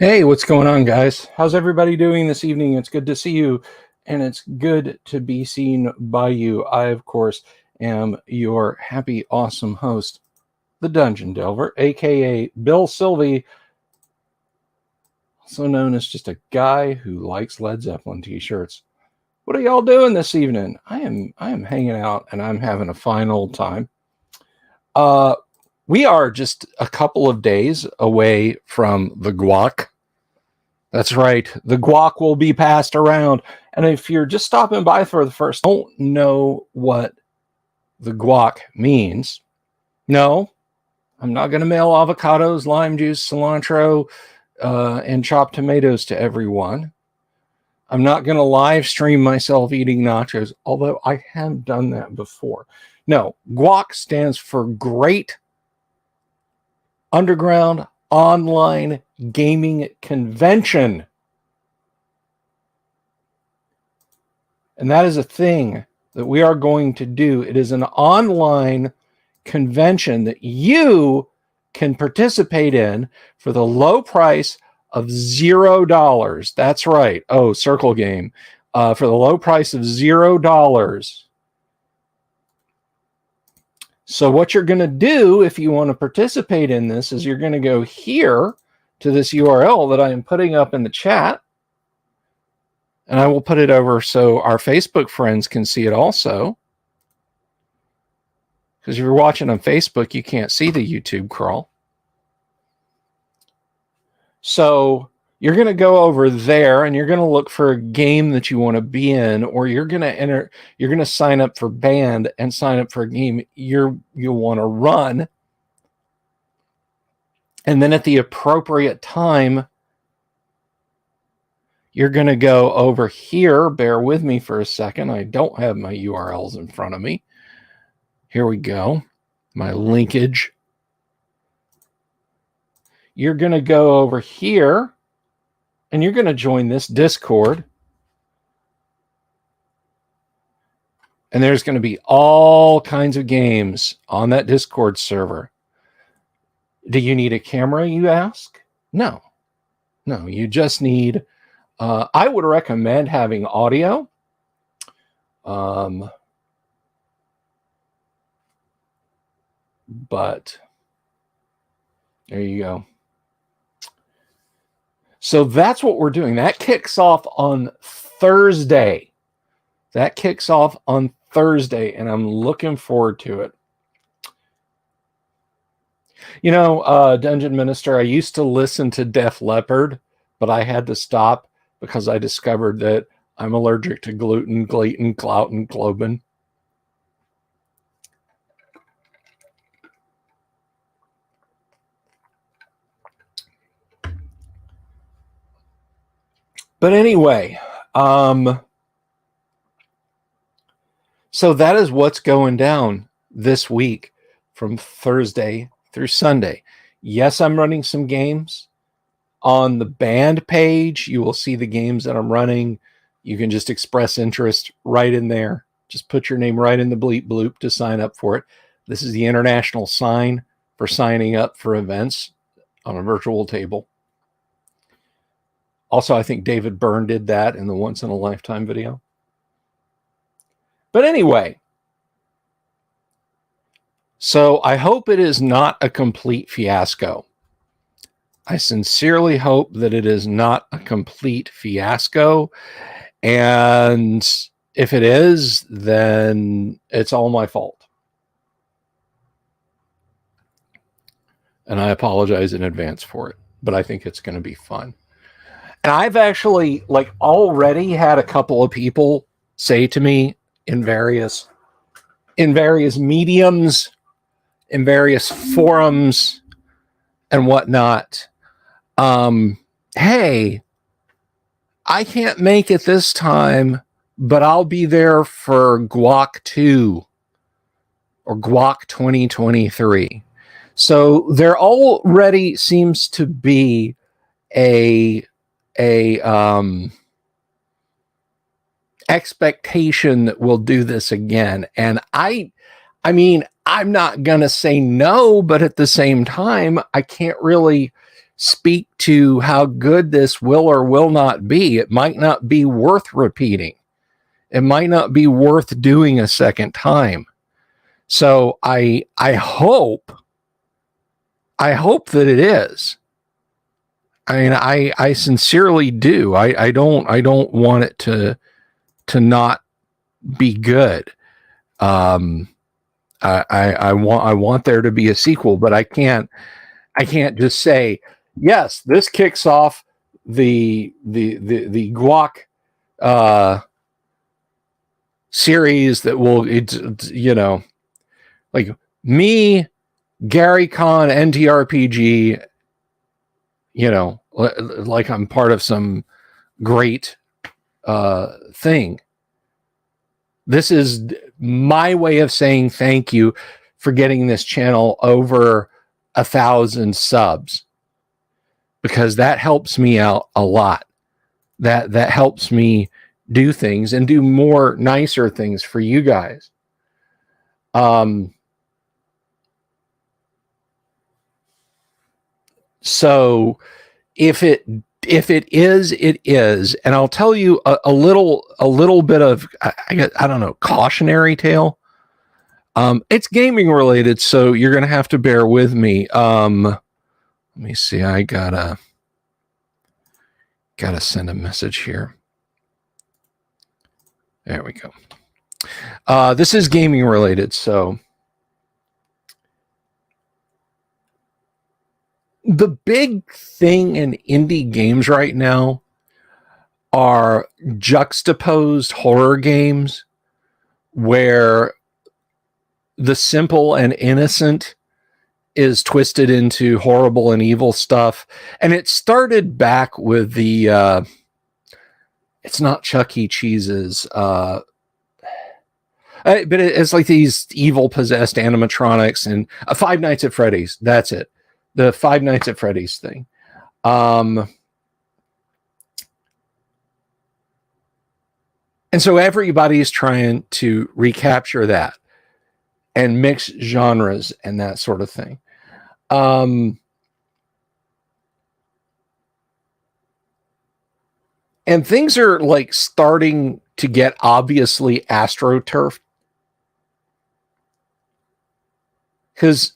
Hey, what's going on, guys? How's everybody doing this evening? It's good to see you, and it's good to be seen by you. I, of course, am your happy, awesome host, the Dungeon Delver, aka Bill Sylvie, also known as just a guy who likes Led Zeppelin t-shirts. What are y'all doing this evening? I am hanging out, and I'm having a fine old time. We are just a couple of days away from the GUOGC. That's right. The GUOGC will be passed around. And if you're just stopping by for the first, don't know what the GUOGC means. No, I'm not going to mail avocados, lime juice, cilantro, and chopped tomatoes to everyone. I'm not going to live stream myself eating nachos, although I have done that before. No, GUOGC stands for Great Underground Online Gaming Convention. And that is a thing that we are going to do. It is an online convention that you can participate in for the low price of $0. That's right. Oh, circle game. For the low price of $0. So what you're going to do if you want to participate in this is you're going to go here to this URL that I am putting up in the chat. And I will put it over so our Facebook friends can see it also. Because if you're watching on Facebook, you can't see the YouTube crawl. So you're going to go over there and you're going to look for a game that you want to be in, or you're going to sign up for band and sign up for a game you'll want to run. And then at the appropriate time, you're going to go over here. Bear with me for a second. I don't have my URLs in front of me. Here we go. My linkage. You're going to go over here and you're going to join this Discord. And there's going to be all kinds of games on that Discord server. Do you need a camera, you ask? No. No, you just need... I would recommend having audio. But there you go. So that's what we're doing. That kicks off on Thursday. And I'm looking forward to it. You know, Dungeon Minister, I used to listen to Def Leppard, but I had to stop because I discovered that I'm allergic to gluten, gluten, globin. But anyway, so that is what's going down this week from Thursday through Sunday. Yes, I'm running some games. On the band page, you will see the games that I'm running. You can just express interest right in there. Just put your name right in the bleep bloop to sign up for it. This is the international sign for signing up for events on a virtual table. Also, I think David Byrne did that in the Once in a Lifetime video. But anyway, so I hope it is not a complete fiasco. I sincerely hope that it is not a complete fiasco. And if it is, then it's all my fault. And I apologize in advance for it, but I think it's going to be fun. And I've actually already had a couple of people say to me in various mediums, in various forums and whatnot, hey, I can't make it this time, but I'll be there for GUOGC 2 or GUOGC 2023. So there already seems to be a expectation that we'll do this again. And I mean, I'm not going to say no, but at the same time, I can't really speak to how good this will or will not be. It might not be worth repeating. It might not be worth doing a second time. So I hope that it is. I mean, I sincerely do. I don't want it to not be good. I want there to be a sequel, but I can't just say, yes, this kicks off the GUOGC series that will, like me, Gary Kahn, NTRPG, like I'm part of some great thing. This is my way of saying thank you for getting this channel over 1,000 subs, because that helps me out a lot. That helps me do things and do more nicer things for you guys. So if it is, it is. And I'll tell you a little bit of, I don't know, cautionary tale. It's gaming related, so you're going to have to bear with me. Let me see. I gotta send a message here. There we go. This is gaming related, so the big thing in indie games right now are juxtaposed horror games where the simple and innocent is twisted into horrible and evil stuff. And it started back with the it's not Chuck E. Cheese's but it's like these evil possessed animatronics and Five Nights at Freddy's. That's it. The Five Nights at Freddy's thing. And so everybody's trying to recapture that and mix genres and that sort of thing. And things are like starting to get obviously astroturfed. Because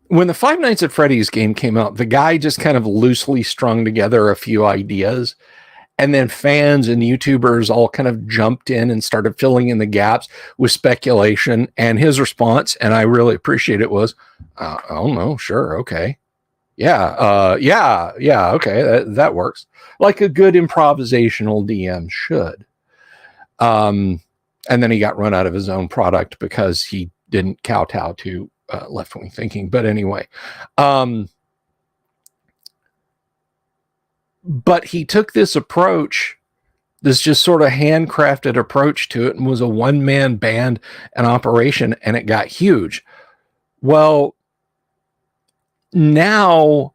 when the Five Nights at Freddy's game came out, the guy just kind of loosely strung together a few ideas. And then fans and YouTubers all kind of jumped in and started filling in the gaps with speculation. And his response, and I really appreciate it, was, oh no, sure, okay. Yeah, okay, that works. Like a good improvisational DM should. And then he got run out of his own product because he didn't kowtow to left-wing thinking. But anyway, but he took this approach, this just sort of handcrafted approach to it, and was a one-man band and operation, and it got huge. Well, now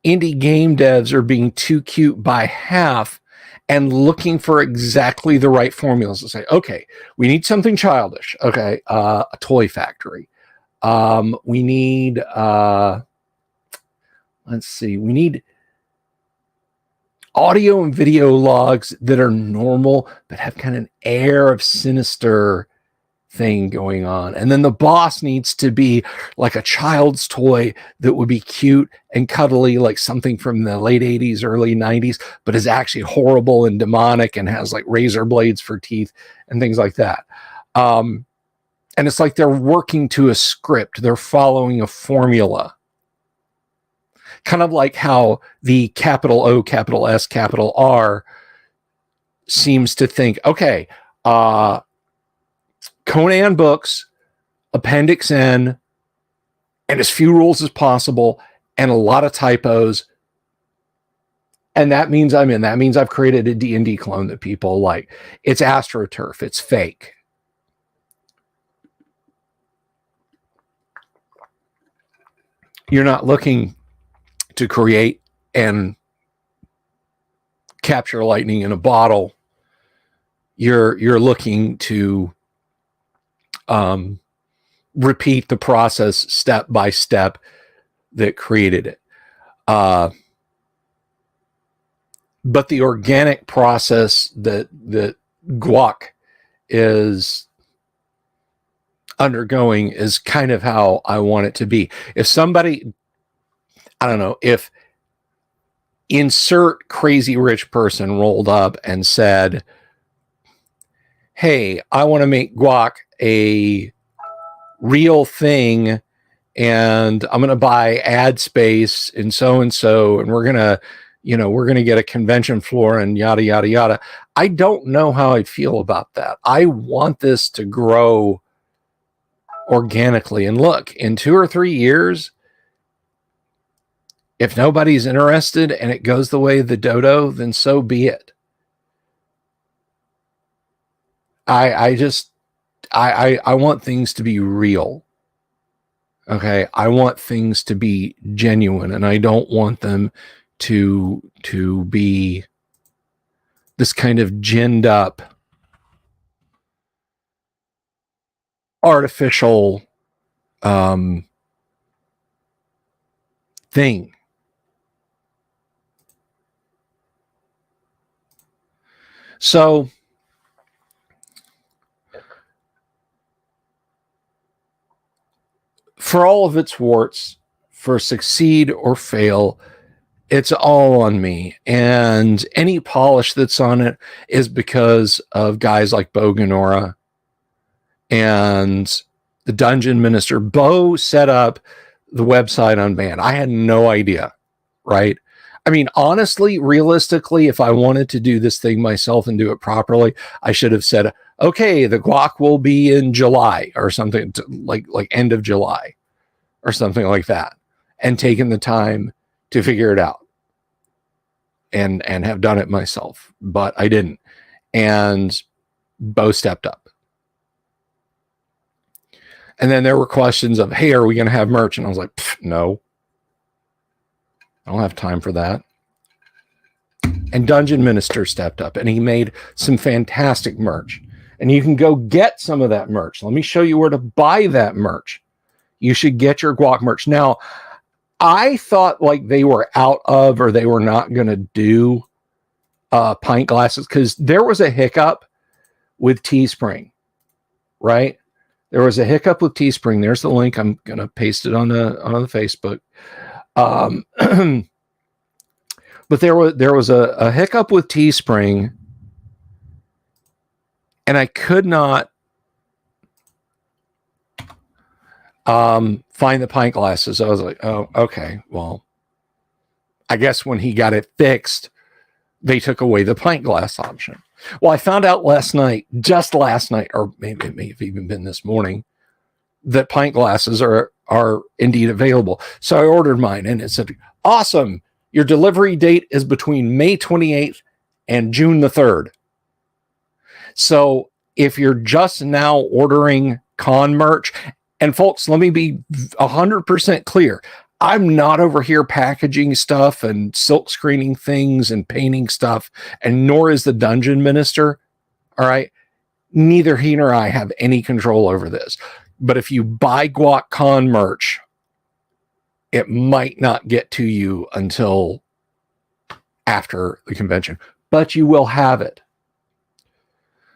indie game devs are being too cute by half and looking for exactly the right formulas to say, okay, we need something childish. Okay, a toy factory. We need, let's see, we need audio and video logs that are normal, but have kind of an air of sinister thing going on. And then the boss needs to be like a child's toy that would be cute and cuddly, like something from the late 80s, early 90s, but is actually horrible and demonic and has like razor blades for teeth and things like that. And it's like they're working to a script. They're following a formula. Kind of like how the capital O, capital S, capital R seems to think, okay, Conan books, Appendix N, and as few rules as possible, and a lot of typos. And that means I'm in. That means I've created a D&D clone that people like. It's AstroTurf. It's fake. You're not looking to create and capture lightning in a bottle. You're looking to repeat the process step by step that created it. but the organic process that guac is undergoing is kind of how I want it to be. If somebody, I don't know, if insert crazy rich person rolled up and said, hey, I want to make guac a real thing, and I'm going to buy ad space and so, and we're going to, we're going to get a convention floor and yada, yada, yada. I don't know how I'd feel about that. I want this to grow organically. And look, in 2 or 3 years, if nobody's interested and it goes the way of the dodo, then so be it. I want things to be real. Okay. I want things to be genuine, and I don't want them to be this kind of ginned up artificial thing. So for all of its warts, for succeed or fail, it's all on me. And any polish that's on it is because of guys like Bo Ganora and the Dungeon Minister. Bo set up the website Unbanned. I had no idea, right? I mean, honestly, realistically, if I wanted to do this thing myself and do it properly, I should have said, okay, the guac will be in July or something, like end of July or something like that, and taken the time to figure it out and have done it myself. But I didn't. And Bo stepped up. And then there were questions of, hey, are we going to have merch? And I was like, no. I don't have time for that. And Dungeon Minister stepped up, and he made some fantastic merch. And you can go get some of that merch. Let me show you where to buy that merch. You should get your guac merch. Now, I thought like they were out of, or they were not going to do pint glasses, because there was a hiccup with Teespring, right? There was a hiccup with Teespring. There's the link. I'm going to paste it on the Facebook. But there was a hiccup with Teespring, and I could not find the pint glasses. I was like, oh, okay, well, I guess when he got it fixed, they took away the pint glass option. Well, I found out just last night, or maybe it may have even been this morning, that pint glasses are indeed available. So I ordered mine, and it said, awesome, your delivery date is between May 28th and June the 3rd. So if you're just now ordering con merch, and folks, let me be 100% clear. I'm not over here packaging stuff and silk screening things and painting stuff, and nor is the Dungeon Minister. All right. Neither he nor I have any control over this. But if you buy Guac Con merch, it might not get to you until after the convention, but you will have it.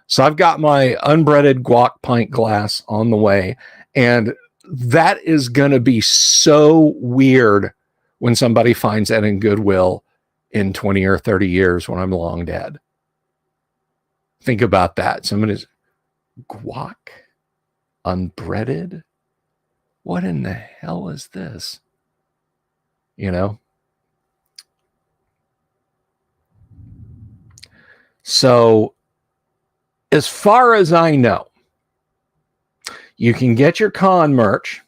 So I've got my unbreaded guac pint glass on the way, and that is going to be so weird when somebody finds that in Goodwill in 20 or 30 years when I'm long dead. Think about that. Somebody's guac unbreaded. What in the hell is this? You know? So, as far as I know, you can get your con merch,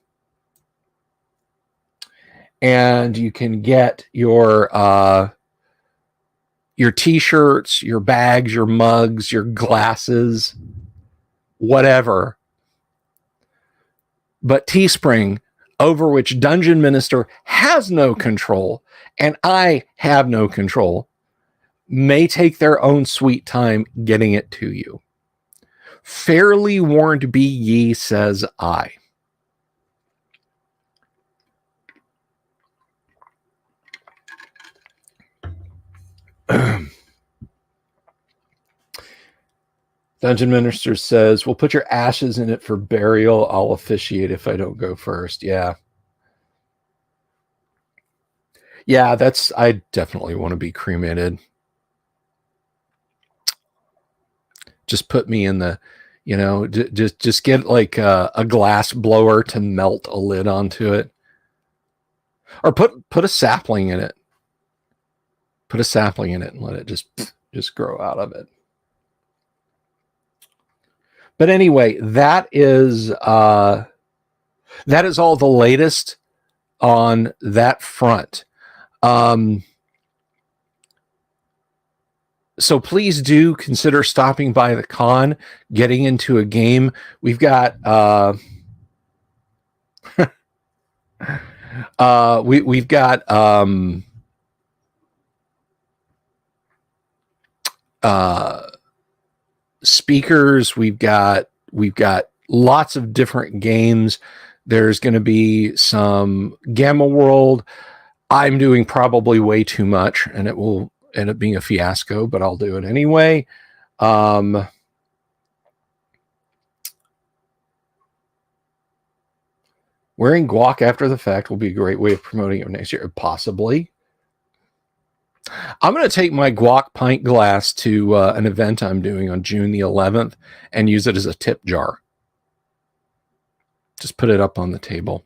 and you can get your t-shirts, your bags, your mugs, your glasses, whatever. But Teespring, over which Dungeon Minister has no control, and I have no control, may take their own sweet time getting it to you. Fairly warned be ye, says I. Dungeon Minister says, we'll put your ashes in it for burial. I'll officiate if I don't go first. Yeah. Yeah, I definitely want to be cremated. Just put me in the, just get like a glass blower to melt a lid onto it. Or put a sapling in it. Put a sapling in it and let it just grow out of it. But anyway, that is all the latest on that front. So please do consider stopping by the con, getting into a game. We've got we've got speakers. We've got lots of different games. There's going to be some Gamma World. I'm doing probably way too much, and it will end up being a fiasco, but I'll do it anyway. Wearing guac after the fact will be a great way of promoting it next year, possibly. I'm going to take my guac pint glass to an event I'm doing on June the 11th and use it as a tip jar. Just put it up on the table.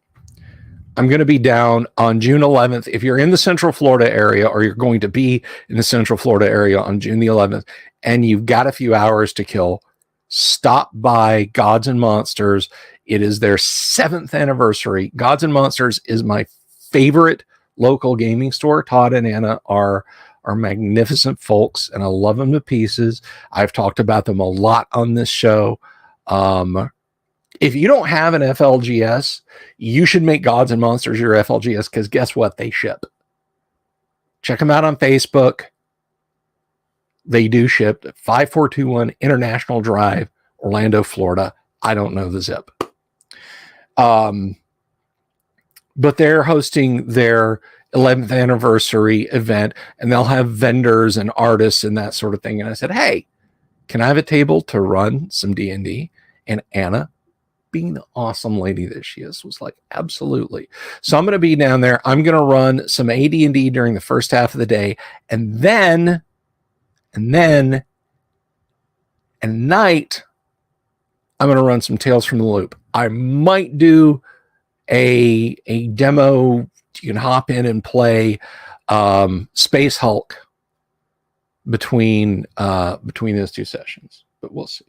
I'm going to be down on June 11th. If you're in the Central Florida area, or you're going to be in the Central Florida area on June the 11th, and you've got a few hours to kill, stop by Gods and Monsters. It is their 7th anniversary. Gods and Monsters is my favorite local gaming store. Todd and Anna are magnificent folks, and I love them to pieces. I've talked about them a lot on this show. If you don't have an FLGS, you should make Gods and Monsters your FLGS, because guess what? They ship. Check them out on Facebook. They do ship. 5421 International Drive, Orlando, Florida. I don't know the zip. But they're hosting their 11th anniversary event, and they'll have vendors and artists and that sort of thing. And I said, hey, can I have a table to run some D&D? And Anna, being the awesome lady that she is, was like, absolutely. So I'm going to be down there. I'm going to run some AD&D during the first half of the day. And then at night, I'm going to run some Tales from the Loop. I might do a demo. You can hop in and play Space Hulk between those two sessions, but we'll see.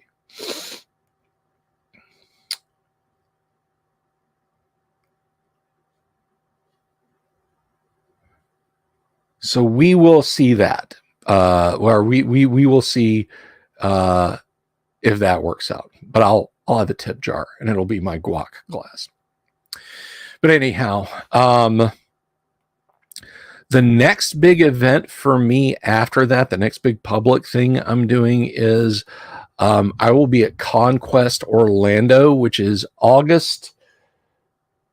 So we will see that, where we will see if that works out. But I'll have a tip jar, and it'll be my guac glass. But anyhow, the next big event for me after that, the next big public thing I'm doing is I will be at Conquest Orlando, which is August.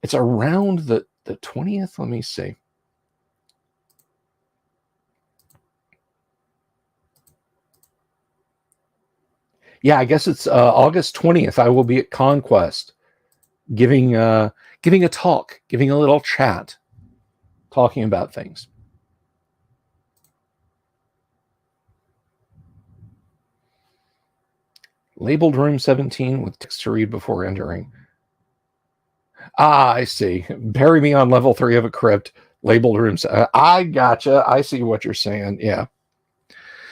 It's around the 20th. Let me see. Yeah, I guess it's August 20th. I will be at Conquest giving a talk, giving a little chat, talking about things. Labeled room 17 with text to read before entering. Ah, I see. Bury me on level 3 of a crypt. Labeled room. I gotcha. I see what you're saying. Yeah.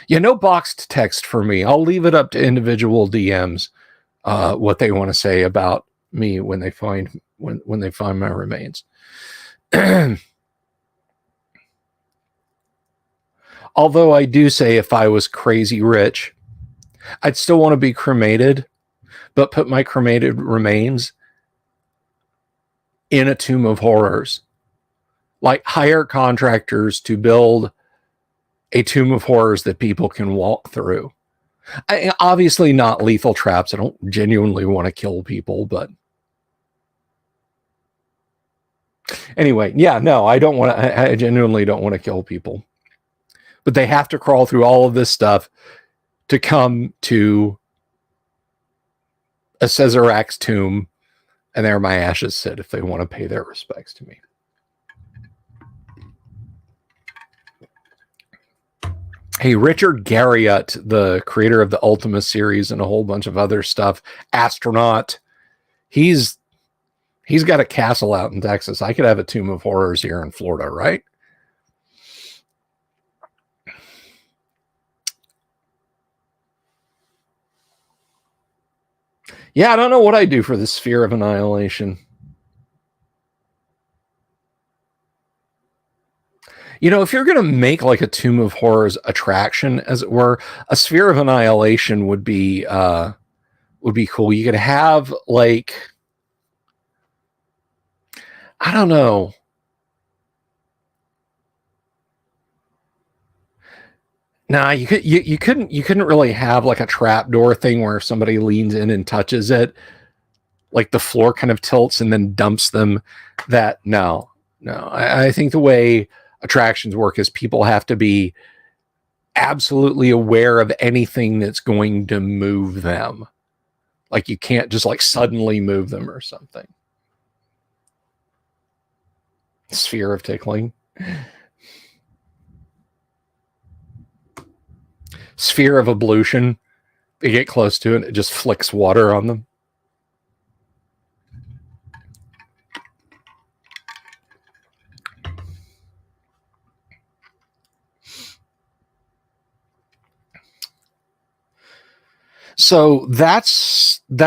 Yeah, no boxed text for me. I'll leave it up to individual DMs what they want to say about me when they find my remains. Although I do say, if I was crazy rich, I'd still want to be cremated, but put my cremated remains in a tomb of horrors. Like, hire contractors to build a tomb of horrors that people can walk through. Obviously not lethal traps. I don't genuinely want to kill people, but anyway, yeah, no, I don't want to. I genuinely don't want to kill people, but they have to crawl through all of this stuff to come to a Cesarak's tomb, and there my ashes sit if they want to pay their respects to me. Hey, Richard Garriott, the creator of the Ultima series and a whole bunch of other stuff, astronaut, he's got a castle out in Texas. I could have a Tomb of Horrors here in Florida, right? Yeah, I don't know what I do for the Sphere of Annihilation. You know, if you're going to make like a Tomb of Horrors attraction, as it were, a Sphere of Annihilation would be cool. You could have like, I don't know. Nah, you couldn't really have like a trapdoor thing where if somebody leans in and touches it, like the floor kind of tilts and then dumps them. No. I think the way attractions work is people have to be absolutely aware of anything that's going to move them. Like you can't just like suddenly move them or something. Sphere of tickling. Sphere of ablution. You get close to it, it just flicks water on them. So that's me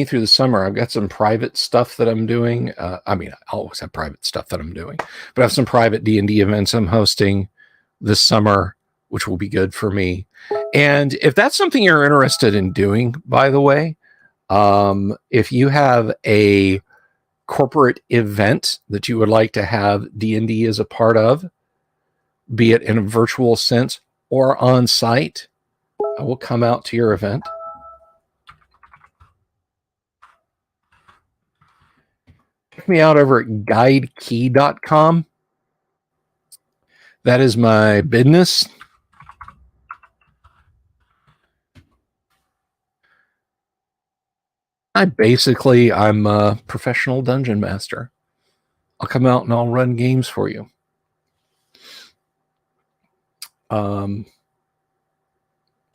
through the summer. I've got some private stuff that I'm doing. I mean, I always have private stuff that I'm doing, but I have some private D&D events I'm hosting this summer, which will be good for me. And if that's something you're interested in doing, by the way, if you have a corporate event that you would like to have D&D as a part of, be it in a virtual sense or on site, I will come out to your event. Check me out over at guidekey.com. That is my business. I'm a professional dungeon master. I'll come out and I'll run games for you.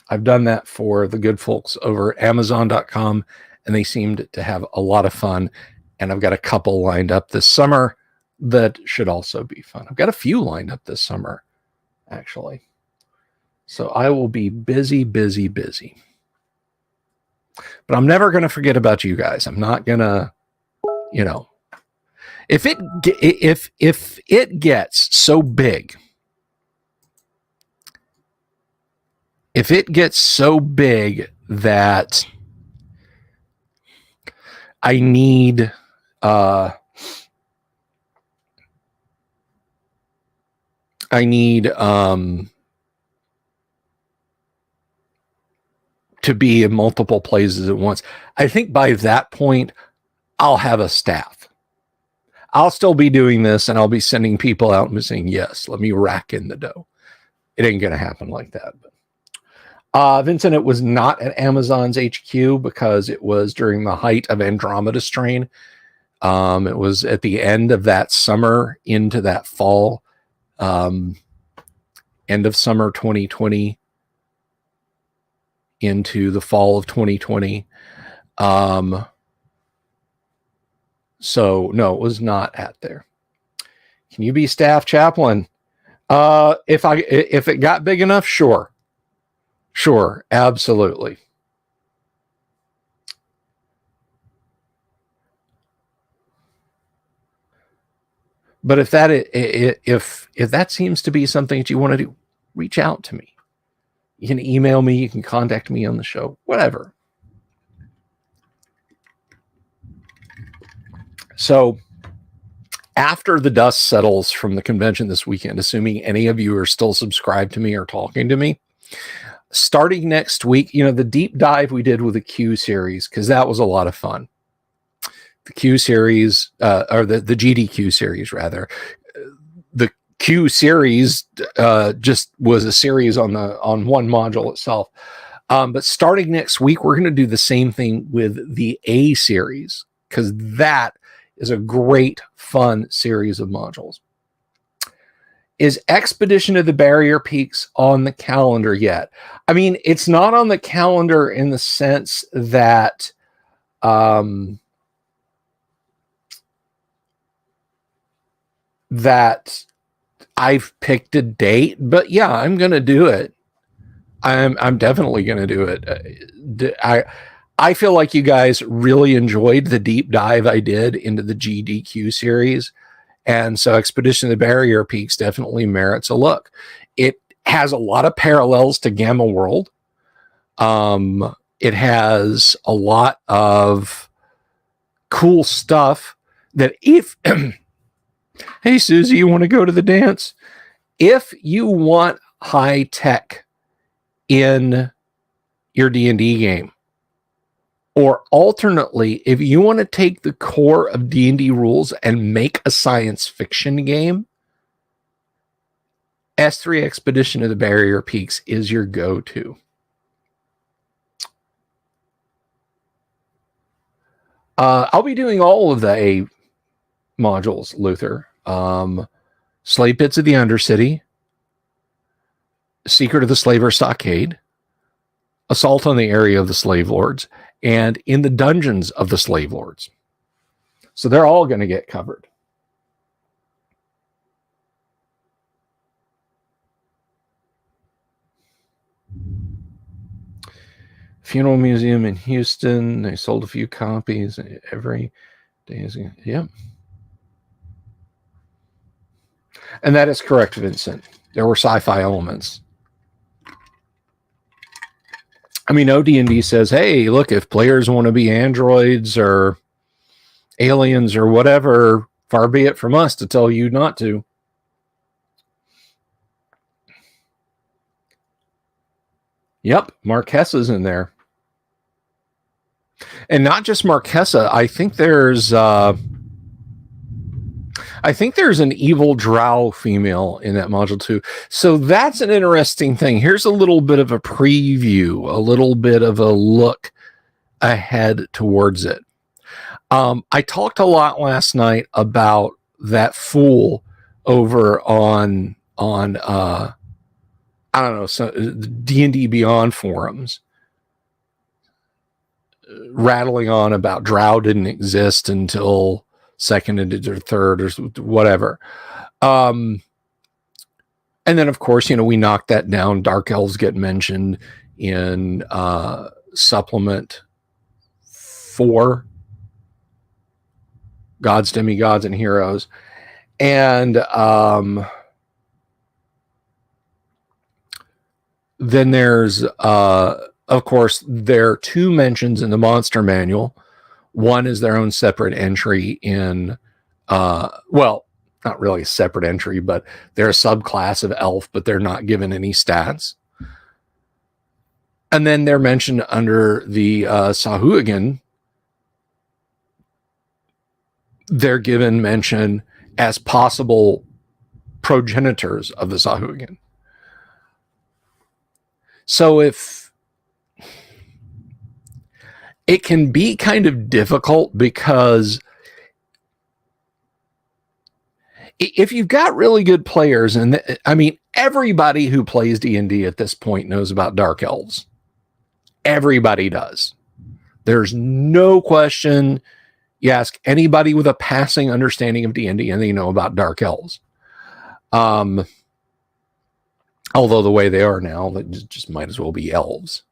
I've done that for the good folks over at Amazon.com, and they seemed to have a lot of fun. And I've got a couple lined up this summer that should also be fun. I've got a few lined up this summer, actually. So I will be busy. But I'm never going to forget about you guys. I'm not going to, if it gets so big, that I need to be in multiple places at once, I think by that point I'll have a staff. I'll still be doing this and I'll be sending people out and saying, yes, let me rack in the dough. It ain't going to happen like that. But Vincent, it was not at Amazon's HQ because it was during the height of Andromeda strain. It was at the end of that summer into that fall, end of summer 2020 into the fall of 2020. So no, it was not at there. Can you be staff chaplain? If it got big enough, sure, absolutely. But if that seems to be something that you want to do, reach out to me. You can email me, you can contact me on the show, whatever. So after the dust settles from the convention this weekend, assuming any of you are still subscribed to me or talking to me, starting next week, the deep dive we did with the Q series, because that was a lot of fun. The Q series, or the GDQ series, rather. The Q series just was a series on one module itself. But starting next week, we're going to do the same thing with the A series, because that is a great, fun series of modules. Is Expedition of the Barrier Peaks on the calendar yet? I mean, it's not on the calendar in the sense that that I've picked a date, but yeah, I'm going to do it. I'm definitely going to do it. I feel like you guys really enjoyed the deep dive I did into the GDQ series. And so Expedition of the Barrier Peaks definitely merits a look. It has a lot of parallels to Gamma World. It has a lot of cool stuff that if... Hey, Susie, you want to go to the dance? If you want high tech in your D&D game, or alternately, if you want to take the core of D&D rules and make a science fiction game, S3 Expedition of the Barrier Peaks is your go-to. I'll be doing all of the A modules, Luther. Slave Pits of the Undercity, Secret of the Slaver Stockade, Assault on the Area of the Slave Lords, and In the Dungeons of the Slave Lords. So they're all going to get covered. Funeral Museum in Houston. They sold a few copies every day. Yep. And that is correct, Vincent. There were sci-fi elements. I mean, OD&D says, hey, look, if players want to be androids or aliens or whatever, far be it from us to tell you not to. Yep, Marquessa's in there. And not just Marquessa, I think there's an evil drow female in that module too. So that's an interesting thing. Here's a little bit of a preview, a little bit of a look ahead towards it. I talked a lot last night about that fool over on I don't know, so D&D Beyond forums, rattling on about drow didn't exist until second or third or whatever. And then, of course, we knocked that down. Dark elves get mentioned in supplement 4, Gods, Demigods, and Heroes. And then there's, of course, there are 2 mentions in the Monster Manual. One is their own separate entry in, well, not really a separate entry, but they're a subclass of elf, but they're not given any stats. And then they're mentioned under the Sahuagin. They're given mention as possible progenitors of the Sahuagin. So if it can be kind of difficult, because if you've got really good players, and I mean, everybody who plays D&D at this point knows about Dark Elves. Everybody does. There's no question. You ask anybody with a passing understanding of D&D and they know about Dark Elves. Although the way they are now, they just might as well be elves.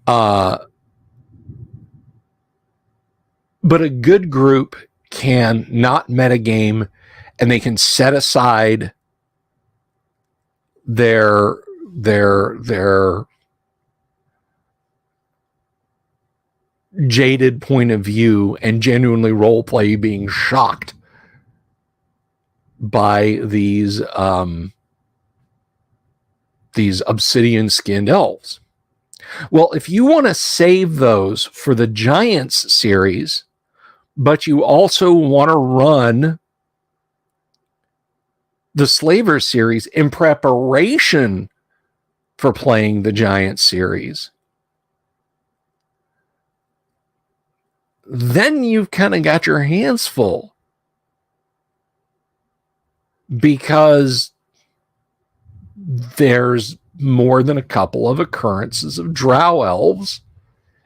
But a good group can not metagame, and they can set aside their jaded point of view and genuinely roleplay being shocked by these obsidian-skinned elves. Well, if you want to save those for the Giants series, but you also want to run the Slaver series in preparation for playing the Giant series, then you've kind of got your hands full, because there's more than a couple of occurrences of drow elves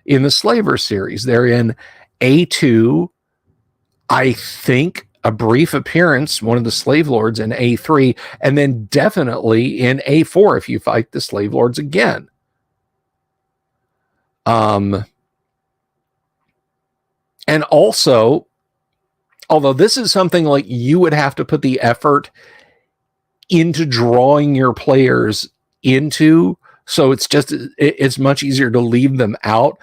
in the Slaver series. They're in A2, I think a brief appearance, one of the slave lords in A3, and then definitely in A4 if you fight the slave lords again. And also, although this is something like you would have to put the effort into drawing your players into, so it's much easier to leave them out.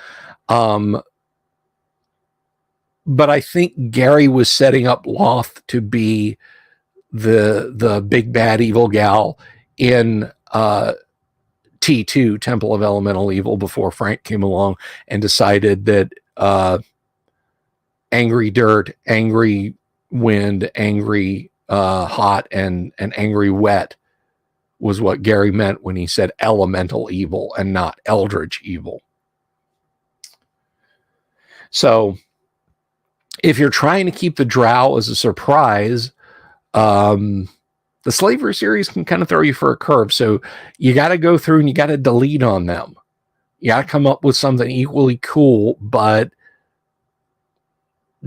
But I think Gary was setting up Loth to be the big bad evil gal in T2, Temple of Elemental Evil, before Frank came along and decided that angry dirt, angry wind, angry hot, and angry wet was what Gary meant when he said elemental evil and not eldritch evil. So if you're trying to keep the drow as a surprise, the Slavery series can kind of throw you for a curve. So you got to go through and you got to delete on them. You got to come up with something equally cool, but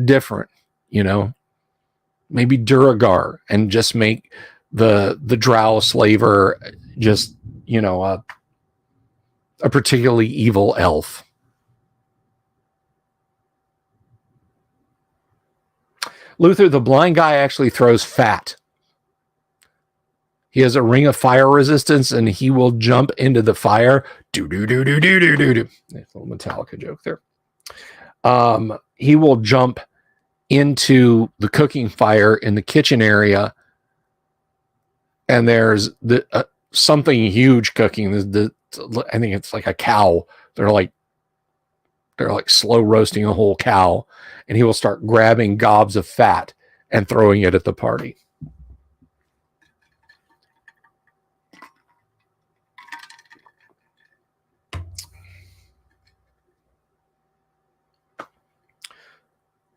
different, maybe Duragar, and just make the drow slaver just, a particularly evil elf. Luther, the blind guy actually throws fat. He has a ring of fire resistance, and he will jump into the fire. Do-do-do-do-do-do-do-do. A little Metallica joke there. He will jump into the cooking fire in the kitchen area, and there's something huge cooking. I think it's like a cow. They're like slow roasting a whole cow, and he will start grabbing gobs of fat and throwing it at the party.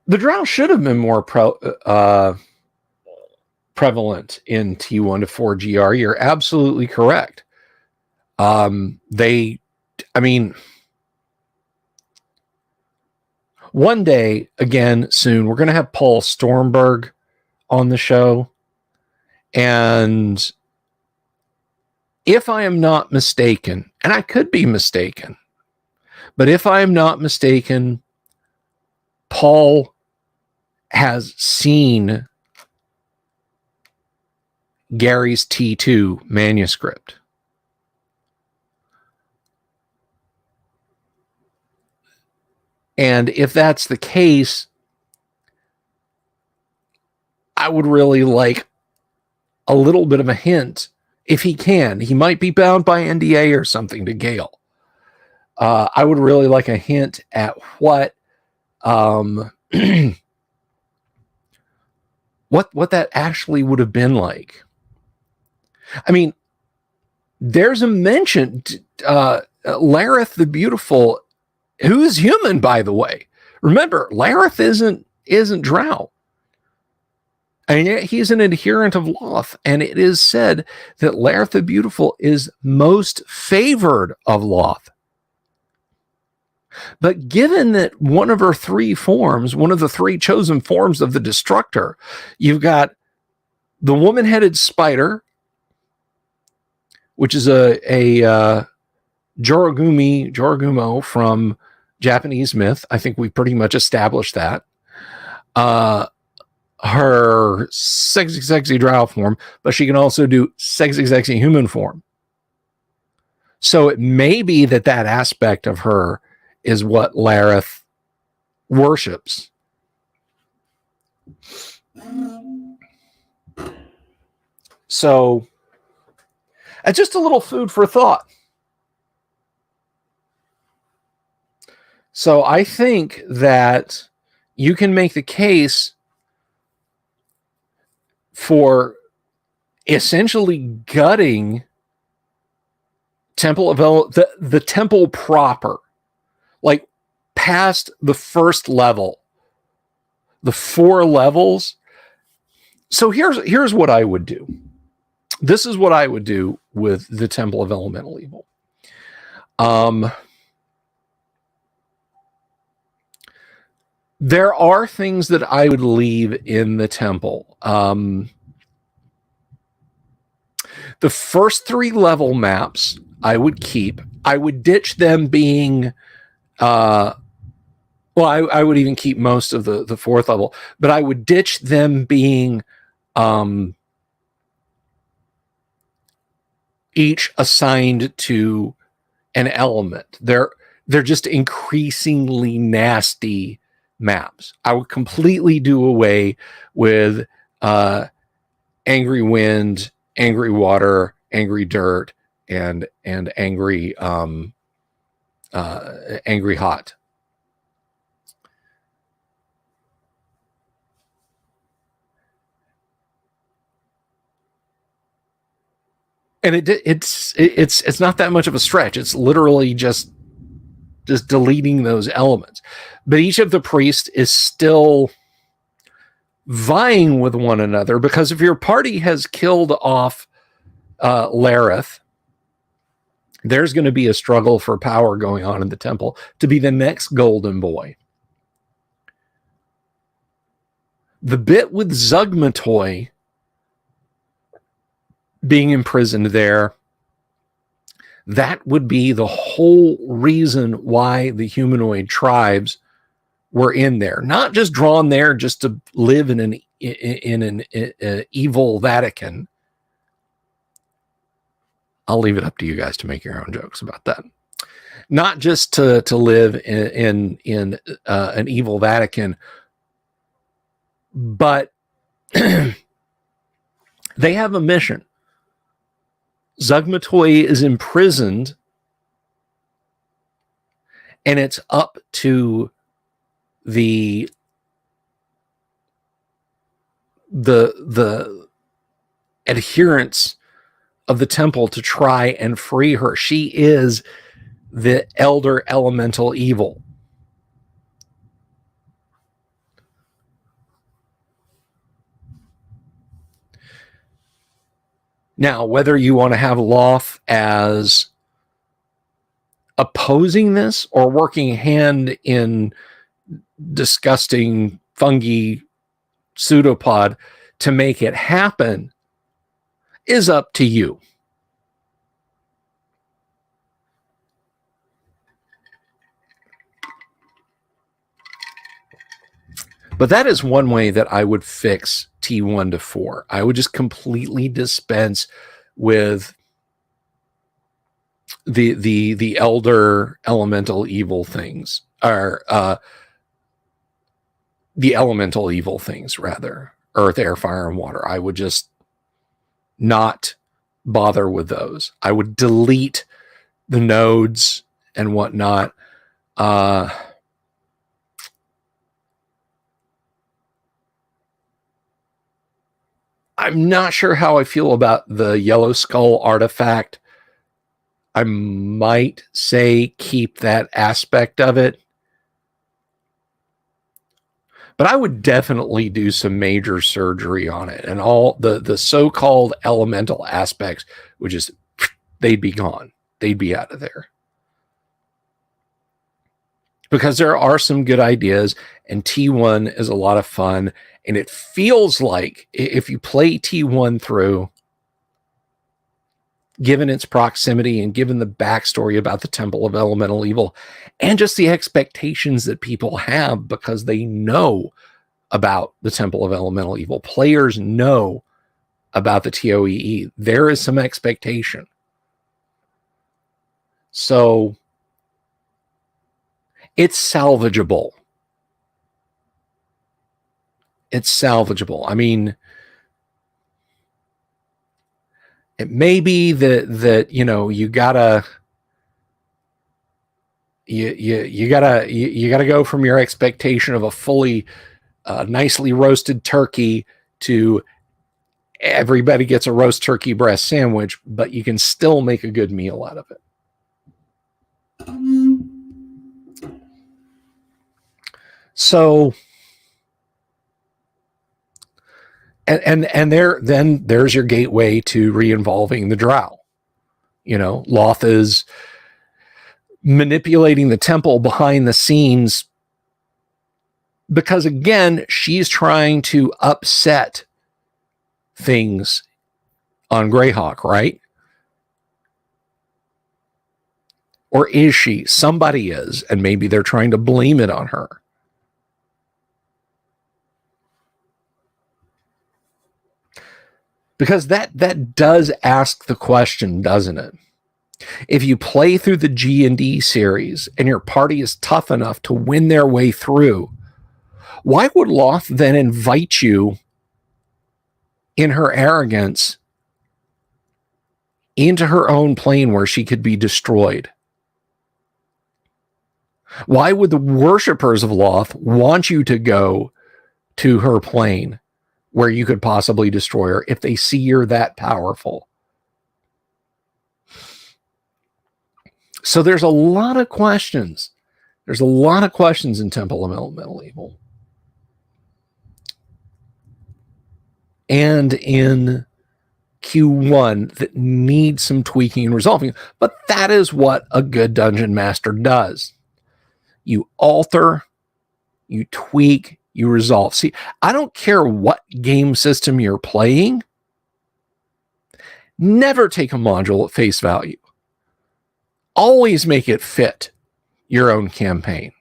The drow should have been more prevalent in T1 to 4 GR. You're absolutely correct. One day, again, soon, we're going to have Paul Stormberg on the show. And if I am not mistaken, and I could be mistaken, but if I am not mistaken, Paul has seen Gary's T2 manuscript. And if that's the case, I would really like a little bit of a hint. If he can, he might be bound by NDA or something to Gale. I would really like a hint at what what that actually would have been like. I mean, there's a mention, Lareth the Beautiful, who is human, by the way. Remember, Lareth isn't drow. And yet he's an adherent of Loth, and it is said that Lareth the Beautiful is most favored of Loth. But given that one of her three forms, one of the three chosen forms of the Destructor, you've got the woman-headed spider, which is a Jorogumo from Japanese myth. I think we pretty much established that. Her sexy drow form, but she can also do sexy human form. So it may be that aspect of her is what Lareth worships. So just a little food for thought. So I think that you can make the case for essentially gutting Temple of the temple proper, like past the first level, the 4 levels. So here's what I would do. This is what I would do with the Temple of Elemental Evil. There are things that I would leave in the temple. The first 3 level maps I would keep. I would ditch them being, I would even keep most of the 4th level, but I would ditch them being each assigned to an element. They're just increasingly nasty maps. I would completely do away with angry wind, angry water, angry dirt, and angry angry hot. And it's not that much of a stretch. It's literally just deleting those elements. But each of the priests is still vying with one another, because if your party has killed off Lareth, there's going to be a struggle for power going on in the temple to be the next golden boy. The bit with Zugmatoy being imprisoned there, that would be the whole reason why the humanoid tribes were in there, not just drawn there just to live in an evil Vatican. I'll leave it up to you guys to make your own jokes about that. Not just to live in an evil Vatican, but they have a mission. Zugmatoy is imprisoned, and it's up to the adherents of the temple to try and free her. She is the elder elemental evil. Now, whether you want to have Loth as opposing this or working hand in disgusting fungi pseudopod to make it happen is up to you. But that is one way that I would fix T1 to 4. I would just completely dispense with the elder elemental evil things, or the elemental evil things, rather. Earth, air, fire, and water. I would just not bother with those. I would delete the nodes and whatnot. I'm not sure how I feel about the Yellow Skull artifact. I might say keep that aspect of it. But I would definitely do some major surgery on it. And all the so-called elemental aspects would just, they'd be gone. They'd be out of there. Because there are some good ideas, and T1 is a lot of fun. And it feels like if you play T1 through, given its proximity and given the backstory about the Temple of Elemental Evil, and just the expectations that people have because they know about the Temple of Elemental Evil, players know about the TOEE, there is some expectation. So it's salvageable. It's salvageable. I mean, it may be that you know, you gotta go from your expectation of a fully nicely roasted turkey to everybody gets a roast turkey breast sandwich, but you can still make a good meal out of it. So, and there's your gateway to re-involving the drow. Loth is manipulating the temple behind the scenes because, again, she's trying to upset things on Greyhawk, right? Or is she? Somebody is, and maybe they're trying to blame it on her. Because that does ask the question, doesn't it? If you play through the G&D series and your party is tough enough to win their way through, why would Loth then invite you in her arrogance into her own plane where she could be destroyed? Why would the worshippers of Loth want you to go to her plane where you could possibly destroy her if they see you're that powerful? So there's a lot of questions. There's a lot of questions in Temple of Elemental Evil. And in Q1 that need some tweaking and resolving. But that is what a good dungeon master does. You alter, you tweak, you resolve. See, I don't care what game system you're playing. Never take a module at face value. Always make it fit your own campaign.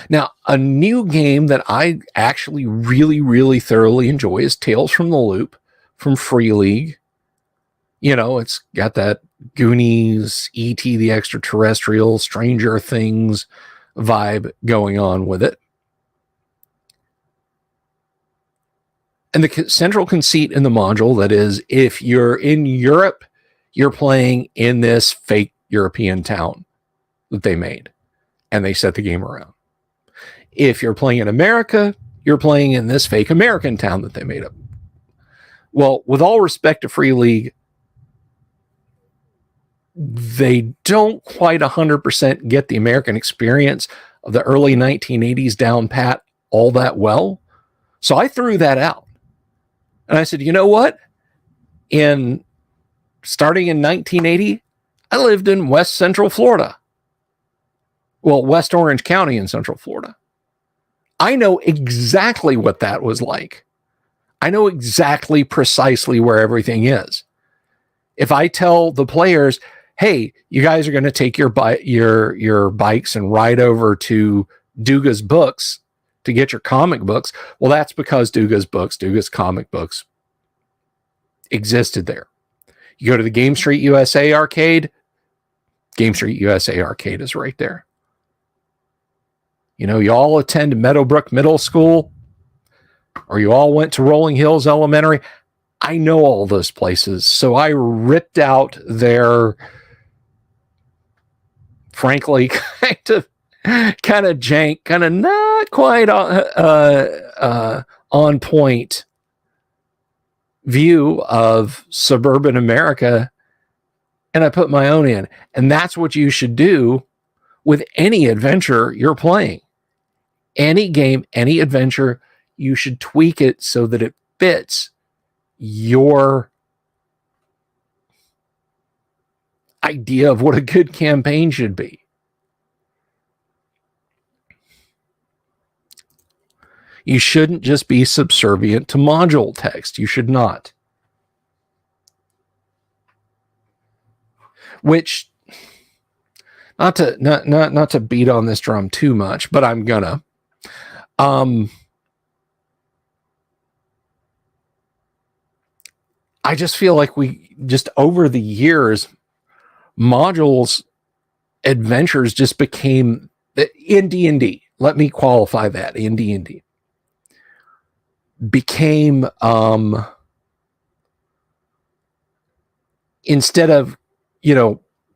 Now, a new game that I actually really, really thoroughly enjoy is Tales from the Loop from Free League. It's got that Goonies, E.T. the Extraterrestrial, Stranger Things vibe going on with it. And the central conceit in the module, that is, if you're in Europe, you're playing in this fake European town that they made, and they set the game around. If you're playing in America, you're playing in this fake American town that they made up. Well, with all respect to Free League, they don't quite 100% get the American experience of the early 1980s down pat all that well. So I threw that out. And I said, you know what? Starting in 1980, I lived in West Central Florida. Well, West Orange County in Central Florida. I know exactly what that was like. I know exactly precisely where everything is. If I tell the players, hey, you guys are going to take your bikes and ride over to Duga's Books to get your comic books, well, that's because Duga's comic books existed there. You go to the Game Street USA arcade, Game Street USA arcade is right there. You all attend Meadowbrook Middle School, or you all went to Rolling Hills Elementary. I know all those places. So I ripped out their, frankly, kind of jank, kind of not quite on point view of suburban America, and I put my own in. And that's what you should do with any adventure you're playing. Any game, any adventure, you should tweak it so that it fits your idea of what a good campaign should be. You shouldn't just be subservient to module text. You should not. Which, not to beat on this drum too much, but I'm gonna. I just feel like we just over the years, modules adventures just became in D&D. Let me qualify that in D&D. Became instead of,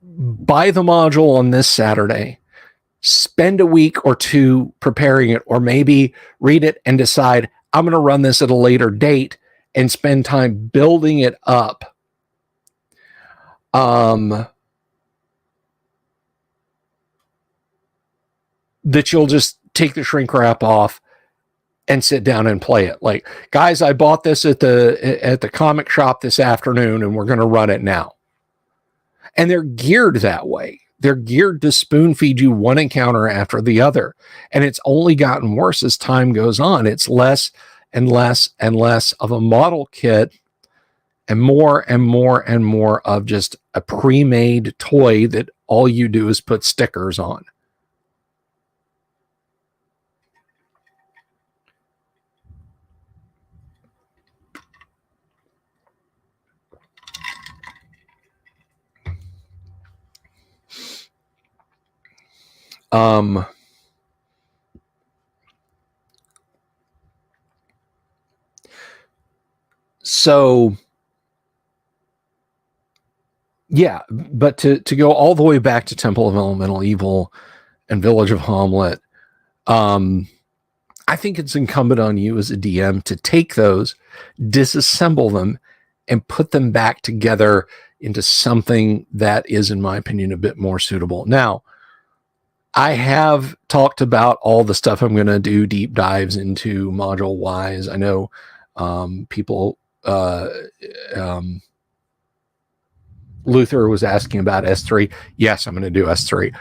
buy the module on this Saturday, spend a week or two preparing it, or maybe read it and decide I'm going to run this at a later date and spend time building it up, that you'll just take the shrink wrap off and sit down and play it. Like, guys, I bought this at the comic shop this afternoon, and we're going to run it now. And they're geared that way. They're geared to spoon feed you one encounter after the other. And it's only gotten worse as time goes on. It's less and less and less of a model kit and more and more and more of just a pre-made toy that all you do is put stickers on. So yeah, but to go all the way back to Temple of Elemental Evil and Village of Hamlet, I think it's incumbent on you as a DM to take those, disassemble them, and put them back together into something that is, in my opinion, a bit more suitable. Now, I have talked about all the stuff I'm going to do deep dives into module wise. I know people, Luther was asking about S3. Yes, I'm going to do S3.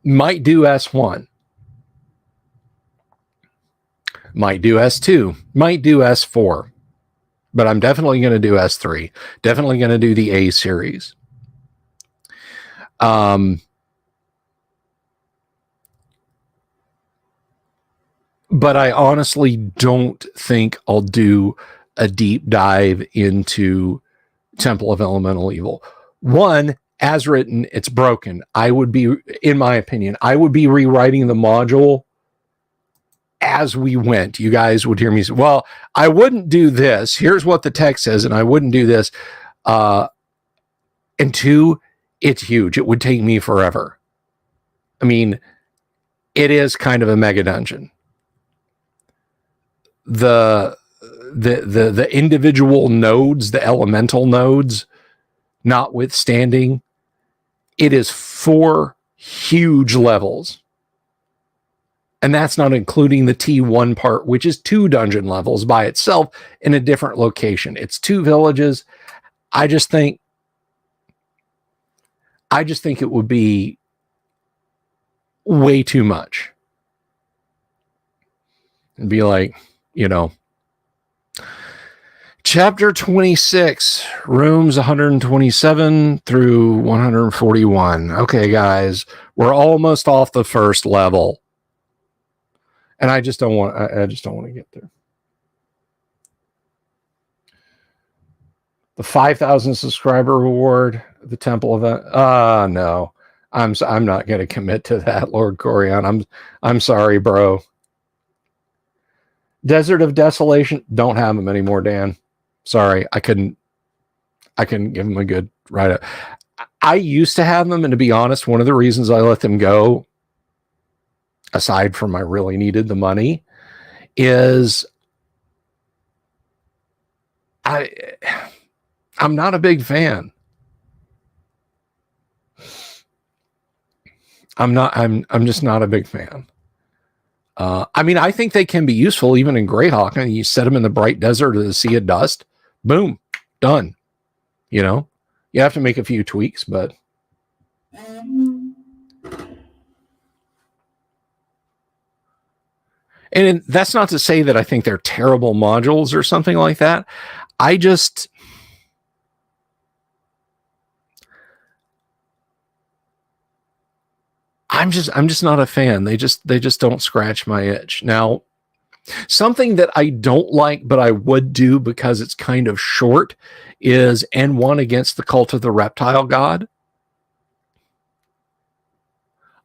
Might do S1. Might do S2. Might do S4. But I'm definitely going to do S3. Definitely going to do the A series. But I honestly don't think I'll do a deep dive into Temple of Elemental Evil. One, as written, it's broken. I would be, in my opinion, I would be rewriting the module as we went. You guys would hear me say, well, I wouldn't do this. Here's what the text says, and I wouldn't do this. And two, it's huge. It would take me forever. I mean, it is kind of a mega dungeon. The individual nodes, the elemental nodes, notwithstanding, it is 4 huge levels. And that's not including the T1 part, which is 2 dungeon levels by itself in a different location. It's 2 villages. I just think it would be way too much. It'd be like, you know, Chapter 26, rooms 127 through 141. Okay, guys, we're almost off the first level. And I just don't want to get there. The 5,000 subscriber reward, the Temple event. No. I'm not going to commit to that, Lord Corian. I'm sorry, bro. Desert of Desolation, don't have them anymore, Dan. Sorry, I couldn't give them a good write-up. I used to have them, and to be honest, one of the reasons I let them go, aside from I really needed the money, is I'm not a big fan. I'm just not a big fan. I mean, I think they can be useful even in Greyhawk. And you set them in the bright desert of the Sea of Dust, boom, done. You know, you have to make a few tweaks, but and that's not to say that I think they're terrible modules or something like that. I'm just not a fan. They just don't scratch my itch. Now, something that I don't like, but I would do because it's kind of short, is N1 against the Cult of the Reptile God.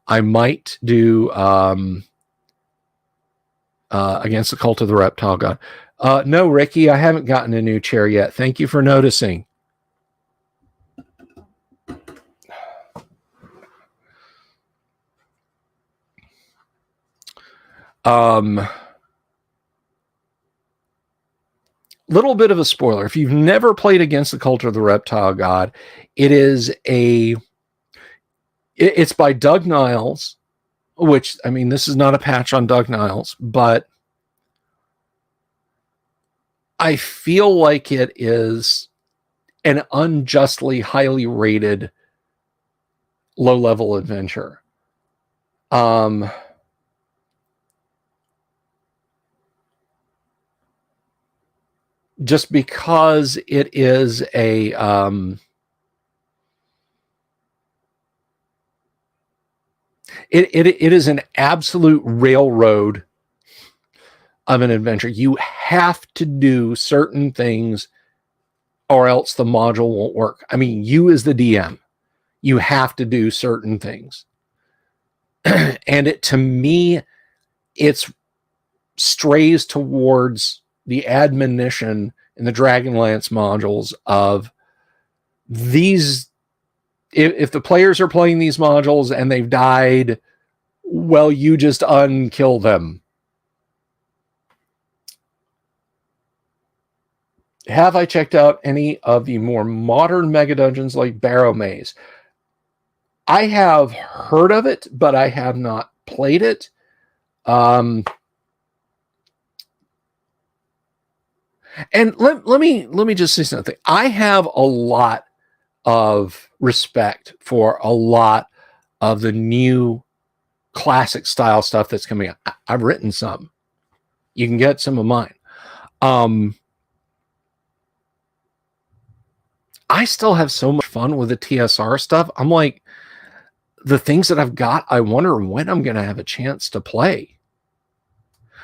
I might do against the Cult of the Reptile God. No, Ricky, I haven't gotten a new chair yet. Thank you for noticing. little bit of a spoiler. If you've never played Against the Cult of the Reptile God, it's by Doug Niles, which, I mean, this is not a patch on Doug Niles, but I feel like it is an unjustly highly rated low-level adventure. Just because it is it is an absolute railroad of an adventure. You have to do certain things or else the module won't work. I mean, you as the DM, you have to do certain things. And to me, it's strays towards the admonition in the Dragonlance modules of these. If the players are playing these modules and they've died, well, you just unkill them. Have I checked out any of the more modern mega dungeons like Barrow Maze? I have heard of it, but I have not played it. And let me just say something. I have a lot of respect for a lot of the new classic style stuff that's coming out. I've written some. You can get some of mine. I still have so much fun with the TSR stuff. I'm like, the things that I've got, I wonder when I'm going to have a chance to play.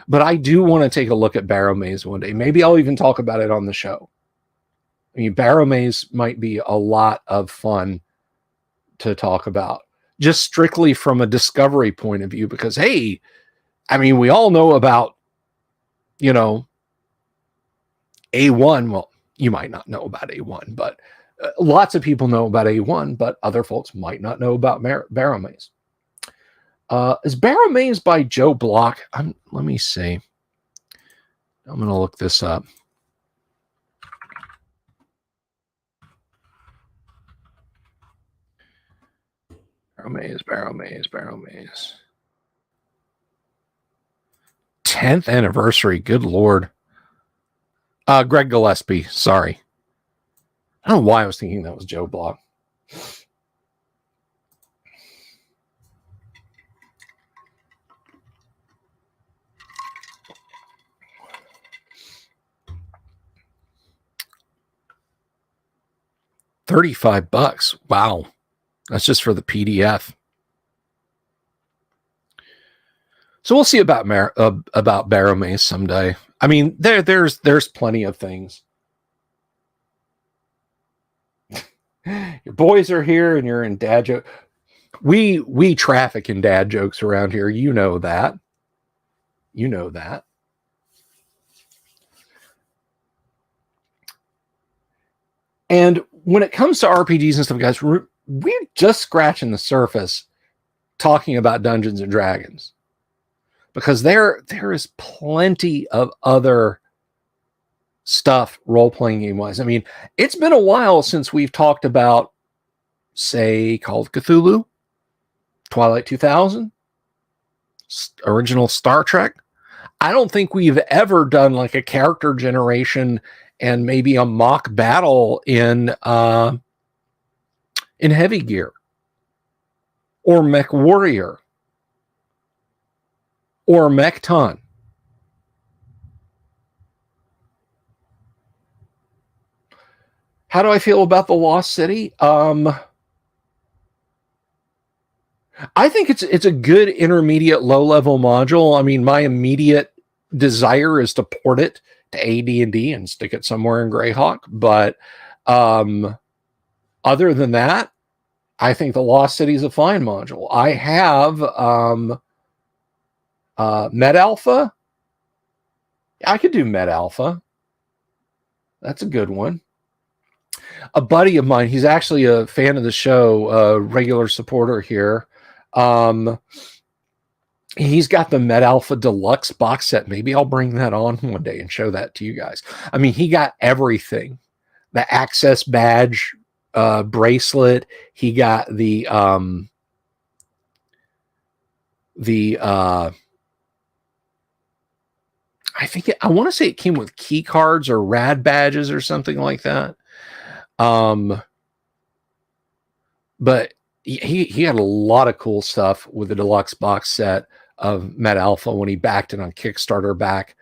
But I do want to take a look at Barrow Maze one day. Maybe I'll even talk about it on the show. I mean, Barrow Maze might be a lot of fun to talk about, just strictly from a discovery point of view, because, hey, I mean, we all know about, you know, A1. Well, you might not know about A1, but lots of people know about A1, but other folks might not know about Barrow Maze. Is Barrow Maze by Joe Block? Let me see. I'm going to look this up. Barrow Maze. 10th anniversary. Good Lord. Greg Gillespie. Sorry. I don't know why I was thinking that was Joe Block. $35. Wow. That's just for the PDF. So we'll see about Barrow Maze someday. I mean, there's plenty of things. Your boys are here and you're in dad joke. We traffic in dad jokes around here. You know that. And when it comes to RPGs and stuff, guys, we're just scratching the surface talking about Dungeons and Dragons, because there is plenty of other stuff role-playing game-wise. I mean, it's been a while since we've talked about, say, Call of Cthulhu, Twilight 2000, original Star Trek. I don't think we've ever done like a character generation and maybe a mock battle in Heavy Gear or Mech Warrior or Mechton. How do I feel about the Lost City? I think it's a good intermediate low-level module. I mean, my immediate desire is to port it to AD&D and stick it somewhere in Greyhawk. But other than that, I think the Lost City is a fine module. I have Med Alpha. I could do Med Alpha. That's a good one. A buddy of mine, he's actually a fan of the show, a regular supporter here. He's got the Met Alpha Deluxe box set. Maybe I'll bring that on one day and show that to you guys. I mean, he got everything. The access badge bracelet. He got the I think I want to say it came with key cards or rad badges or something like that. But he had a lot of cool stuff with the deluxe box set of Met Alpha when he backed it on Kickstarter back.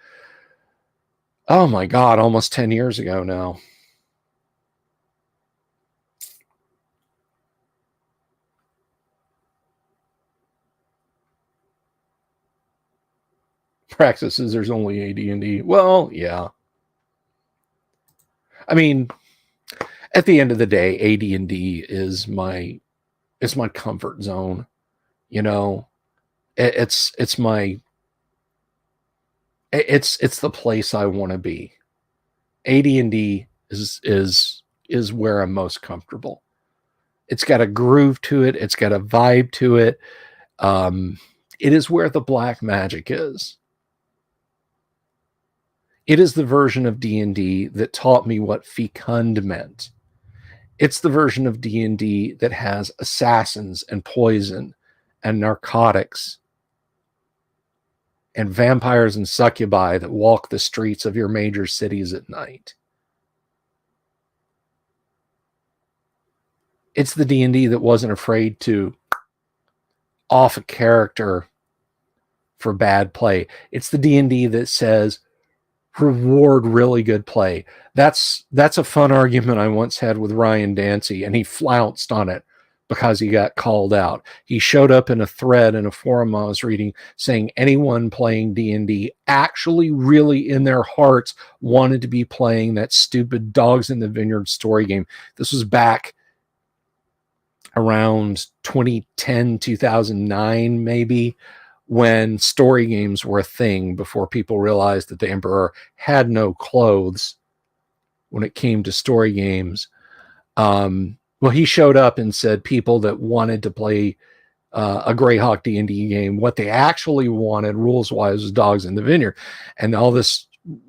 Oh my God, almost 10 years ago now. Practices, there's only AD&D. Well, yeah. I mean, at the end of the day, AD&D is my comfort zone. You know, it's the place I want to be. AD&D is where I'm most comfortable. It's got a groove to it. It's got a vibe to it. It is where the black magic is. It is the version of D&D that taught me what fecund meant. It's the version of D&D that has assassins and poison and narcotics and vampires and succubi that walk the streets of your major cities at night. It's the D&D that wasn't afraid to off a character for bad play. It's the D&D that says, reward really good play. That's a fun argument I once had with Ryan Dancy, and he flounced on it because he got called out. He showed up in a thread in a forum I was reading saying anyone playing D&D actually really in their hearts wanted to be playing that stupid Dogs in the Vineyard story game. This was back around 2010, 2009 maybe, when story games were a thing, before people realized that the Emperor had no clothes when it came to story games. Well, he showed up and said people that wanted to play a Greyhawk D&D game, what they actually wanted rules-wise was Dogs in the Vineyard. And all this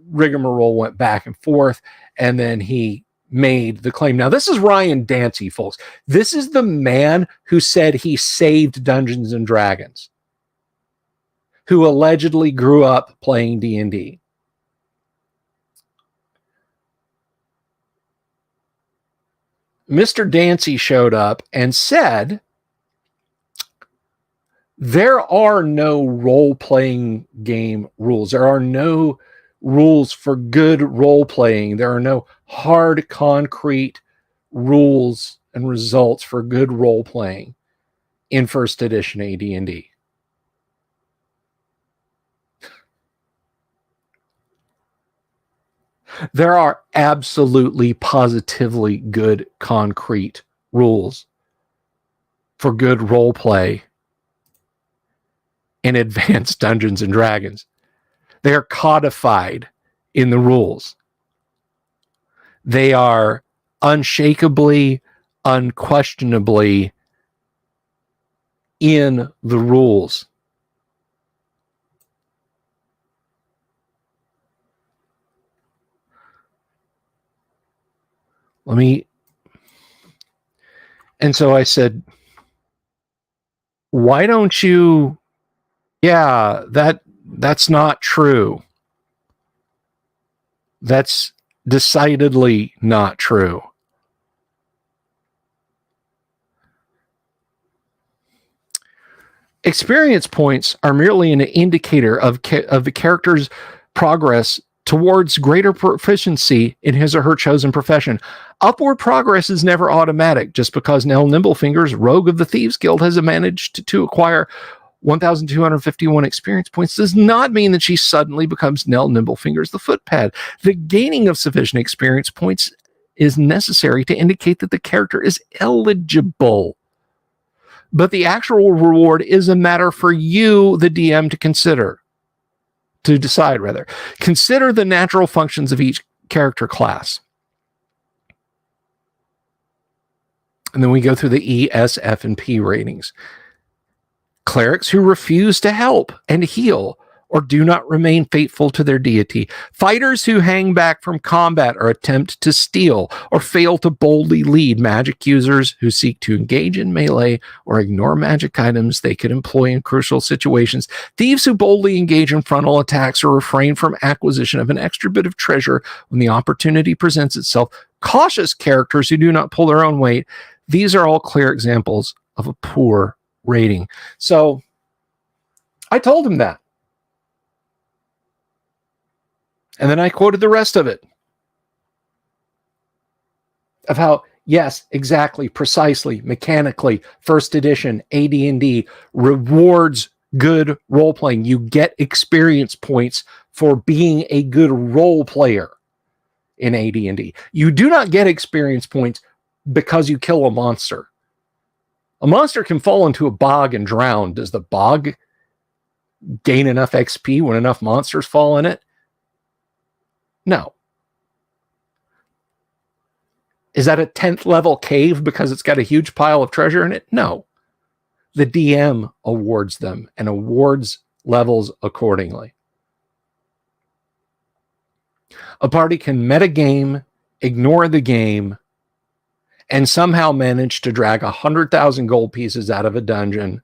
rigmarole went back and forth, and then he made the claim. Now, this is Ryan Dancy, folks. This is the man who said he saved Dungeons and Dragons, who allegedly grew up playing D&D. Mr. Dancy showed up and said, there are no role-playing game rules. There are no rules for good role-playing. There are no hard, concrete rules and results for good role-playing in first edition AD&D. There are absolutely, positively good, concrete rules for good role play in advanced Dungeons and Dragons. They are codified in the rules. They are unshakably, unquestionably in the rules. And so I said, why don't you, that's not true. That's decidedly not true. Experience points are merely an indicator of the character's progress towards greater proficiency in his or her chosen profession. Upward progress is never automatic. Just because Nell Nimblefingers, rogue of the Thieves Guild, has managed to acquire 1,251 experience points does not mean that she suddenly becomes Nell Nimblefingers the Footpad. The gaining of sufficient experience points is necessary to indicate that the character is eligible. But the actual reward is a matter for you, the DM, to decide. Consider the natural functions of each character class. And then we go through the E, S, F, and P ratings. clerics who refuse to help and heal or do not remain faithful to their deity, fighters who hang back from combat or attempt to steal or fail to boldly lead, magic users who seek to engage in melee or ignore magic items they could employ in crucial situations, thieves who boldly engage in frontal attacks or refrain from acquisition of an extra bit of treasure when the opportunity presents itself, cautious characters who do not pull their own weight. These are all clear examples of a poor rating. So I told him that. And then I quoted the rest of it. Of how, yes, exactly, precisely, mechanically, first edition AD&D rewards good role playing. You get experience points for being a good role player in AD&D. You do not get experience points because you kill a monster. A monster can fall into a bog and drown. Does the bog gain enough XP when enough monsters fall in it? No. Is that a 10th level cave because it's got a huge pile of treasure in it? No. The DM awards them and awards levels accordingly. A party can metagame, ignore the game, and somehow manage to drag 100,000 gold pieces out of a dungeon,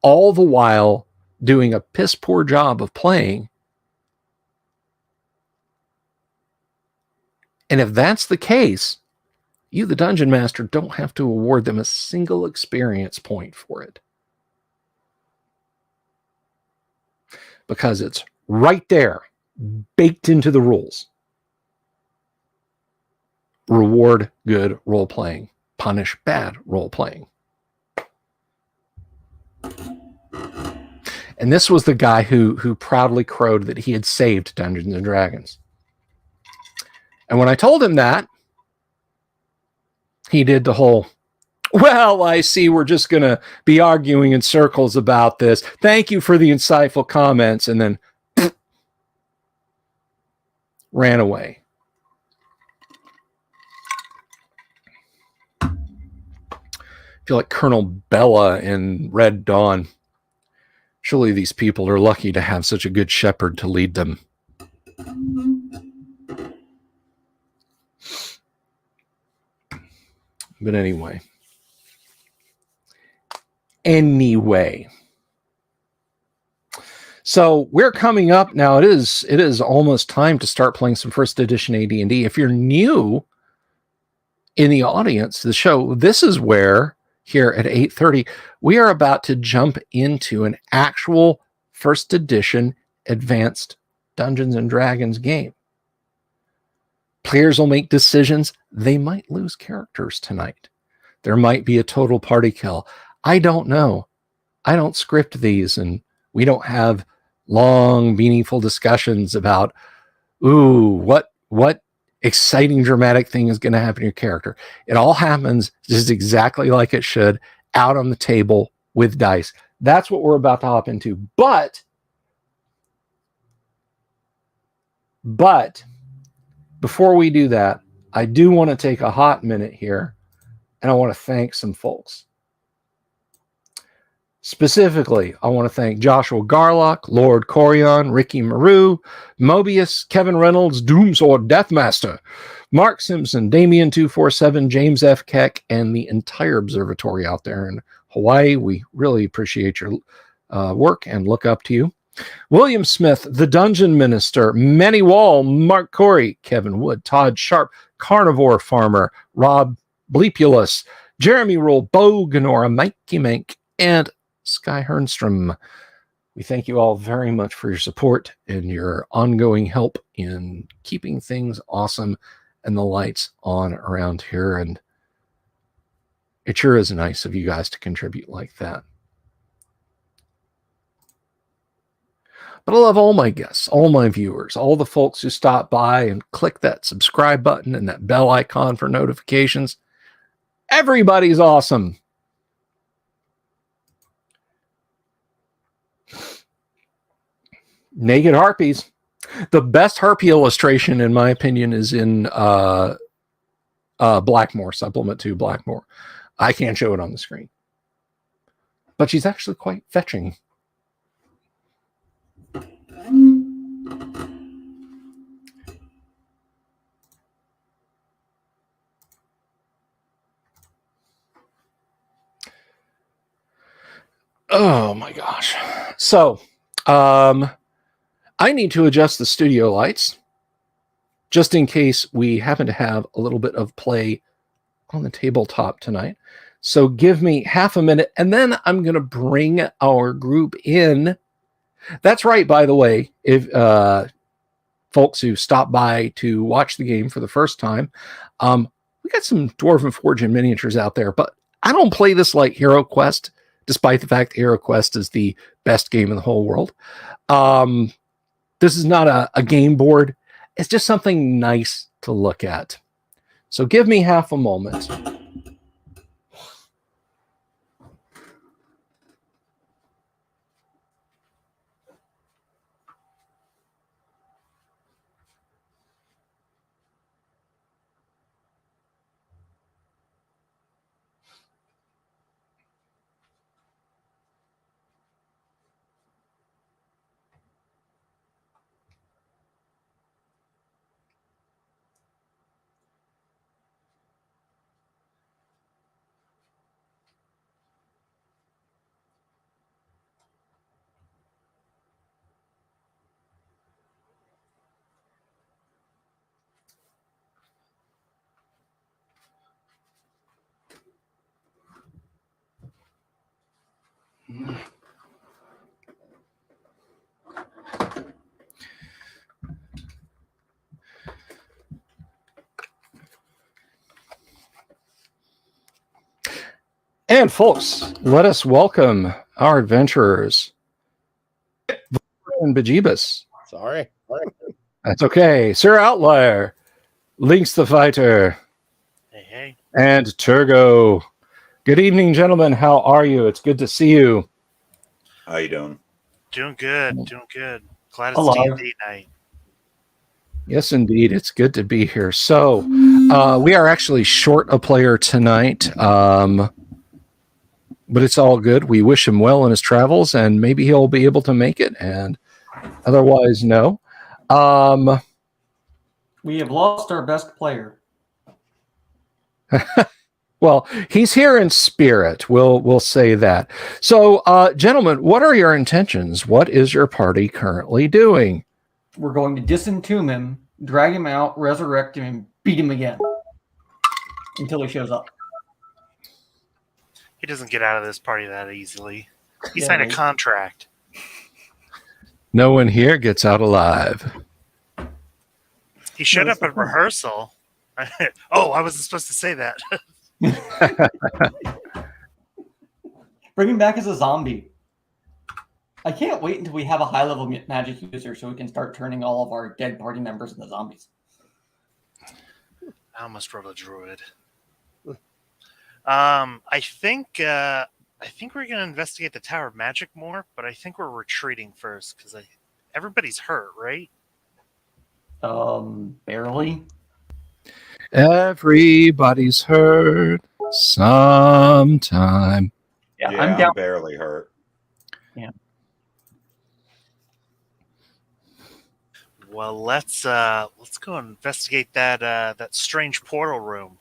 all the while doing a piss poor job of playing. And if that's the case, you, the dungeon master, don't have to award them a single experience point for it. Because it's right there, baked into the rules. Reward good role-playing. Punish bad role-playing. And this was the guy who proudly crowed that he had saved Dungeons and Dragons. And when I told him that, he did the whole, well, I see we're just going to be arguing in circles about this. Thank you for the insightful comments. And then ran away. I feel like Colonel Bella in Red Dawn. Surely these people are lucky to have such a good shepherd to lead them. But anyway. So we're coming up now. It is almost time to start playing some first edition AD&D. If you're new in the audience to the show, this is where here at 8:30 we are about to jump into an actual first edition advanced Dungeons and Dragons game. Players will make decisions. They might lose characters tonight. There might be a total party kill. I don't know. I don't script these, and we don't have long, meaningful discussions about, what exciting, dramatic thing is going to happen to your character. It all happens just exactly like it should, out on the table with dice. That's what we're about to hop into. But before we do that, I do want to take a hot minute here, and I want to thank some folks. Specifically, I want to thank Joshua Garlock, Lord Corion, Ricky Maru, Mobius, Kevin Reynolds, Doomsword Deathmaster, Mark Simpson, Damien247, James F. Keck, and the entire observatory out there in Hawaii. We really appreciate your work and look up to you. William Smith, the Dungeon Minister, Manny Wall, Mark Corey, Kevin Wood, Todd Sharp, Carnivore Farmer, Rob Bleepulus, Jeremy Rule, Bo Ganora, Mikey Mank, and Sky Hernstrom. We thank you all very much for your support and your ongoing help in keeping things awesome and the lights on around here. And it sure is nice of you guys to contribute like that. But I love all my guests, all my viewers, all the folks who stop by and click that subscribe button and that bell icon for notifications. Everybody's awesome. Naked Harpies. The best harpy illustration, in my opinion, is in Blackmore, Supplement 2 Blackmore. I can't show it on the screen. but she's actually quite fetching. Oh my gosh. So, I need to adjust the studio lights just in case we happen to have a little bit of play on the tabletop tonight. So give me half a minute, and then I'm going to bring our group in. That's right, by the way, if folks who stop by to watch the game for the first time, we got some Dwarven Forge and miniatures out there, but I don't play this like Hero Quest, despite the fact that Hero Quest is the best game in the whole world. This is not a game board. It's just something nice to look at. So give me half a moment. And folks, let us welcome our adventurers. And Bejeebus. Sorry. That's okay. Sir Outlier, Lynx the Fighter, Hey. and Turgo. Good evening, gentlemen. How are you? It's good to see you. How you doing? Doing good. Glad it's Hello. D&D night. Yes, indeed. It's good to be here. So, we are actually short a player tonight, but it's all good. We wish him well in his travels, and maybe he'll be able to make it, and otherwise, no. We have lost our best player. Well, he's here in spirit. We'll say that. So, gentlemen, what are your intentions? What is your party currently doing? We're going to disentomb him, drag him out, resurrect him, and beat him again until he shows up. He doesn't get out of this party that easily. He Yeah, signed a right. contract. No one here gets out alive. He showed that's up at the point. rehearsal. Oh, I wasn't supposed to say that. Bring him back as a zombie. I can't wait until we have a high-level magic user so we can start turning all of our dead party members into zombies. I almost wrote a druid. I think we're gonna investigate the Tower of Magic more, but I think we're retreating first because everybody's hurt, right? Barely. Everybody's hurt sometime. Yeah, Yeah, I'm down. barely hurt. Well, let's go investigate that strange portal room.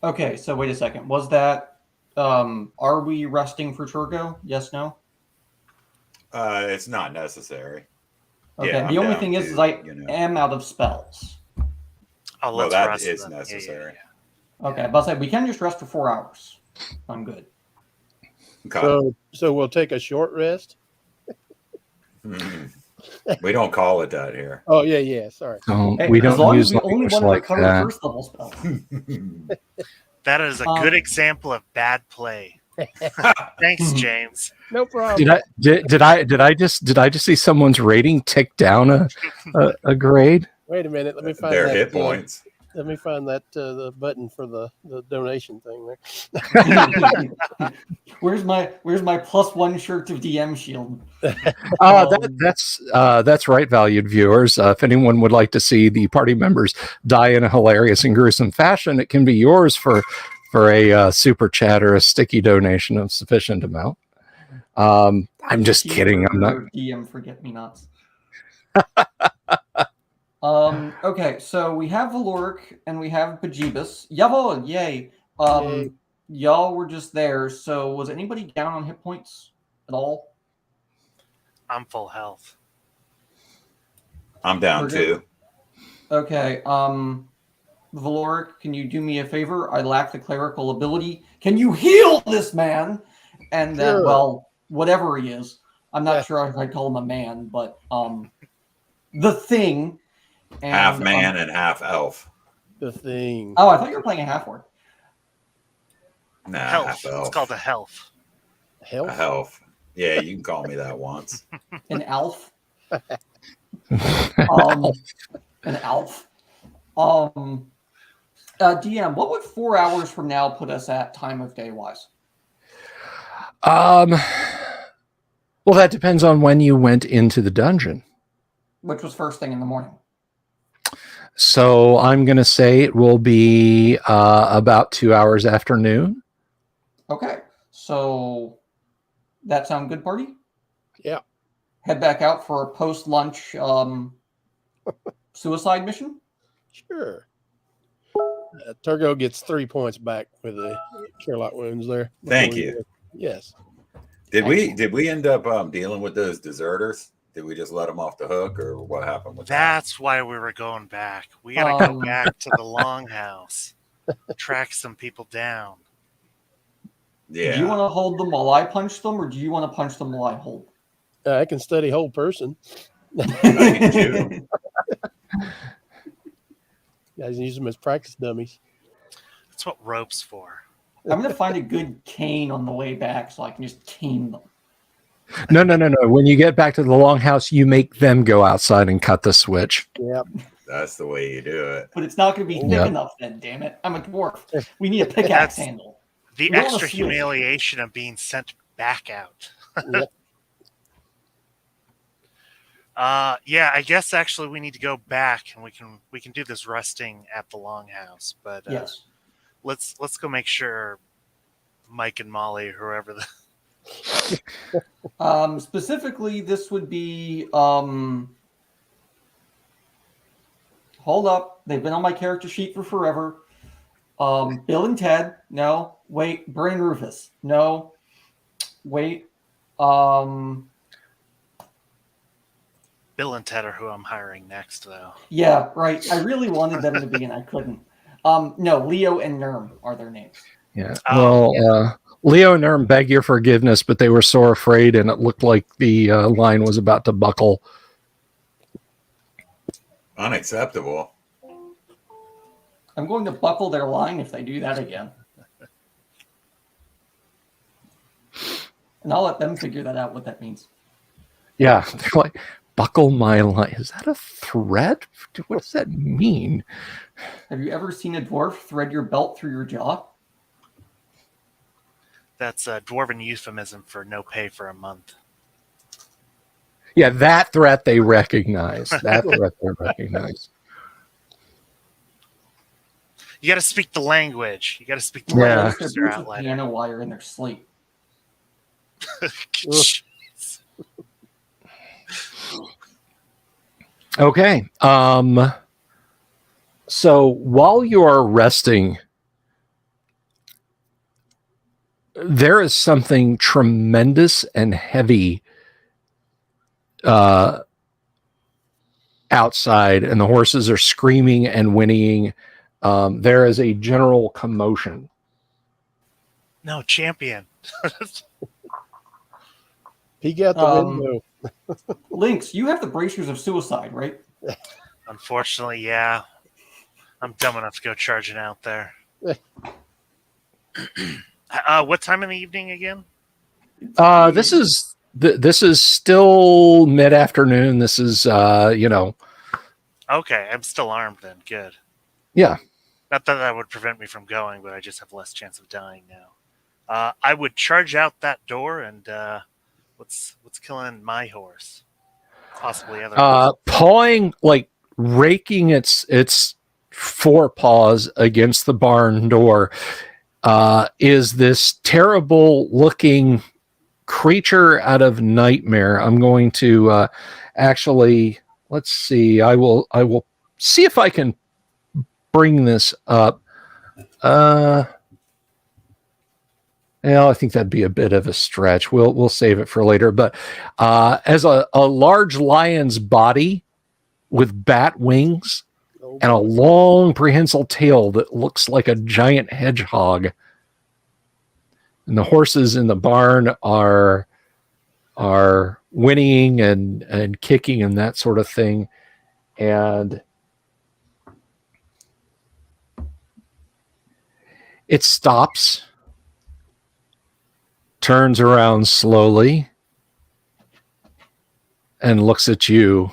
Okay, so wait a second. Was that are we resting for Turgo? Yes, no? It's not necessary. Okay. Yeah, the I'm only down thing is too, I you know. am out of spells. Oh, Well, let's that rest is then. necessary. Okay, but I said we can just rest for 4 hours. I'm good. Okay. So we'll take a short rest. We don't call it that here. Oh yeah. Sorry. Hey, We as don't long use as we only language want to like recover that. first level spells. That is a good example of bad play. Thanks, James. No problem. Did I just see someone's rating tick down a grade? Wait a minute. Let me find Their that, hit points. Let me find that the button for the donation thing there. Where's my +1 shirt to DM shield? That's right, valued viewers. If anyone would like to see the party members die in a hilarious and gruesome fashion, it can be yours for for a super chat or a sticky donation of sufficient amount. I'm just kidding. I'm not. DM forget-me-nots. Okay, so we have Valoric and we have Bajibus. Jawohl, yay. Yay. Y'all were just there. So was anybody down on hit points at all? I'm full health. I'm down We're good. too. Okay, Valoric, can you do me a favor? I lack the clerical ability. Can you heal this man? And then, Sure. well, whatever he is. I'm not Yeah. sure if I'd call him a man, but the thing. And, Half man and half elf. The thing. Oh, I thought you were playing a half orc. Nah, Health. half elf. It's called a health. A Health. health. Yeah, you can call me that once. An elf. An elf. DM, what would 4 hours from now put us at time of day wise? Well, that depends on when you went into the dungeon. Which was first thing in the morning. So I'm going to say it will be about 2 hours after noon. Okay, so that sound good, party? Yeah. Head back out for a post-lunch suicide mission? Sure. Turgo gets 3 points back with the Sherlock wounds there. Thank you. Yes. Did we end up dealing with those deserters? Did we just let them off the hook, or what happened with that? That's why we were going back. We gotta go back to the longhouse, track some people down. Yeah. Do you want to hold them while I punch them, or do you want to punch them while I hold? I can study whole person. I can shoot 'em. Guys use them as practice dummies. That's what rope's for. I'm going to find a good cane on the way back so I can just cane them. No. When you get back to the longhouse, you make them go outside and cut the switch. Yep. That's the way you do it. But it's not going to be thick Yeah. enough then, damn it. I'm a dwarf. We need a pickaxe handle. The We don't wanna extra switch. humiliation of being sent back out. Yep. Yeah, I guess actually we need to go back and we can do this resting at the longhouse. But Yes. let's go make sure Mike and Molly, or whoever the Specifically, this would be hold up. They've been on my character sheet for forever. Bill and Ted. No. Wait. Brian Rufus. No. Wait. Bill and Ted are who I'm hiring next, though. Yeah, right. I really wanted them to be, and I couldn't. No, Leo and Nerm are their names. Yeah. Oh, Well, Leo and Erm beg your forgiveness, but they were so afraid, and it looked like the line was about to buckle. Unacceptable. I'm going to buckle their line if they do that again. And I'll let them figure that out, what that means. Yeah, they're like, buckle my line. Is that a threat? What does that mean? Have you ever seen a dwarf thread your belt through your jaw? That's a Dwarven euphemism for no pay for a month. Yeah, that threat they recognize. That threat they recognize. You got to speak the language. You got to speak the Yeah. language. Their Mr. boots with Outlier. piano wire in their sleep. Okay. So while you are resting, there is something tremendous and heavy outside, and the horses are screaming and whinnying. There is a general commotion. No, champion. Peek out the window. Lynx, you have the bracers of suicide, right? Unfortunately, yeah. I'm dumb enough to go charging out there. What time in the evening again? This is still mid-afternoon. This is Okay, I'm still armed then. Good. Yeah. Not that that would prevent me from going, but I just have less chance of dying now. I would charge out that door and what's killing my horse? Possibly other pawing, like raking its forepaws against the barn door. is this terrible looking creature out of Nightmare. I'm going to actually, let's see. I will see if I can bring this up. Well, I think that'd be a bit of a stretch. We'll save it for later. But as a large lion's body with bat wings and a long prehensile tail that looks like a giant hedgehog. And the horses in the barn are whinnying and kicking and that sort of thing. And it stops, turns around slowly, and looks at you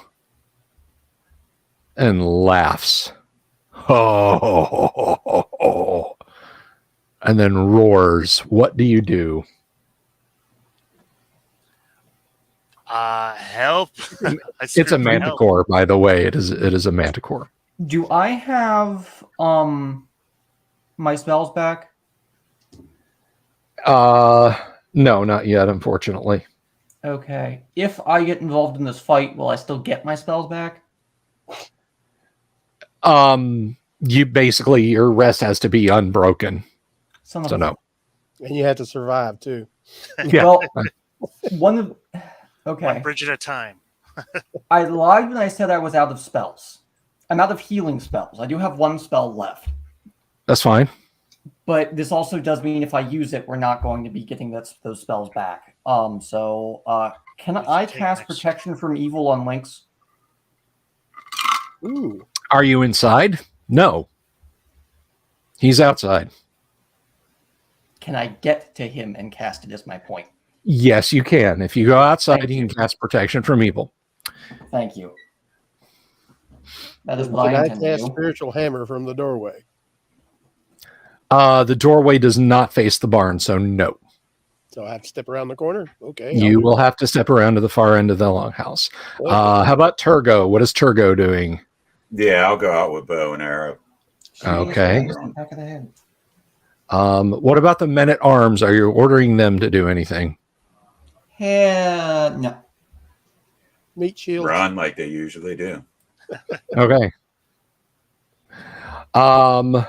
and laughs. Oh, and then roars. What do you do? Help. It's a Manticore, by the way. It is a Manticore. Do I have my spells back? No, not yet, unfortunately. Okay. If I get involved in this fight, will I still get my spells back? You basically, your rest has to be unbroken. So no. And you have to survive too. Yeah. Well, okay. One bridge at a time. I lied when I said I was out of spells. I'm out of healing spells. I do have one spell left. That's fine. But this also does mean if I use it, we're not going to be getting those spells back. Can I cast protection from evil on Lynx? Ooh. Are you inside? No. He's outside. Can I get to him and cast it is my point. Yes, you can. If you go outside, you can cast protection from evil. Thank you. That is what Can I I intend to cast do. spiritual hammer from the doorway? The doorway does not face the barn, so no. So I have to step around the corner? Okay. You will have to step around to the far end of the longhouse. How about Turgo? What is Turgo doing? Yeah, I'll go out with bow and arrow. Okay. Back of the head. What about the men at arms? Are you ordering them to do anything? No. Meat shield. Run like they usually do. Okay. And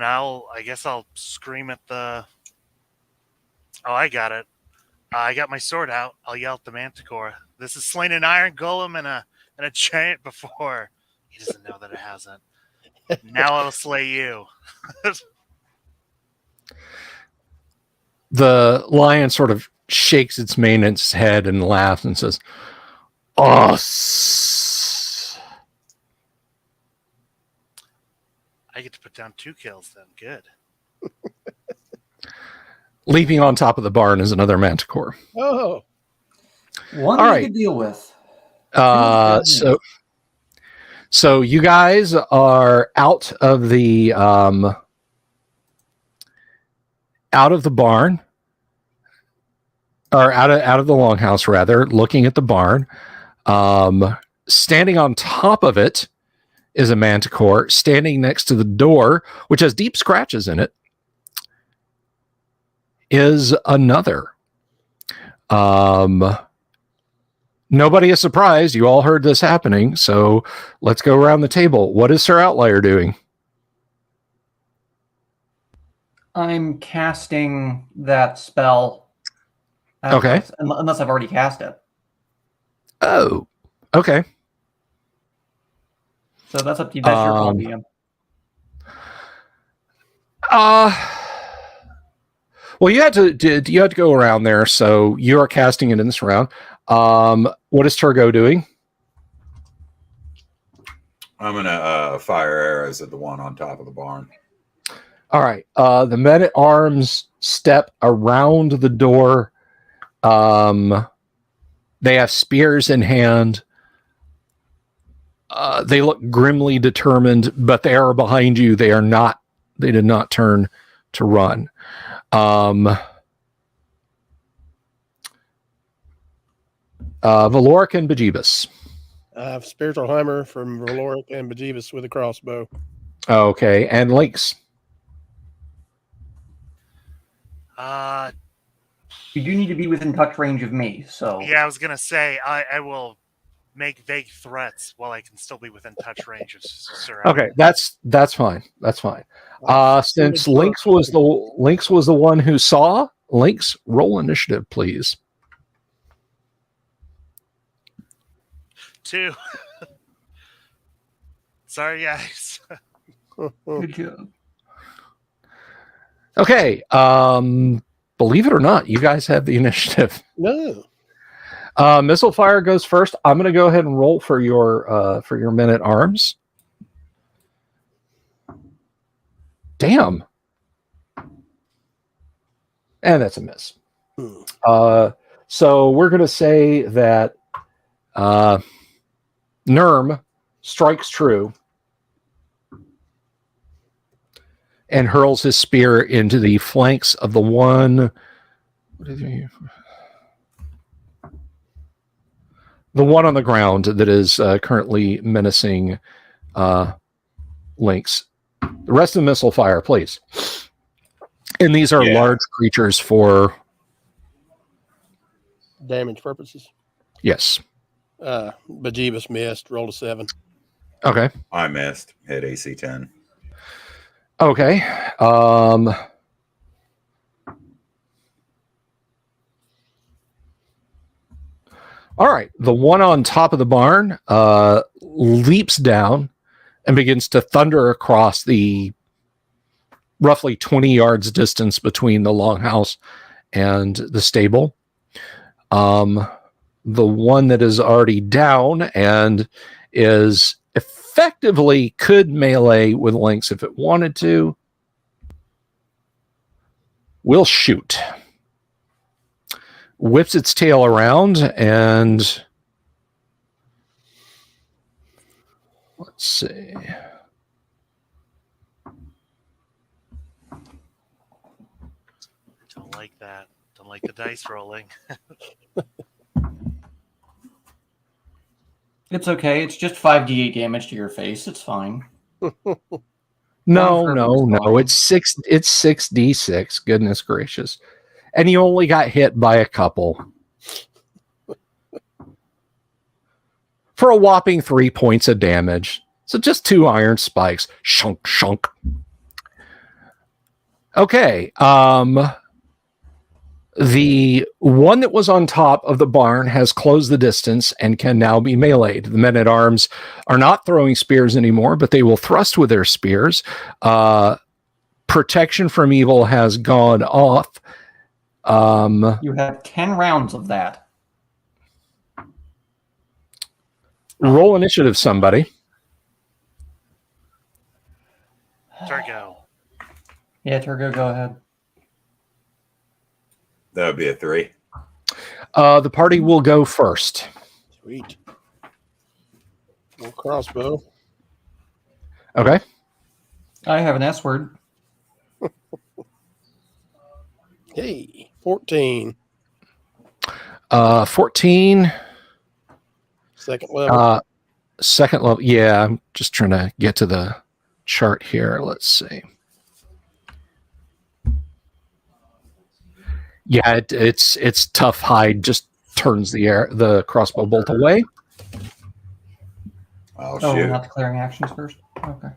I guess I'll scream at the. Oh, I got it. I got my sword out. I'll yell at the Manticore. This has slain an iron golem and a giant before. He doesn't know that it hasn't. Now I'll slay you. The lion sort of shakes its mane in its head and laughs and says, "Us." I get to put down 2 kills then. Good. Leaping on top of the barn is another Manticore. Oh. One All we right. could deal with. So you guys are out of the barn, or out of the longhouse rather, looking at the barn. Standing on top of it is a Manticore. Standing next to the door, which has deep scratches in it, is another. Nobody is surprised. You all heard this happening, so let's go around the table. What is Sir Outlier doing? I'm casting that spell. Okay. Unless I've already cast it. Oh, okay. So that's up to you. That's your call, DM. Well, you had to go around there, so you are casting it in this round. What is Turgo doing? I'm gonna fire arrows at the one on top of the barn. All right. The men at arms step around the door. They have spears in hand. They look grimly determined, but they are behind you. They did not turn to run. Valoric and Bejeebus. I have spiritual hammer from Valoric and Bejeebus with a crossbow. Okay, and Lynx. You do need to be within touch range of me, so... Yeah, I was gonna say I will make vague threats while I can still be within touch range of Sir. Okay, that's fine. That's fine. Since Lynx was the one who saw, Lynx, roll initiative, please. 2. Sorry, guys. Good job. Okay. Believe it or not, you guys have the initiative. No. Missile fire goes first. I'm going to go ahead and roll for your men at arms. Damn. And that's a miss. So we're going to say that Nerm strikes true and hurls his spear into the flanks of the one. The one on the ground that is currently menacing Lynx. The rest of the missile fire, please. And these are large creatures for damage purposes. Yes. Bejeebus missed. Rolled a 7. Okay. I missed. Hit AC 10. Okay. All right. The one on top of the barn leaps down and begins to thunder across the roughly 20 yards distance between the longhouse and the stable. The one that is already down and is effectively could melee with Lynx if it wanted to, will shoot. Whips its tail around and let's see. Don't like that. Don't like the dice rolling. It's okay. It's just 5d8 damage to your face. It's fine. No. It's 6d6. Goodness gracious. And you only got hit by a couple. For a whopping 3 points of damage. So just 2 iron spikes. Shunk, shunk. Okay. The one that was on top of the barn has closed the distance and can now be meleeed. The men at arms are not throwing spears anymore, but they will thrust with their spears. Protection from evil has gone off. You have 10 rounds of that. Roll initiative, somebody. Turgo. Yeah, Turgo, go ahead. That would be a 3. The party will go first. Sweet. Little crossbow. Okay. I have an S word. Hey, 14. 14. Second level. Second level. Yeah, I'm just trying to get to the chart here. Let's see. Yeah, it's tough hide. Just turns the crossbow bolt away. Oh, Oh, shoot. not declaring actions first? Okay.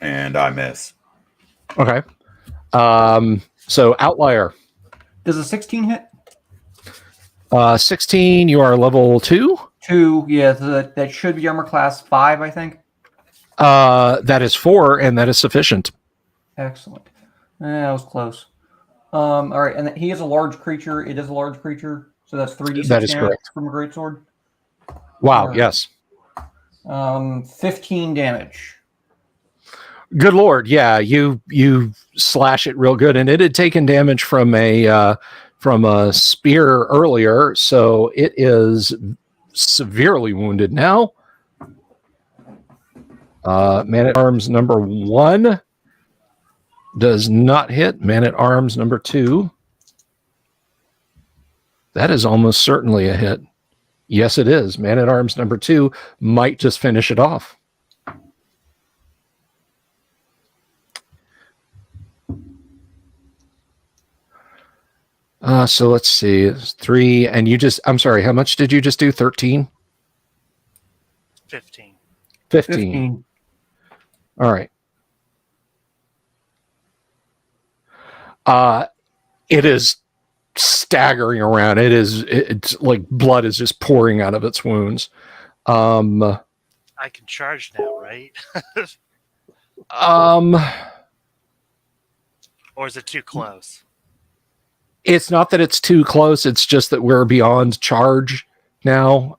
And I miss. Okay. So outlier. Does a 16 hit? 16, you are level 2? 2, yeah, that should be armor class 5, I think. That is 4, and that is sufficient. Excellent. That was close. All right, and he is a large creature. It is a large creature, so that's 3d6 That is damage correct. from a greatsword. Wow, Or- yes. 15 damage. Good Lord, yeah, you slash it real good, and it had taken damage from a spear earlier, so it is severely wounded now. Man at arms number 1 does not hit. Man at arms number 2. That is almost certainly a hit. Yes, it is. Man at arms number 2 might just finish it off. So let's see. It's 3, and I'm sorry, how much did you just do? 13? 15. 15. All right. It is staggering around. It's like blood is just pouring out of its wounds. I can charge now, right? Or is it too close? It's not that it's too close. It's just that we're beyond charge now.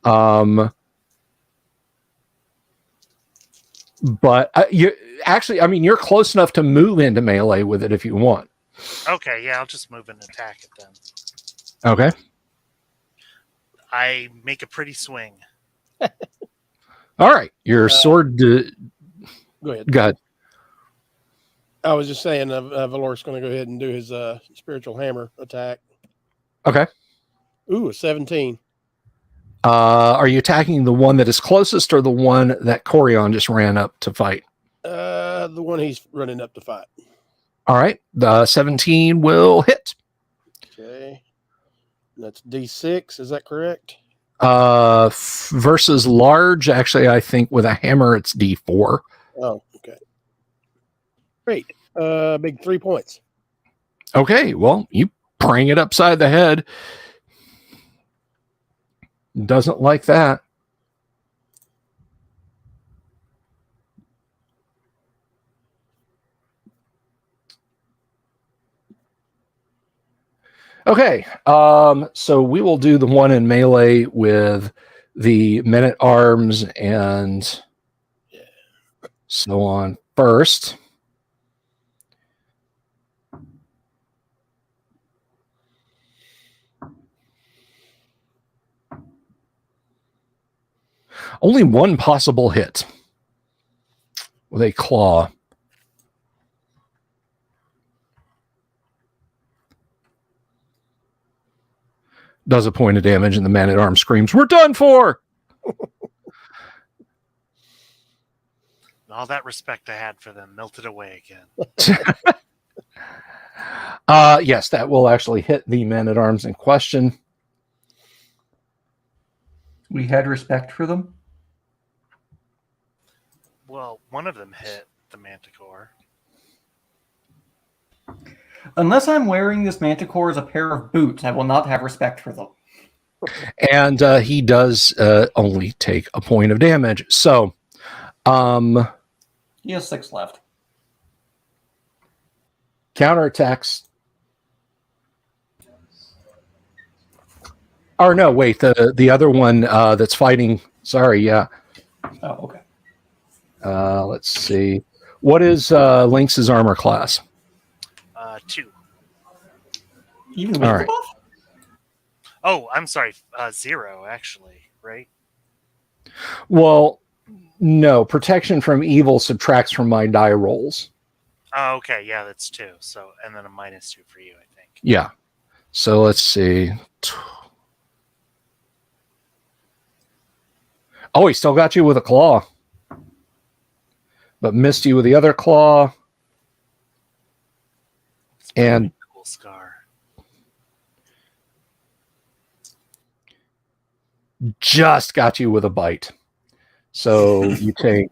But you're close enough to move into melee with it if you want. Okay, yeah, I'll just move and attack it then. Okay. I make a pretty swing. All right. Your sword. Go ahead. Go ahead. I was just saying, Valor's going to go ahead and do his spiritual hammer attack. Okay. Ooh, a 17. Are you attacking the one that is closest or the one that Corion just ran up to fight? The one he's running up to fight. All right. The 17 will hit. Okay. That's D6. Is that correct? Versus large, actually, I think with a hammer, it's D4. Oh, okay. Great. Big 3 points. Okay. Well, you prang it upside the head. Doesn't like that. Okay, so we will do the one in melee with the men-at-arms and so on first. Only one possible hit with a claw. Does a point of damage, and the man-at-arms screams, "We're done for!" All that respect I had for them melted away again. Yes, that will actually hit the man-at-arms in question. We had respect for them. Well, one of them hit the Manticore. Unless I'm wearing this Manticore as a pair of boots, I will not have respect for them. And he does only take a point of damage. So, he has 6 left. counterattacks. Or no, wait, the other one that's fighting. Sorry, yeah. Oh, okay. Let's see. What is Lynx's armor class? 2. Even with All the right. buff? Oh, I'm sorry. 0, actually, right? Well, no. Protection from evil subtracts from my die rolls. Oh, okay. Yeah, that's 2. So, and then a -2 for you, I think. Yeah. So let's see. Oh, he still got you with a claw. But missed you with the other claw. It's And a cool scar. just got you with a bite. So you take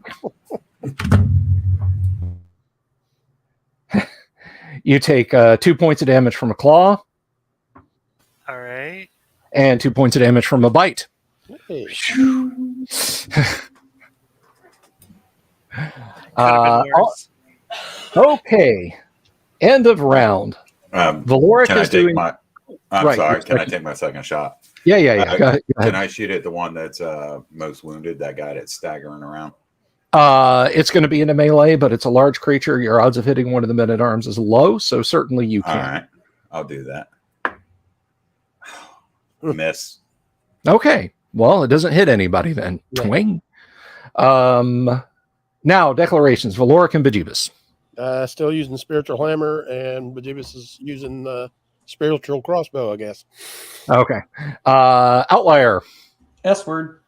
you take 2 points of damage from a claw All right. and 2 points of damage from a bite. Hey. Could have been worse. Okay. End of round. Valoric Can I is take doing. my? I'm Right, sorry. you're Can I second. take my second shot? Yeah. Go ahead. Can I shoot at the one that's most wounded? That guy that's staggering around. It's going to be in a melee, but it's a large creature. Your odds of hitting one of the men-at-arms is low, so certainly you All can. right, I'll do that. Miss. Okay. Well, it doesn't hit anybody then. Yeah. Twing. Now, declarations. Valoric and Bejeebus. Still using spiritual hammer, and Bejeebus is using spiritual crossbow, I guess. Okay. Outlier. S-word.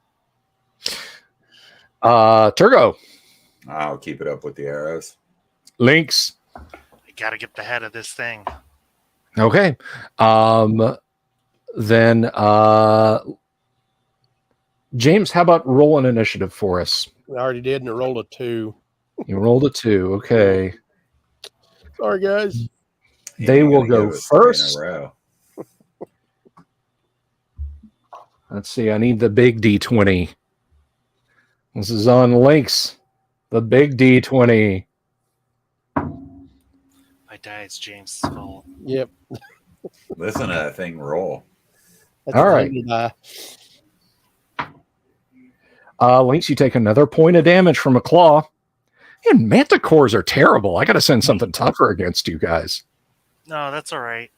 Turgo. I'll keep it up with the arrows. Lynx. I gotta get the head of this thing. Okay. Then James, how about roll an initiative for us? I already did, and it rolled a 2. You rolled a 2. Okay. Sorry, guys. He They ain't will gonna go give us 3 in a first. row. Let's see. I need the big D20. This is on Lynx. The big D20. If I die, it's James' fault. Yep. Listen to that thing roll. That's All a right. handy die. Lynx, you take another point of damage from a claw. And manticores are terrible. I got to send something tougher against you guys. No, that's all right.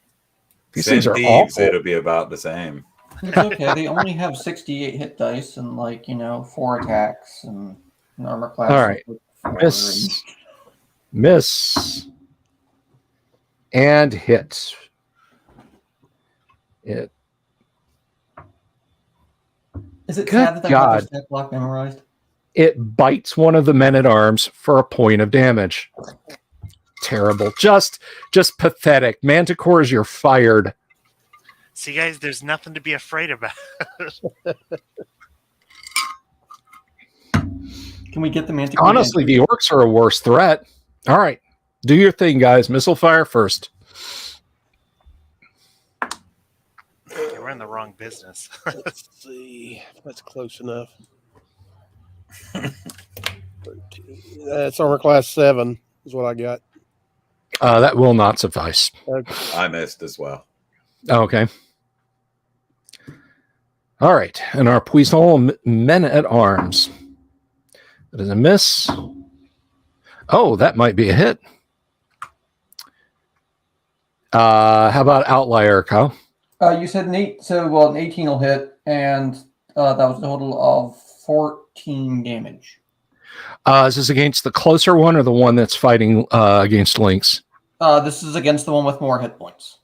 These things Send are thieves, awful. it'll be about the same. It's okay. They only have 68 hit dice and 4 attacks and an armor class. All right. of 4 Miss. Miss. And hit. It. Is it Good sad that I have God. their stat block memorized? It bites one of the men-at-arms for a point of damage. Terrible. Just pathetic. Manticores, you're fired. See, guys, there's nothing to be afraid about. Can we get the Manticore? Honestly, the orcs are a worse threat. All right. Do your thing, guys. Missile fire first. We're in the wrong business. Let's see. That's close enough. 13. That's armor class 7 is what I got. That will not suffice. Okay. I missed as well. Okay. All right. And our puissant men-at-arms. That is a miss. Oh, that might be a hit. How about outlier, Kyle? You said an 8, so an 18 will hit, and that was a total of 14 damage. Is this against the closer one or the one that's fighting against Lynx? This is against the one with more hit points.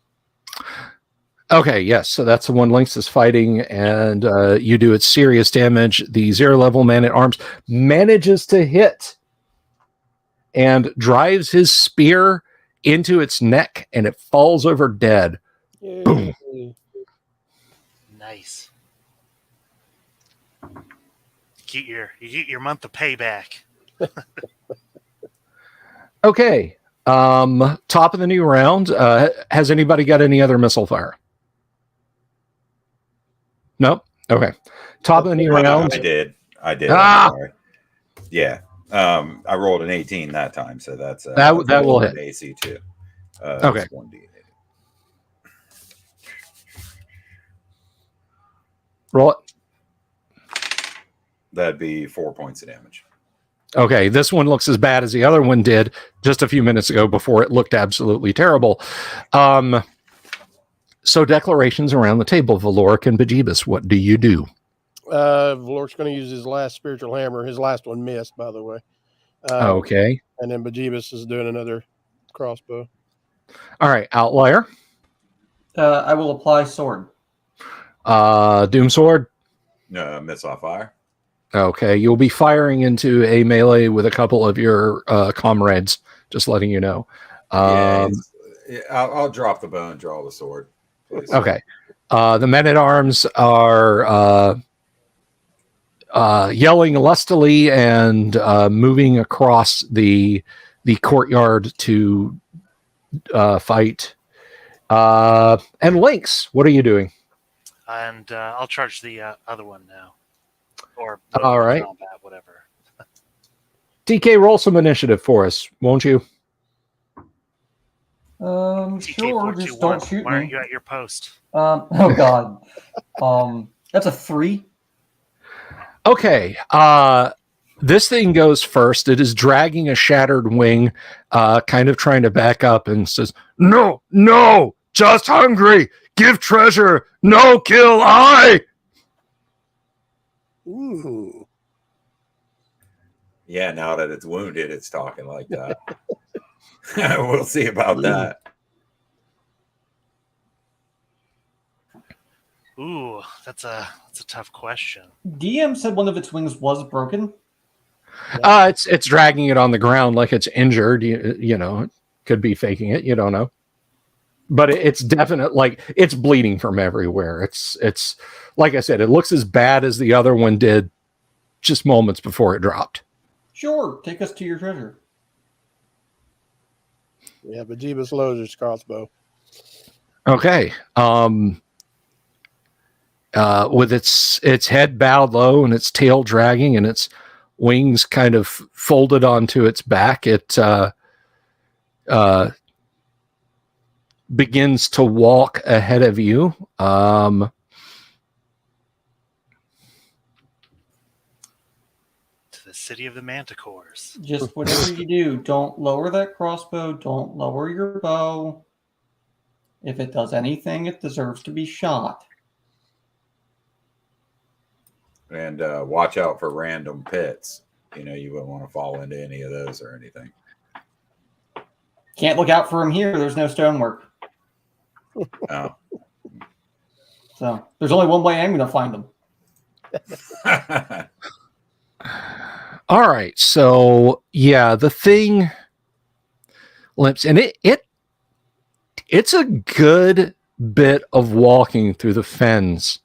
Okay, yes. So that's the one Lynx is fighting, and you do its serious damage. The 0-level man-at-arms manages to hit and drives his spear into its neck, and it falls over dead. Yay. Boom. Nice. You get your month of payback. Okay. Top of the new round. Has anybody got any other missile fire? Nope. Okay. Top of the new round. I did. Ah! I'm sorry. Yeah. I rolled an 18 that time, so that's That will hit. AC too. Okay. It's 1d8. Roll it. That'd be 4 points of damage. Okay, this one looks as bad as the other one did just a few minutes ago before it looked absolutely terrible. So declarations around the table, Valoric and Bejeebus, what do you do? Valor's going to use his last spiritual hammer. His last one missed, by the way. Okay. And then Bejeebus is doing another crossbow. All right, outlier. I will apply sword. Doom sword. Missile fire. Okay, you'll be firing into a melee with a couple of your comrades, just letting you know. I'll drop the bow and draw the sword. Please. Okay. The men-at-arms are yelling lustily and moving across the courtyard to fight. And Lynx, what are you doing? And I'll charge the other one now. Or all right. combat, whatever. DK, roll some initiative for us, won't you? Sure, just don't shoot Why aren't me. you at your post? Oh god. That's a 3. Okay. This thing goes first. It is dragging a shattered wing, kind of trying to back up, and says, "No, just hungry. Give treasure. No kill I." Ooh. Yeah, now that it's wounded, it's talking like that. We'll see about that. Ooh, that's a tough question. DM said one of its wings was broken. It's dragging it on the ground like it's injured. You know, it could be faking it. You don't know. but it's definite. Like it's bleeding from everywhere. It's like I said, it looks as bad as the other one did just moments before it dropped. Sure, take us to your treasure. Yeah, but Jeebus Loader's crossbow. Okay. With its head bowed low and its tail dragging and its wings kind of folded onto its back, it begins to walk ahead of you. To the city of the Manticores. Just whatever you do, don't lower that crossbow. Don't lower your bow. If it does anything, it deserves to be shot. And watch out for random pits. You know, you wouldn't want to fall into any of those or anything. Can't look out for him here. There's no stonework. Oh. So there's only one way I'm going to find them. All right. So yeah, the thing limps, and it's a good bit of walking through the fens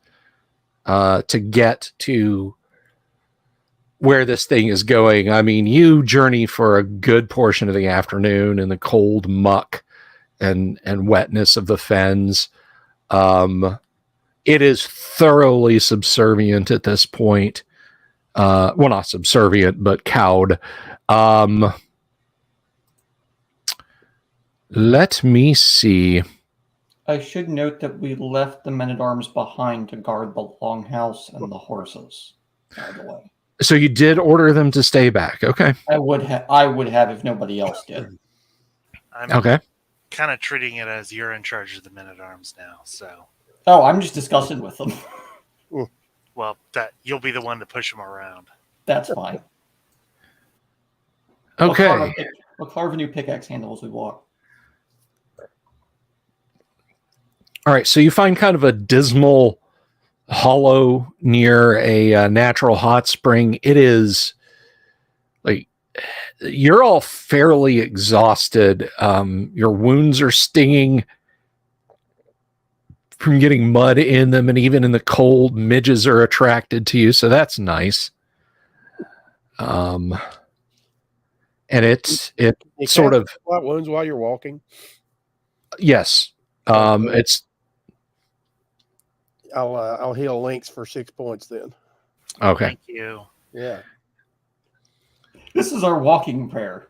to get to where this thing is going. I mean, you journey for a good portion of the afternoon in the cold muck and wetness of the fens. It is thoroughly subservient at this point. Well, not subservient, but cowed. Let me see. I should note that we left the men-at-arms behind to guard the longhouse and the horses, by the way. So you did order them to stay back. Okay. I would have if nobody else did. I'm Okay. kind of treating it as you're in charge of the men-at-arms now, so... Oh, I'm just disgusted with them. Well, that you'll be the one to push them around. That's fine. Okay. We'll carve a new pickaxe handle as we walk. All right. So you find kind of a dismal hollow near a natural hot spring. It is like you're all fairly exhausted. Your wounds are stinging from getting mud in them, and even in the cold, midges are attracted to you, so that's nice. And it You sort can't of spot wounds while you're walking. yes. It's I'll heal Lynx for 6 points then. okay. Thank you. Yeah. This is our walking prayer.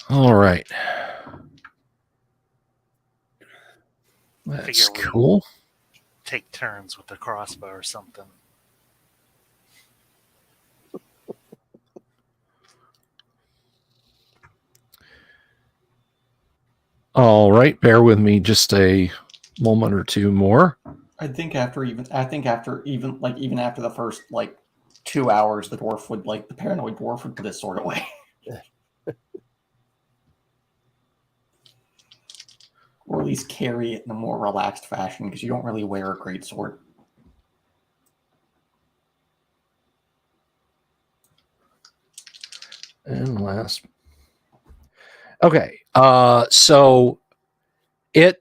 All right. That's Figure we- cool. Take turns with the crossbow or something. All right, bear with me just a moment or two more. I think after even after the first 2 hours, the paranoid dwarf would put his sword away. Or at least carry it in a more relaxed fashion, because you don't really wear a great sword. And last. Okay. So it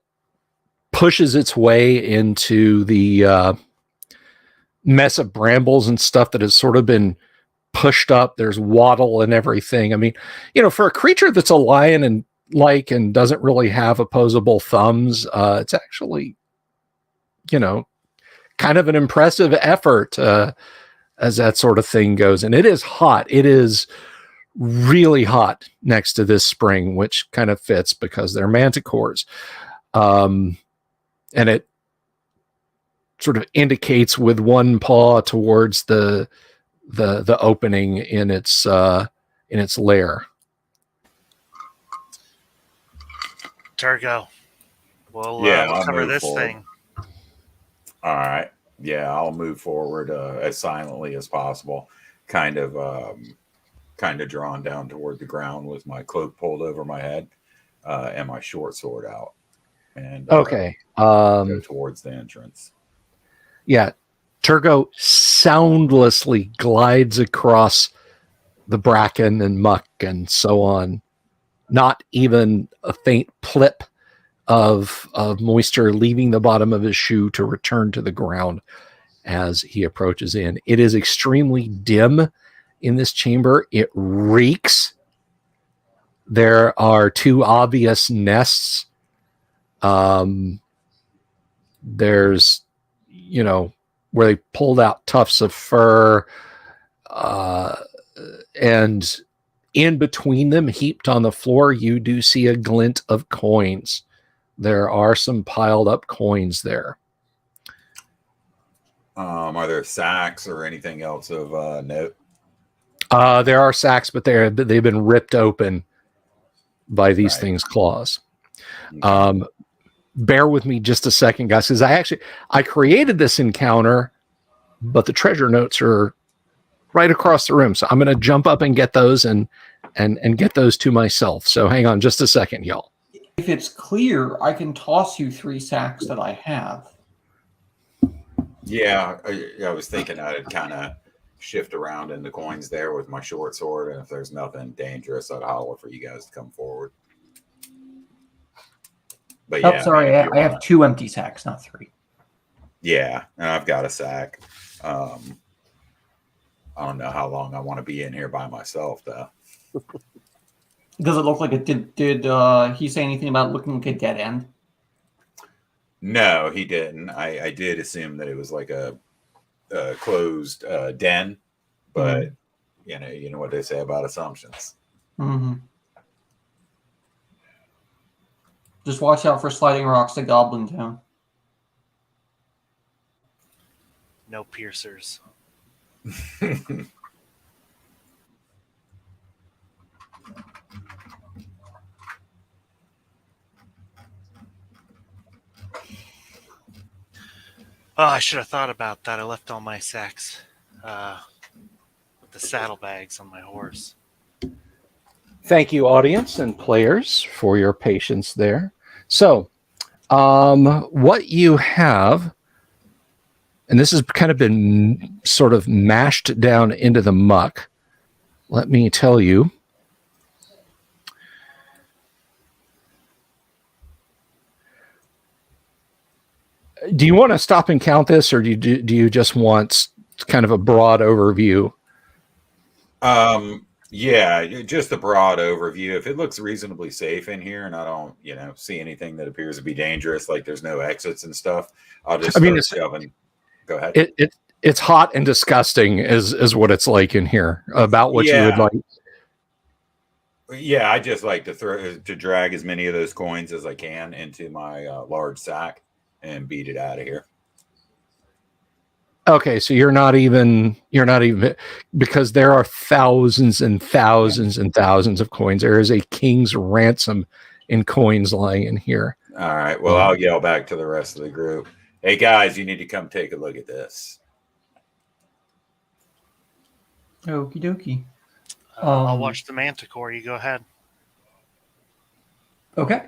pushes its way into the mess of brambles and stuff that has sort of been pushed up. There's wattle and everything. I mean, for a creature that's a lion and doesn't really have opposable thumbs, it's actually, kind of an impressive effort as that sort of thing goes. And it is hot. It is really hot next to this spring, which kind of fits because they're manticores. And it sort of indicates with one paw towards the opening in its lair. Turgo, we'll I'll cover move this forward. thing. All right. Yeah, I'll move forward as silently as possible. Kind of drawn down toward the ground with my cloak pulled over my head and my short sword out. And Okay. go towards the entrance. Yeah. Turgo soundlessly glides across the bracken and muck and so on. Not even a faint plip of moisture leaving the bottom of his shoe to return to the ground as he approaches in. It is extremely dim in this chamber. It reeks. There are two obvious nests. There's, where they pulled out tufts of fur, and in between them, heaped on the floor, you do see a glint of coins. There are some piled up coins there. Are there sacks or anything else of note? There are sacks, but they've been ripped open by these things' claws. Okay. Bear with me just a second, guys, because I created this encounter, but the treasure notes are right across the room. So I'm going to jump up and get those and get those to myself. So hang on just a second, y'all. If it's clear, I can toss you 3 sacks that I have. Yeah, I was thinking I'd kind of shift around in the coins there with my short sword, and if there's nothing dangerous, I'd holler for you guys to come forward. But yeah, sorry, I have 2 empty sacks, not 3. Yeah, and I've got a sack. I don't know how long I want to be in here by myself, though. Does it look like it did he say anything about looking like a dead end? No, he didn't. I did assume that it was like a closed den, but you know what they say about assumptions. Mm-hmm. Just watch out for sliding rocks to Goblin Town. No piercers. Oh, I should have thought about that. I left all my sacks with the saddlebags on my horse. Thank you, audience and players, for your patience there. So, what you have, and this has kind of been sort of mashed down into the muck. Let me tell you. Do you want to stop and count this, or do you just want kind of a broad overview? Yeah, just a broad overview. If it looks reasonably safe in here, and I don't, see anything that appears to be dangerous, like there's no exits and stuff, I'll just start shoving. Go ahead. It's hot and disgusting, is what it's like in here. About what you would like. Yeah, I just like to drag as many of those coins as I can into my large sack and beat it out of here. Okay, so you're not even because there are thousands and thousands and thousands of coins. There is a king's ransom in coins lying in here. All right. Well, I'll yell back to the rest of the group. Hey guys, you need to come take a look at this. Okie dokie. I'll watch the Manticore. You go ahead. Okay.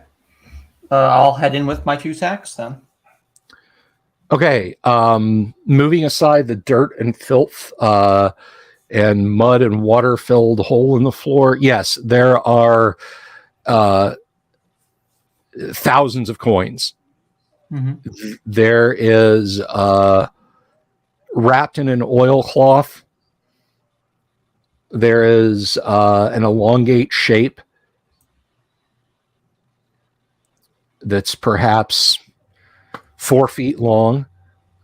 I'll head in with my 2 sacks then. Okay, moving aside the dirt and filth and mud and water filled hole in the floor. Yes, there are thousands of coins. Mm-hmm. There is wrapped in an oilcloth. There is an elongate shape that's perhaps 4 feet long.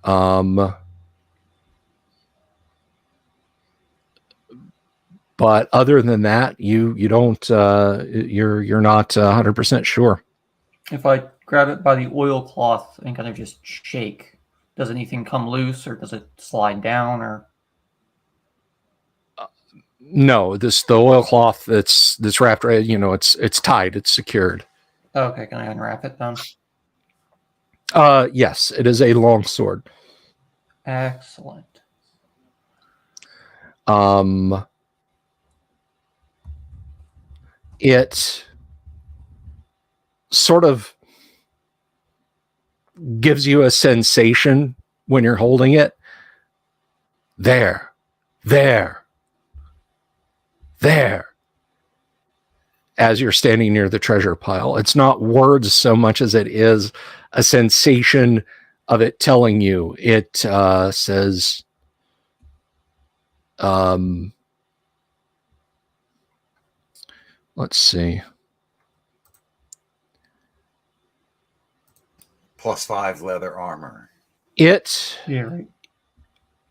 But other than that, you don't you're not 100% sure. If I grab it by the oilcloth and kind of just shake, does anything come loose, or does it slide down, or? No, the oilcloth that's wrapped, it's tied, it's secured. Okay, can I unwrap it then? Yes, it is a long sword. Excellent. It sort of gives you a sensation when you're holding it. There. there, as you're standing near the treasure pile. It's not words so much as it is a sensation of it telling you. It says, let's see. +5 leather armor. It Yeah, right.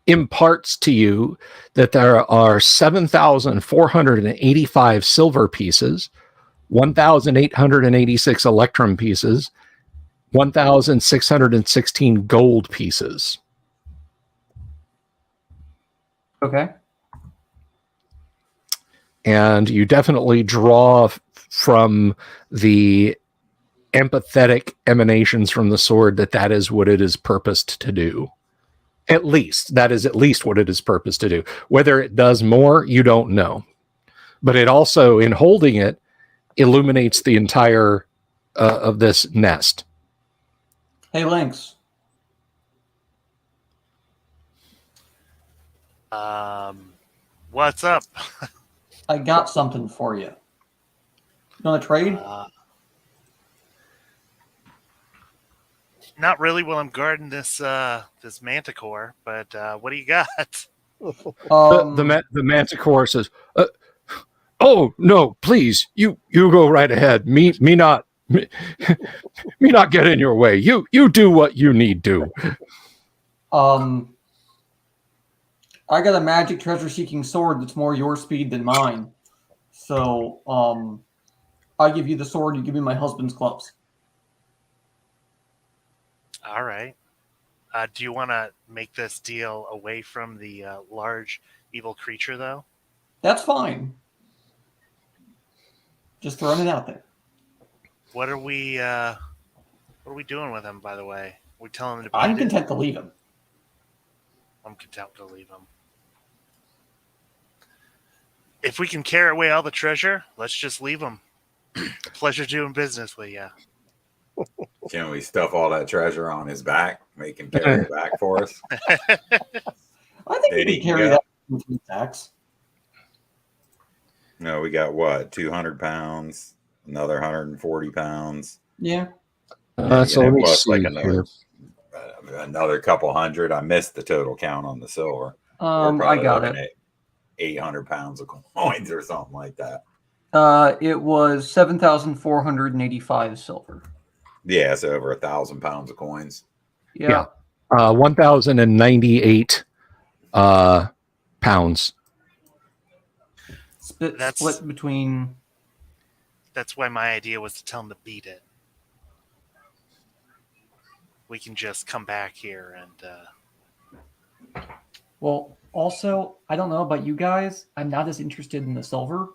imparts to you that there are 7,485 silver pieces, 1,886 electrum pieces, 1,616 gold pieces. Okay. And you definitely draw from the empathetic emanations from the sword that is what it is purposed to do. At least, that is at least what it is purposed to do. Whether it does more, you don't know. But it also, in holding it, illuminates the entire of this nest. Hey, Lynx. What's up? I got something for you. You want to trade? Not really while I'm guarding this this Manticore, but what do you got? The Manticore says, "Oh no, please, you go right ahead. Me not get in your way. You do what you need to." I got a magic treasure-seeking sword that's more your speed than mine. So, I give you the sword. You give me my husband's gloves. All right. Do you want to make this deal away from the large evil creature, though? That's fine. Just throwing it out there. What are we doing with him, by the way? We tell him to. I'm beat it? content to leave him. I'm content to leave him. If we can carry away all the treasure, let's just leave him. Pleasure doing business with you. Can we stuff all that treasure on his back? Make him carry it back for us? I think we can carry that in 3 sacks. No, we got what? 200 pounds, another 140 pounds. Yeah. So let me plus see here. another couple hundred. I missed the total count on the silver. I got it. 800 pounds of coins or something like that. It was 7,485 silver. Yeah, so over 1,000 pounds of coins. Yeah. 1,098 pounds. Split between. That's why my idea was to tell him to beat it. We can just come back here and. Well, also, I don't know about you guys. I'm not as interested in the silver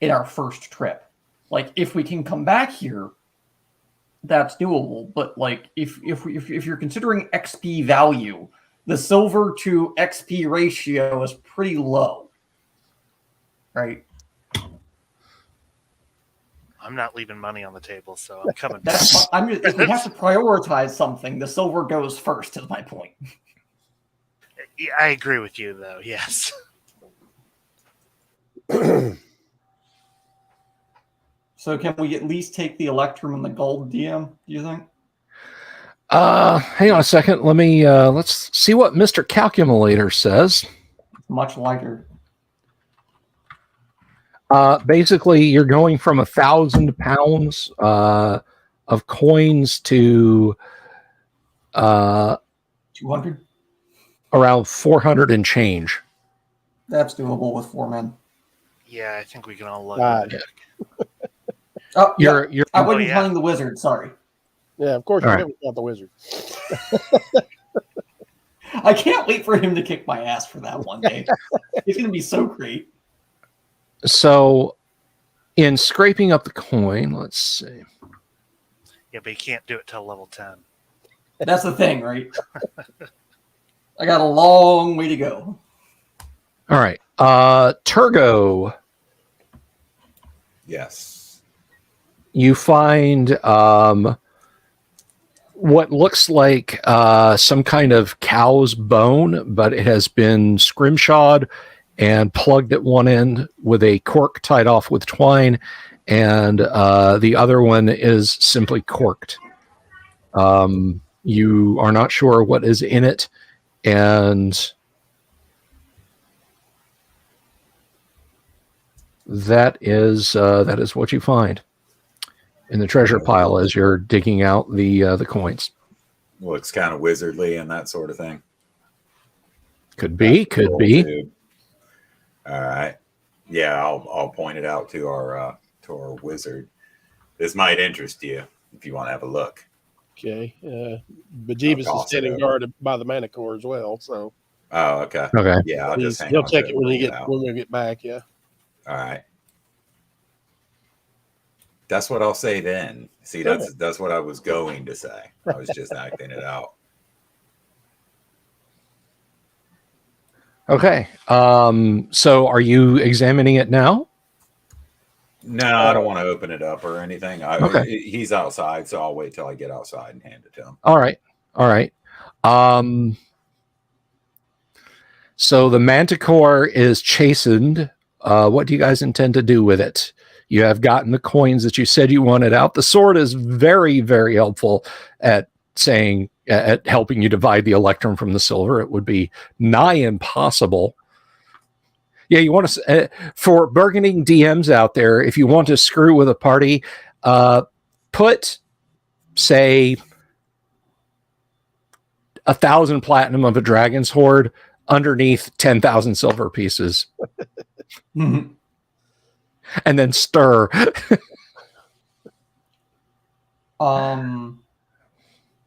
in our first trip. Like, if we can come back here, that's doable. But like, if you're considering XP value, the silver to XP ratio is pretty low, right? I'm not leaving money on the table, so I'm coming. If we have to prioritize something, the silver goes first. Is my point. Yeah, I agree with you, though. Yes. So can we at least take the Electrum and the gold, DM, do you think? Hang on a second. Let's see what Mr. Calculator says. Much lighter. Basically, you're going from 1,000 pounds of coins to 200? Around 400 and change. That's doable with 4 men. Yeah, I think we can all look. Oh, you're I wasn't counting the wizard. Sorry. Yeah, of course you never count the wizard. I can't wait for him to kick my ass for that one day. It's going to be so great. So, in scraping up the coin, let's see. Yeah, but you can't do it till level 10. That's the thing, right? I got a long way to go. All right. Turgo. Yes. You find what looks like some kind of cow's bone, but it has been scrimshawed and plugged at one end with a cork tied off with twine, and the other one is simply corked. You are not sure what is in it, and that is what you find in the treasure pile as you're digging out the coins. Looks kind of wizardly and that sort of thing. Could be. Too. All right. Yeah, I'll point it out to our wizard. This might interest you if you want to have a look. Okay. Bejeebus is standing guard by the Manticore as well. So. Oh, okay. Okay. Yeah, he'll check it when we get back. Yeah. All right. That's what I'll say then. See, that's what I was going to say. I was just acting it out. Okay. So are you examining it now? No, I don't want to open it up or anything. Okay. He's outside, so I'll wait till I get outside and hand it to him. All right. So the Manticore is chastened. What do you guys intend to do with it? You have gotten the coins that you said you wanted out. The sword is very, very helpful at helping you divide the electrum from the silver. It would be nigh impossible. Yeah, you want to for bargaining DMs out there, if you want to screw with a party, put say 1,000 platinum of a dragon's hoard underneath 10,000 silver pieces. And then stir.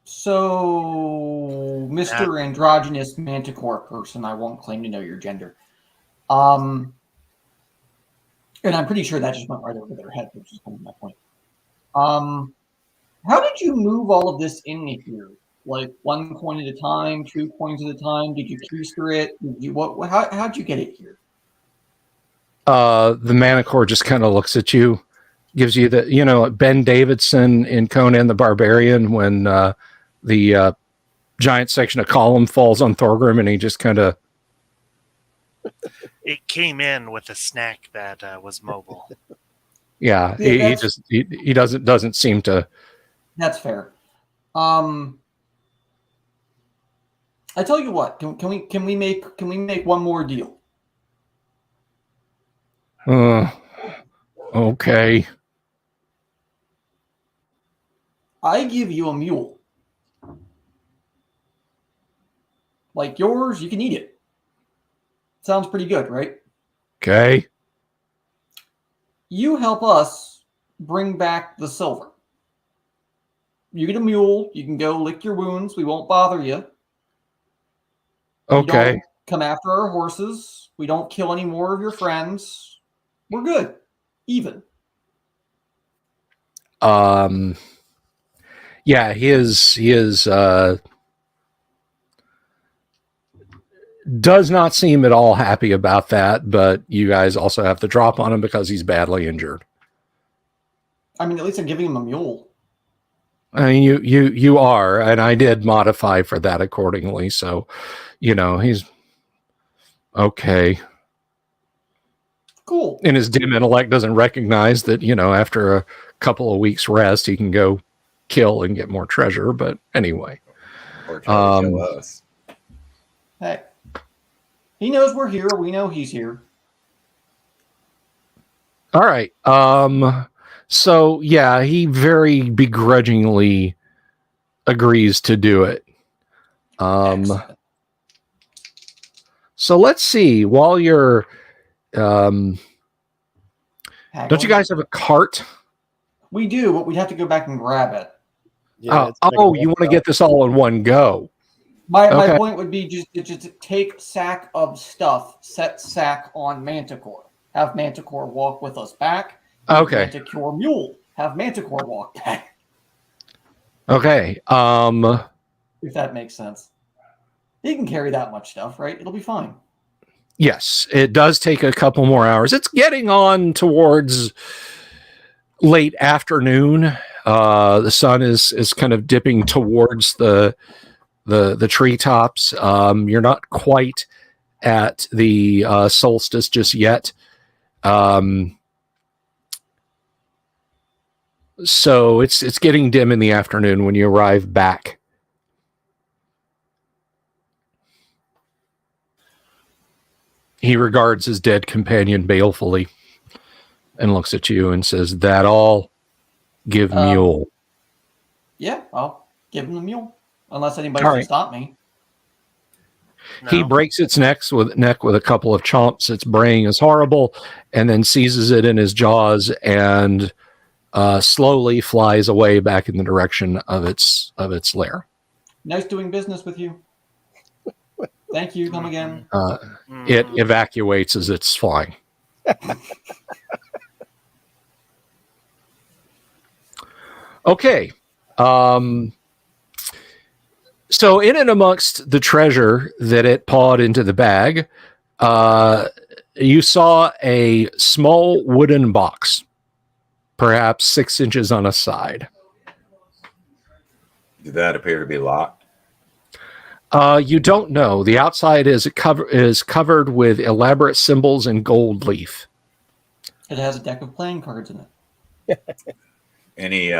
So, Mr. Androgynous Manticore person, I won't claim to know your gender. And I'm pretty sure that just went right over their head, which is kind of my point. How did you move all of this in here? Like 1 coin at a time, 2 coins at a time? Did you keister it? How'd you get it here? The Manticore just kind of looks at you, gives you the, Ben Davidson in Conan the Barbarian when the giant section of column falls on Thorgrim, and he just kind of. It came in with a snack that was mobile. Yeah, he doesn't seem to. That's fair. I tell you what, can we make one more deal? Okay. I give you a mule. Like yours, you can eat it. Sounds pretty good, right? Okay. You help us bring back the silver. You get a mule. You can go lick your wounds. We won't bother you. Okay. You don't come after our horses. We don't kill any more of your friends. We're good. Even. Yeah, he is does not seem at all happy about that, but you guys also have to drop on him because he's badly injured. I mean, at least I'm giving him a mule. I mean, you are, and I did modify for that accordingly. So, he's okay. Cool. And his dim intellect doesn't recognize that, after a couple of weeks rest, he can go kill and get more treasure. But anyway. Or try to kill us. Hey. He knows we're here. We know he's here. All right. So, yeah, he very begrudgingly agrees to do it. Excellent. So let's see. While you're... don't you guys have a cart? We do, but we'd have to go back and grab it. Yeah, you want to get this all in one go? My point would be just to take sack of stuff, set sack on Manticore, have Manticore walk with us back. Okay. Manticore mule, have Manticore walk back. Okay. If that makes sense. He can carry that much stuff, right? It'll be fine. Yes, it does take a couple more hours. It's getting on towards late afternoon. The sun is kind of dipping towards the treetops. You're not quite at the solstice just yet. So it's getting dim in the afternoon when you arrive back. He regards his dead companion balefully and looks at you and says, "That all? Give mule." Yeah, I'll give him the mule. Unless anybody All can right. stop me. He No. breaks its neck with a couple of chomps. Its braying is horrible, and then seizes it in his jaws and slowly flies away back in the direction of its lair. Nice doing business with you. Thank you. Come again. It evacuates as it's flying. Okay. So in and amongst the treasure that it pawed into the bag, you saw a small wooden box, perhaps 6 inches on a side. Did that appear to be locked? You don't know. The outside is covered with elaborate symbols and gold leaf. It has a deck of playing cards in it. Any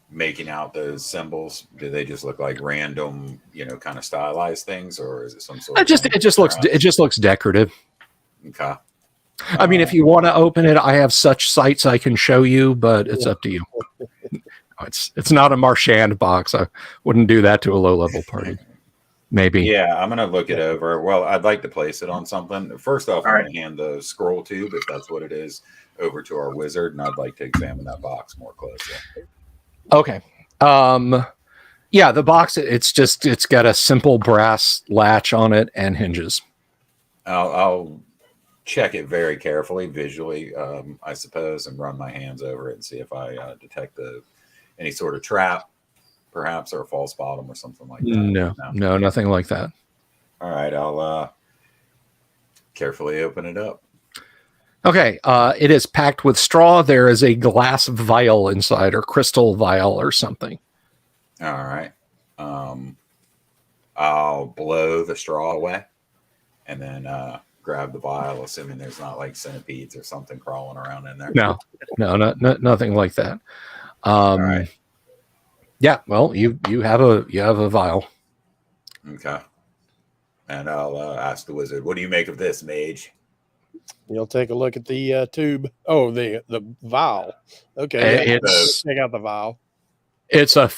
making out those symbols? Do they just look like random, kind of stylized things, or is it some sort of? It just looks decorative. Okay. I mean, if you want to open it, I have such sites I can show you, but it's up to you. It's not a Marchand box. I wouldn't do that to a low-level party. Maybe. Yeah, I'm gonna look it over. Well, I'd like to place it on something. First off, I'm gonna hand the scroll tube, if that's what it is, over to our wizard, and I'd like to examine that box more closely. Okay. Yeah, the box, it's got a simple brass latch on it and hinges. I'll check it very carefully, visually, I suppose, and run my hands over it and see if I detect any sort of trap, perhaps, or a false bottom or something like that. No, nothing like that. All right, I'll carefully open it up. Okay, it is packed with straw. There is a glass vial inside, or crystal vial or something. All right. I'll blow the straw away and then grab the vial, assuming there's not like centipedes or something crawling around in there. No, nothing like that. All right. Yeah, well, you have a vial. Okay. And I'll ask the wizard, what do you make of this, mage? You'll take a look at the tube. Oh, the vial. Okay. Check out the vial. It's a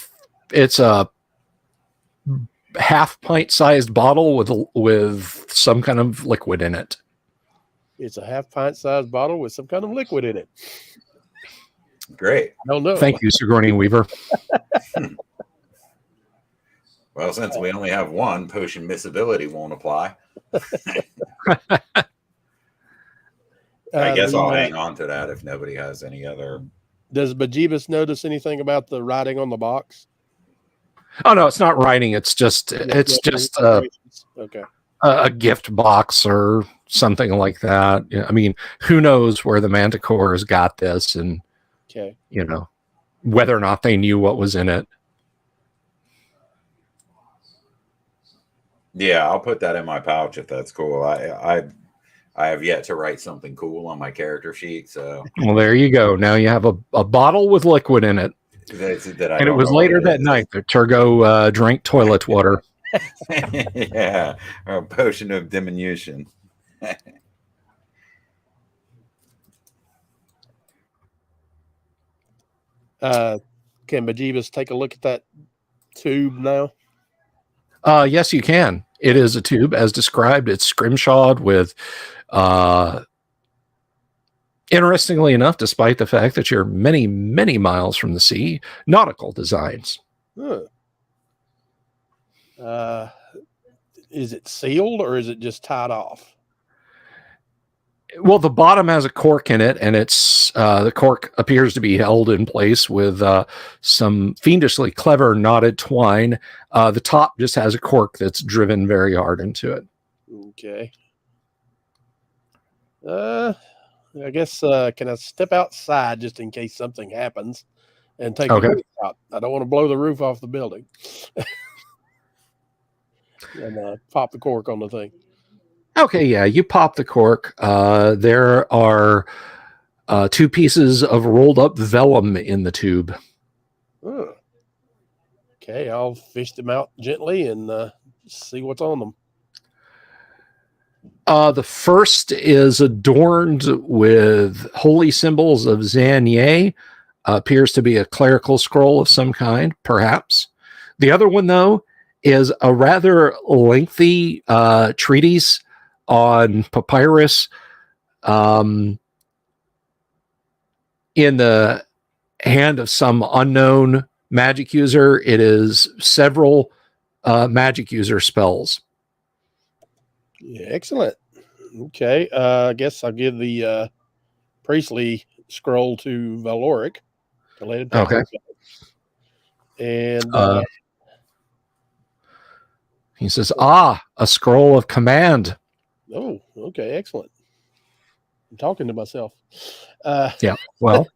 half pint sized bottle with some kind of liquid in it. It's a half pint sized bottle with some kind of liquid in it. Great. I don't know. Thank you, Sigourney Weaver. Well, since we only have one, potion miscibility won't apply. I guess I'll hang on to that if nobody has any other. Does Bejeebus notice anything about the writing on the box? Oh no, it's not writing. It's just okay. A gift box or something like that. I mean, who knows where the Manticore has got this, and okay, whether or not they knew what was in it. Yeah, I'll put that in my pouch if that's cool. I have yet to write something cool on my character sheet, so. Well, there you go. Now you have a bottle with liquid in it. And it was later that night that Turgo drank toilet water. Yeah, a potion of diminution. Can Bejeebus take a look at that tube now? Yes, you can. It is a tube, as described. It's scrimshawed with, interestingly enough, despite the fact that you're many, many miles from the sea, nautical designs. Huh. Is it sealed or is it just tied off? Well, the bottom has a cork in it, and it's the cork appears to be held in place with some fiendishly clever knotted twine. The top just has a cork that's driven very hard into it. Okay. I guess can I step outside just in case something happens and take a look out? I don't want to blow the roof off the building. And pop the cork on the thing. Okay, yeah, you pop the cork. There are 2 pieces of rolled up vellum in the tube. Oh. Okay, I'll fish them out gently and see what's on them. The first is adorned with holy symbols of Xanye. Appears to be a clerical scroll of some kind, perhaps. The other one, though, is a rather lengthy treatise on papyrus in the hand of some unknown magic user. It is several magic user spells. Yeah, excellent. Okay, I guess I'll give the priestly scroll to Valoric to let him take a look at it. And He says, a scroll of command. oh, okay, excellent. I'm talking to myself. Yeah, well,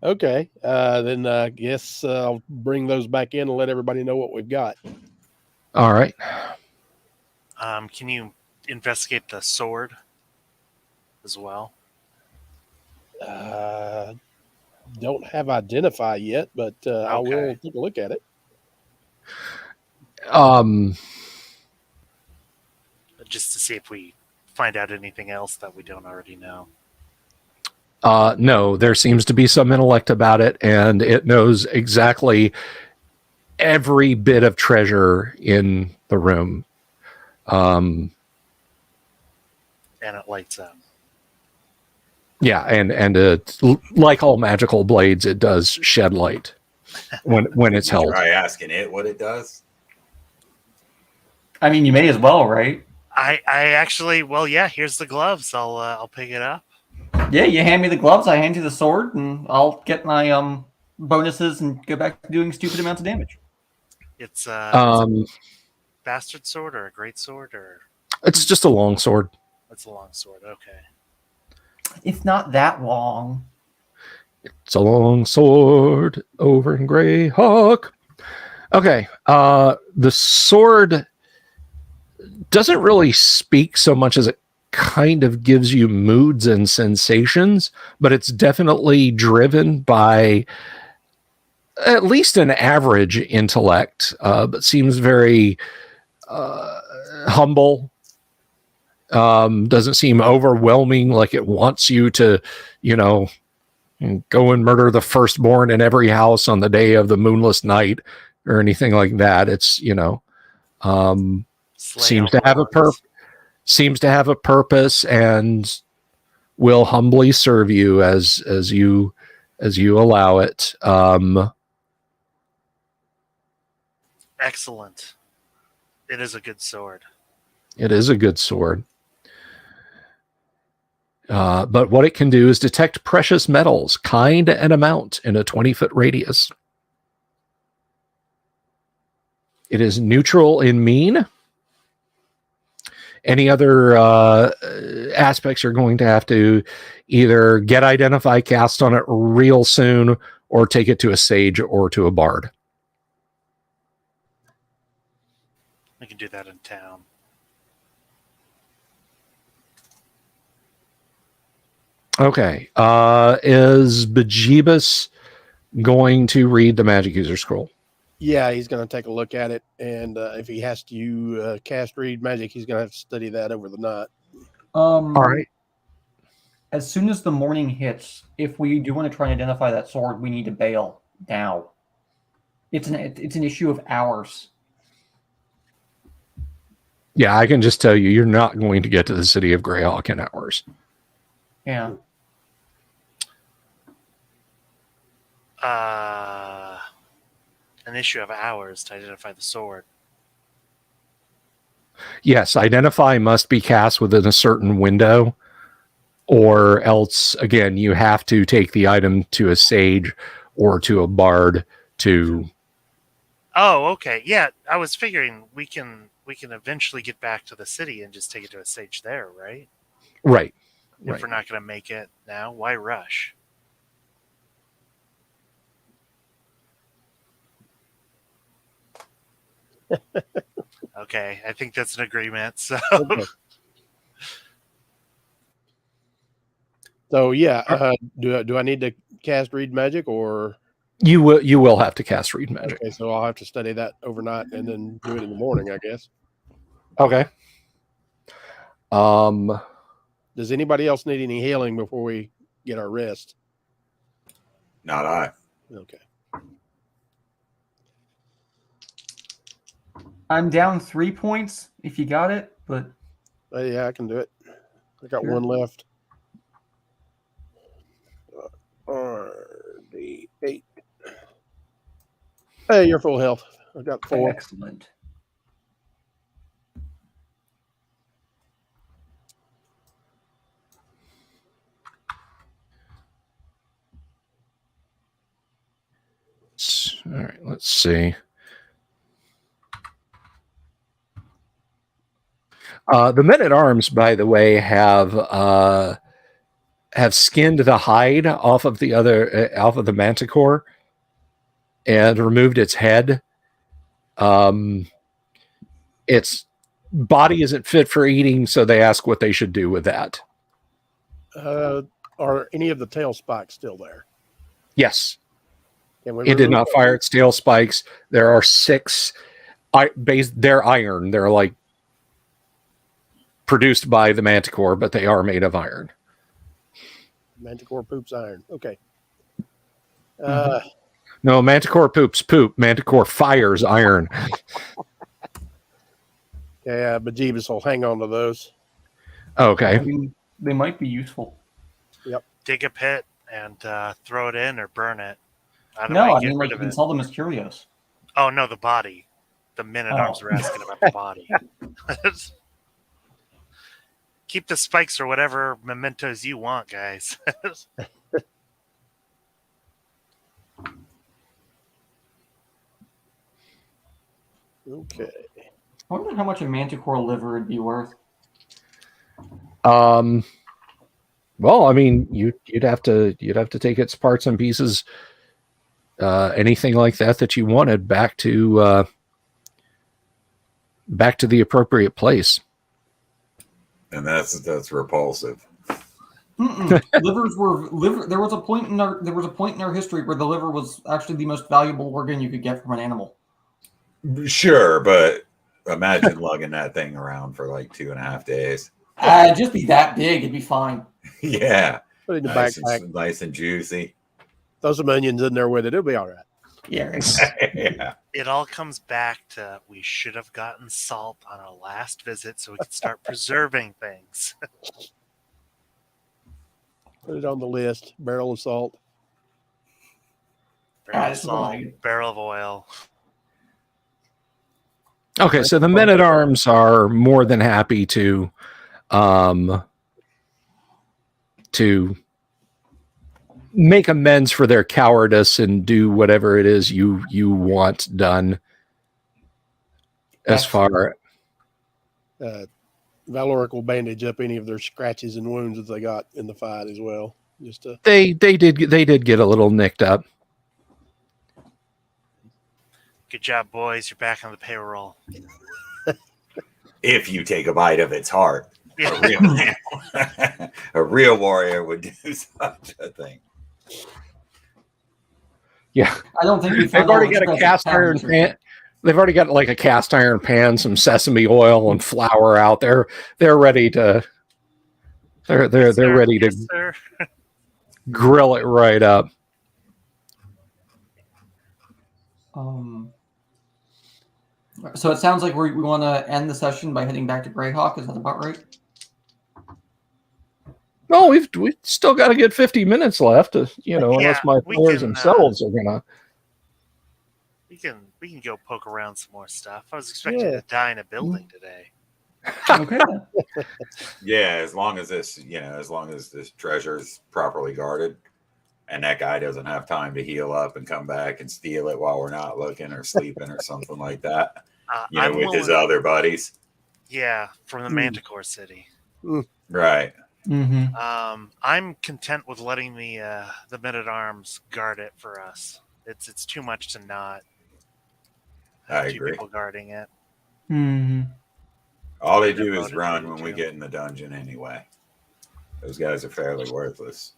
okay, then I guess I'll bring those back in and let everybody know what we've got. all right. Can you investigate the sword as well? Don't have identify yet, but I will Okay. take a look at it. Just to see if we find out anything else that we don't already know. No, there seems to be some intellect about it, and it knows exactly every bit of treasure in the room. And it lights up. Yeah, and like all magical blades, it does shed light when it's held. Try asking it what it does. I mean, you may as well, right? I actually, well, yeah. Here's the gloves. I'll pick it up. Yeah, you hand me the gloves, I hand you the sword, and I'll get my bonuses and go back to doing stupid amounts of damage. It's a bastard sword or a great sword or It's just a long sword. it's a long sword. Okay. It's not that long. It's a long sword over in Greyhawk. Okay, the sword doesn't really speak so much as it kind of gives you moods and sensations, but it's definitely driven by at least an average intellect, but seems very humble. Doesn't seem overwhelming, like it wants you to, go and murder the firstborn in every house on the day of the moonless night or anything like that. It's, seems to have a purpose and will humbly serve you as you allow it. Excellent. It is a good sword. It is a good sword. But what it can do is detect precious metals, kind and amount, in a 20-foot radius. It is neutral in mean. Any other aspects you're going to have to either get identify cast on it real soon or take it to a sage or to a bard. We can do that in town. Okay. Is Bejeebus going to read the magic user scroll? Yeah, he's going to take a look at it, and if he has to cast read magic, he's going to have to study that over the night. All right. As soon as the morning hits, if we do want to try and identify that sword, we need to bail now. It's an issue of hours. Yeah, I can just tell you, you're not going to get to the city of Greyhawk in hours. Yeah. An issue of hours to identify the sword. Yes, identify must be cast within a certain window, or else, again, you have to take the item to a sage or to a bard to... Oh, okay. Yeah, I was figuring we can eventually get back to the city and just take it to a sage there, right? Right. If we're not going to make it now, why rush? Okay, I think that's an agreement. So Okay. So yeah, do I need to cast read magic or? You will have to cast read magic. Okay, so I'll have to study that overnight and then do it in the morning, I guess. Okay. Does anybody else need any healing before we get our rest? Not I. Okay. I'm down 3 points if you got it, but Yeah, I can do it. I got Sure. one left. RD8. Hey, you're full health. I got 4. excellent. All right, let's see. The men-at-arms, by the way, have skinned the hide off of the Manticore and removed its head. Its body isn't fit for eating, so they ask what they should do with that. Are any of the tail spikes still there? Yes. Can we It did remove not them? fire its tail spikes. There are 6 they're iron. They're like produced by the Manticore, but they are made of iron. Manticore poops iron. Okay. No, Manticore poops poop. Manticore fires iron. Yeah, Bejeebus will hang on to those. Okay. I mean, they might be useful. dig a pit and throw it in or burn it. Either No, way, I get mean, like, rid you of can it. sell them as curios. Oh no, the body. The men-at-arms were asking about the body. Keep the spikes or whatever mementos you want, guys. Okay. I wonder how much a Manticore liver would be worth. Well, I mean, you'd have to take its parts and pieces, anything like that you wanted, back to the appropriate place. And that's repulsive. Livers were There was a point in our history where the liver was actually the most valuable organ you could get from an animal. Sure, but imagine lugging that thing around for like 2.5 days. Just be that big, it'd be fine. Yeah. Put it in the Nice backpack. and, nice and juicy. Throw some onions in there with it. It'll be all right. Yeah. Yeah. It all comes back to we should have gotten salt on our last visit so we could start preserving things. Put it on the list. Barrel of salt. Barrel of this is salt, right. barrel of oil. Okay, so the men-at-arms are more than happy to make amends for their cowardice and do whatever it is you want done. As far Valoric will bandage up any of their scratches and wounds that they got in the fight as well. Just to they did get a little nicked up. Good job, boys. You're back on the payroll. If you take a bite of its heart, Yeah. a real warrior would do such a thing. Yeah, I don't think they've already got a cast iron pan. They've already got like a cast iron pan, some sesame oil and flour out there. They're ready to. They're ready to grill it right up. So it sounds like we want to end the session by heading back to Greyhawk. Is that about right? No, we've still got a good 50 minutes left. Unless my players can, themselves are gonna. We can go poke around some more stuff. I was expecting to die in a building today. Okay. Yeah, as long as this treasure is properly guarded, and that guy doesn't have time to heal up and come back and steal it while we're not looking or sleeping or something like that. With his other buddies. Yeah, from the Manticore City. Right. Mm-hmm. I'm content with letting the men-at-arms guard it for us. It's too much to not have I two agree. people guarding it. Hmm. All they do is Voted run for when you we too. get in the dungeon anyway. Those guys are fairly worthless.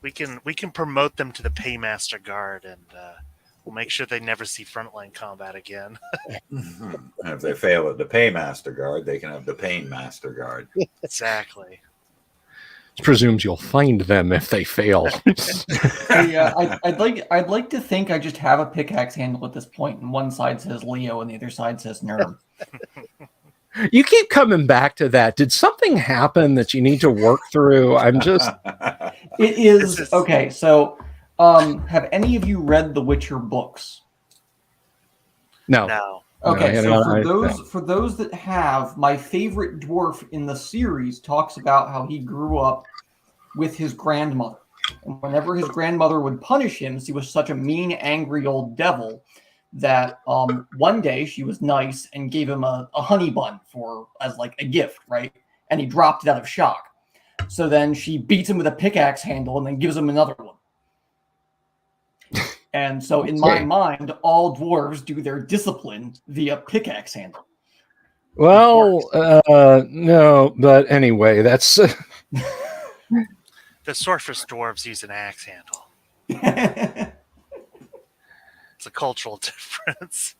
We can promote them to the Paymaster Guard, and we'll make sure they never see frontline combat again. And if they fail at the Paymaster Guard, they can have the Pain Master Guard. Exactly. Presumes you'll find them if they fail. I'd like to think I just have a pickaxe handle at this point, and one side says Leo and the other side says nerd. You keep coming back to that. Did something happen that you need to work through? I'm just. It is This is- okay. So, have any of you read the Witcher books? No. No. Okay, No, so no. for those that have, my favorite dwarf in the series talks about how he grew up with his grandmother. And whenever his grandmother would punish him, she was such a mean, angry old devil that one day she was nice and gave him a honey bun as like a gift, right? And he dropped it out of shock. So then she beats him with a pickaxe handle and then gives him another one. And so in my mind, all dwarves do their discipline via pickaxe handle. Well, no, but anyway, that's. The Sorceress dwarves use an axe handle. It's a cultural difference.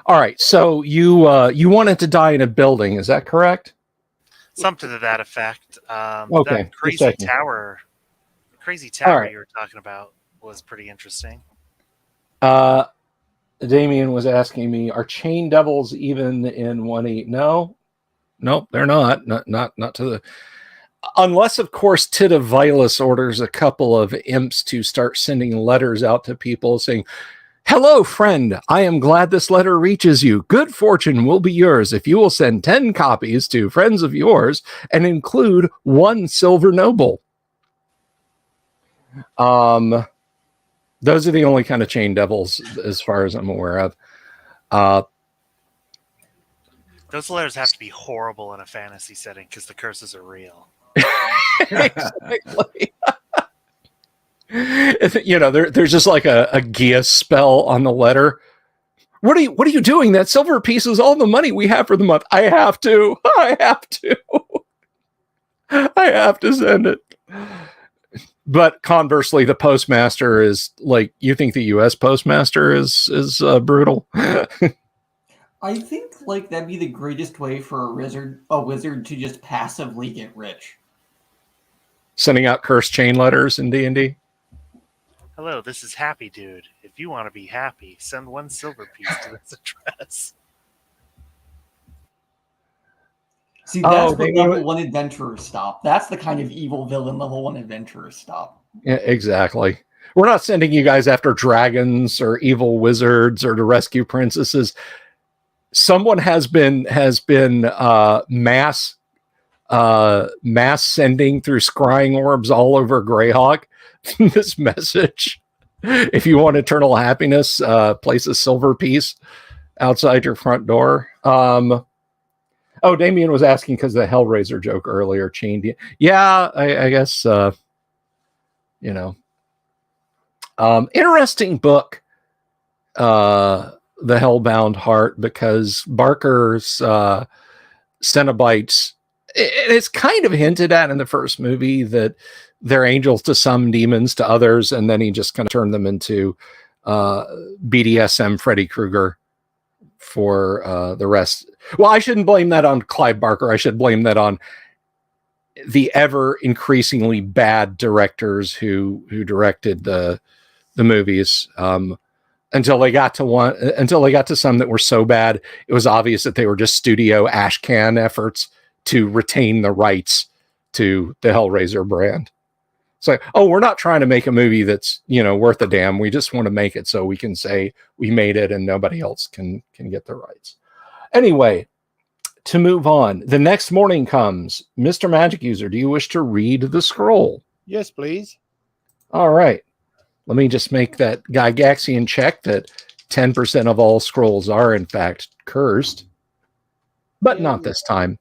All right, so you wanted to die in a building, is that correct? Something to that effect. Okay, That crazy just checking. tower right. you were talking about was pretty interesting. Damien was asking me, are chain devils even in 1.8? No, they're not. Not to the. Unless, of course, Titavilus orders a couple of imps to start sending letters out to people saying, "Hello, friend. I am glad this letter reaches you. Good fortune will be yours if you will send 10 copies to friends of yours and include 1 silver noble." Those are the only kind of chain devils, as far as I'm aware of. Those letters have to be horrible in a fantasy setting because the curses are real. Exactly. There's just like a Gia spell on the letter. What are you doing? That silver piece is all the money we have for the month. I have to send it. But conversely, the postmaster is like, you think the U.S. postmaster is brutal? I think like that'd be the greatest way for a wizard to just passively get rich. Sending out cursed chain letters in D&D. Hello, this is Happy Dude. If you want to be happy, send 1 silver piece to this address. See, that's what level 1 adventurers stop. That's the kind of evil villain level 1 adventurers stop. Yeah, exactly. We're not sending you guys after dragons or evil wizards or to rescue princesses. Someone has been mass sending through scrying orbs all over Greyhawk this message. If you want eternal happiness, place a silver piece outside your front door. Oh, Damien was asking because the Hellraiser joke earlier chained. Yeah, I guess, interesting book, The Hellbound Heart, because Barker's Cenobites, it's kind of hinted at in the first movie that they're angels to some, demons to others, and then he just kind of turned them into BDSM Freddy Krueger for the rest. Well, I shouldn't blame that on Clive Barker. I should blame that on the ever increasingly bad directors who directed the movies. Until they got to some that were so bad, it was obvious that they were just studio ashcan efforts to retain the rights to the Hellraiser brand. It's like, oh, we're not trying to make a movie that's, worth a damn. We just want to make it so we can say we made it and nobody else can get the rights. Anyway, to move on, the next morning comes. Mr. Magic User, do you wish to read the scroll? Yes, please. All right. Let me just make that Gygaxian check that 10% of all scrolls are, in fact, cursed. But not this time.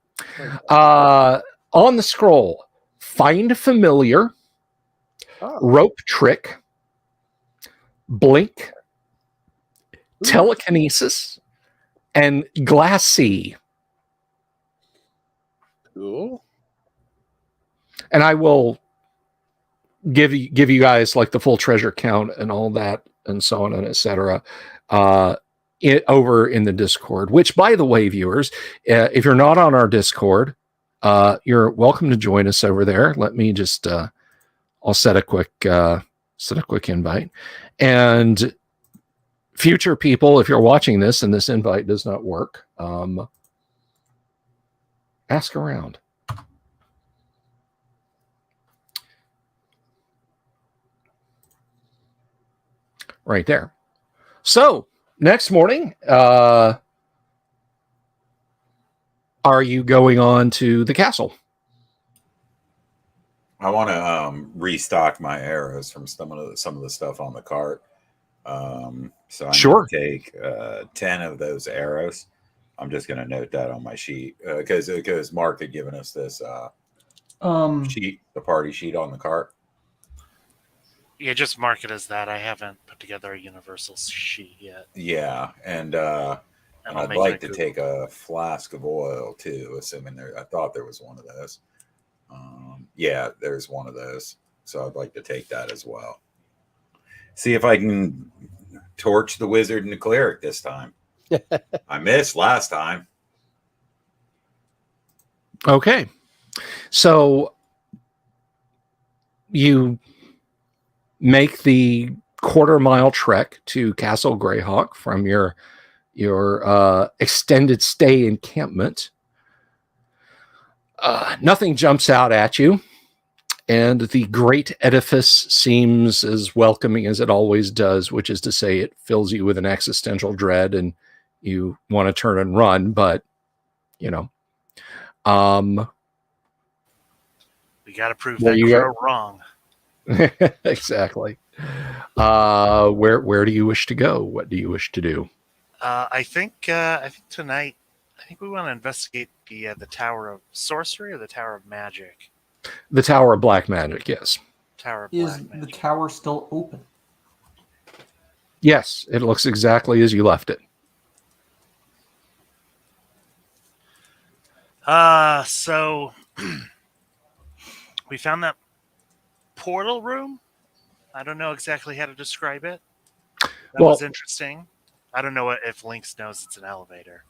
On the scroll, find familiar, rope trick, blink, telekinesis, and glassy. Cool. And I will give you guys like the full treasure count and all that and so on and etc. Over in the Discord, which, by the way, viewers, if you're not on our Discord, you're welcome to join us over there. Let me just I'll set a quick invite. And future people, if you're watching this and this invite does not work, ask around. Right there. So next morning, are you going on to the castle? I want to restock my arrows from some of the stuff on the cart. So I'm Sure. going to take 10 of those arrows. I'm just going to note that on my sheet because Mark had given us this sheet, the party sheet on the cart. Yeah, just mark it as that. I haven't put together a universal sheet yet. Yeah, and I'd like to take a flask of oil too, assuming I thought there was one of those. Yeah, there's one of those. So I'd like to take that as well. See if I can torch the wizard and the cleric this time. I missed last time. Okay. So you make the quarter-mile trek to Castle Greyhawk from your extended stay encampment. Nothing jumps out at you, and the great edifice seems as welcoming as it always does, which is to say it fills you with an existential dread and you want to turn and run, but we got to prove that crow wrong. Exactly. Where do you wish to go? What do you wish to do? I think tonight, we want to investigate the Tower of Sorcery or the Tower of Magic. The Tower of Black Magic, yes. Tower of Black Magic. Is the tower still open? Yes, it looks exactly as you left it. So we found that portal room. I don't know exactly how to describe it. That was interesting. I don't know if Lynx knows it's an elevator.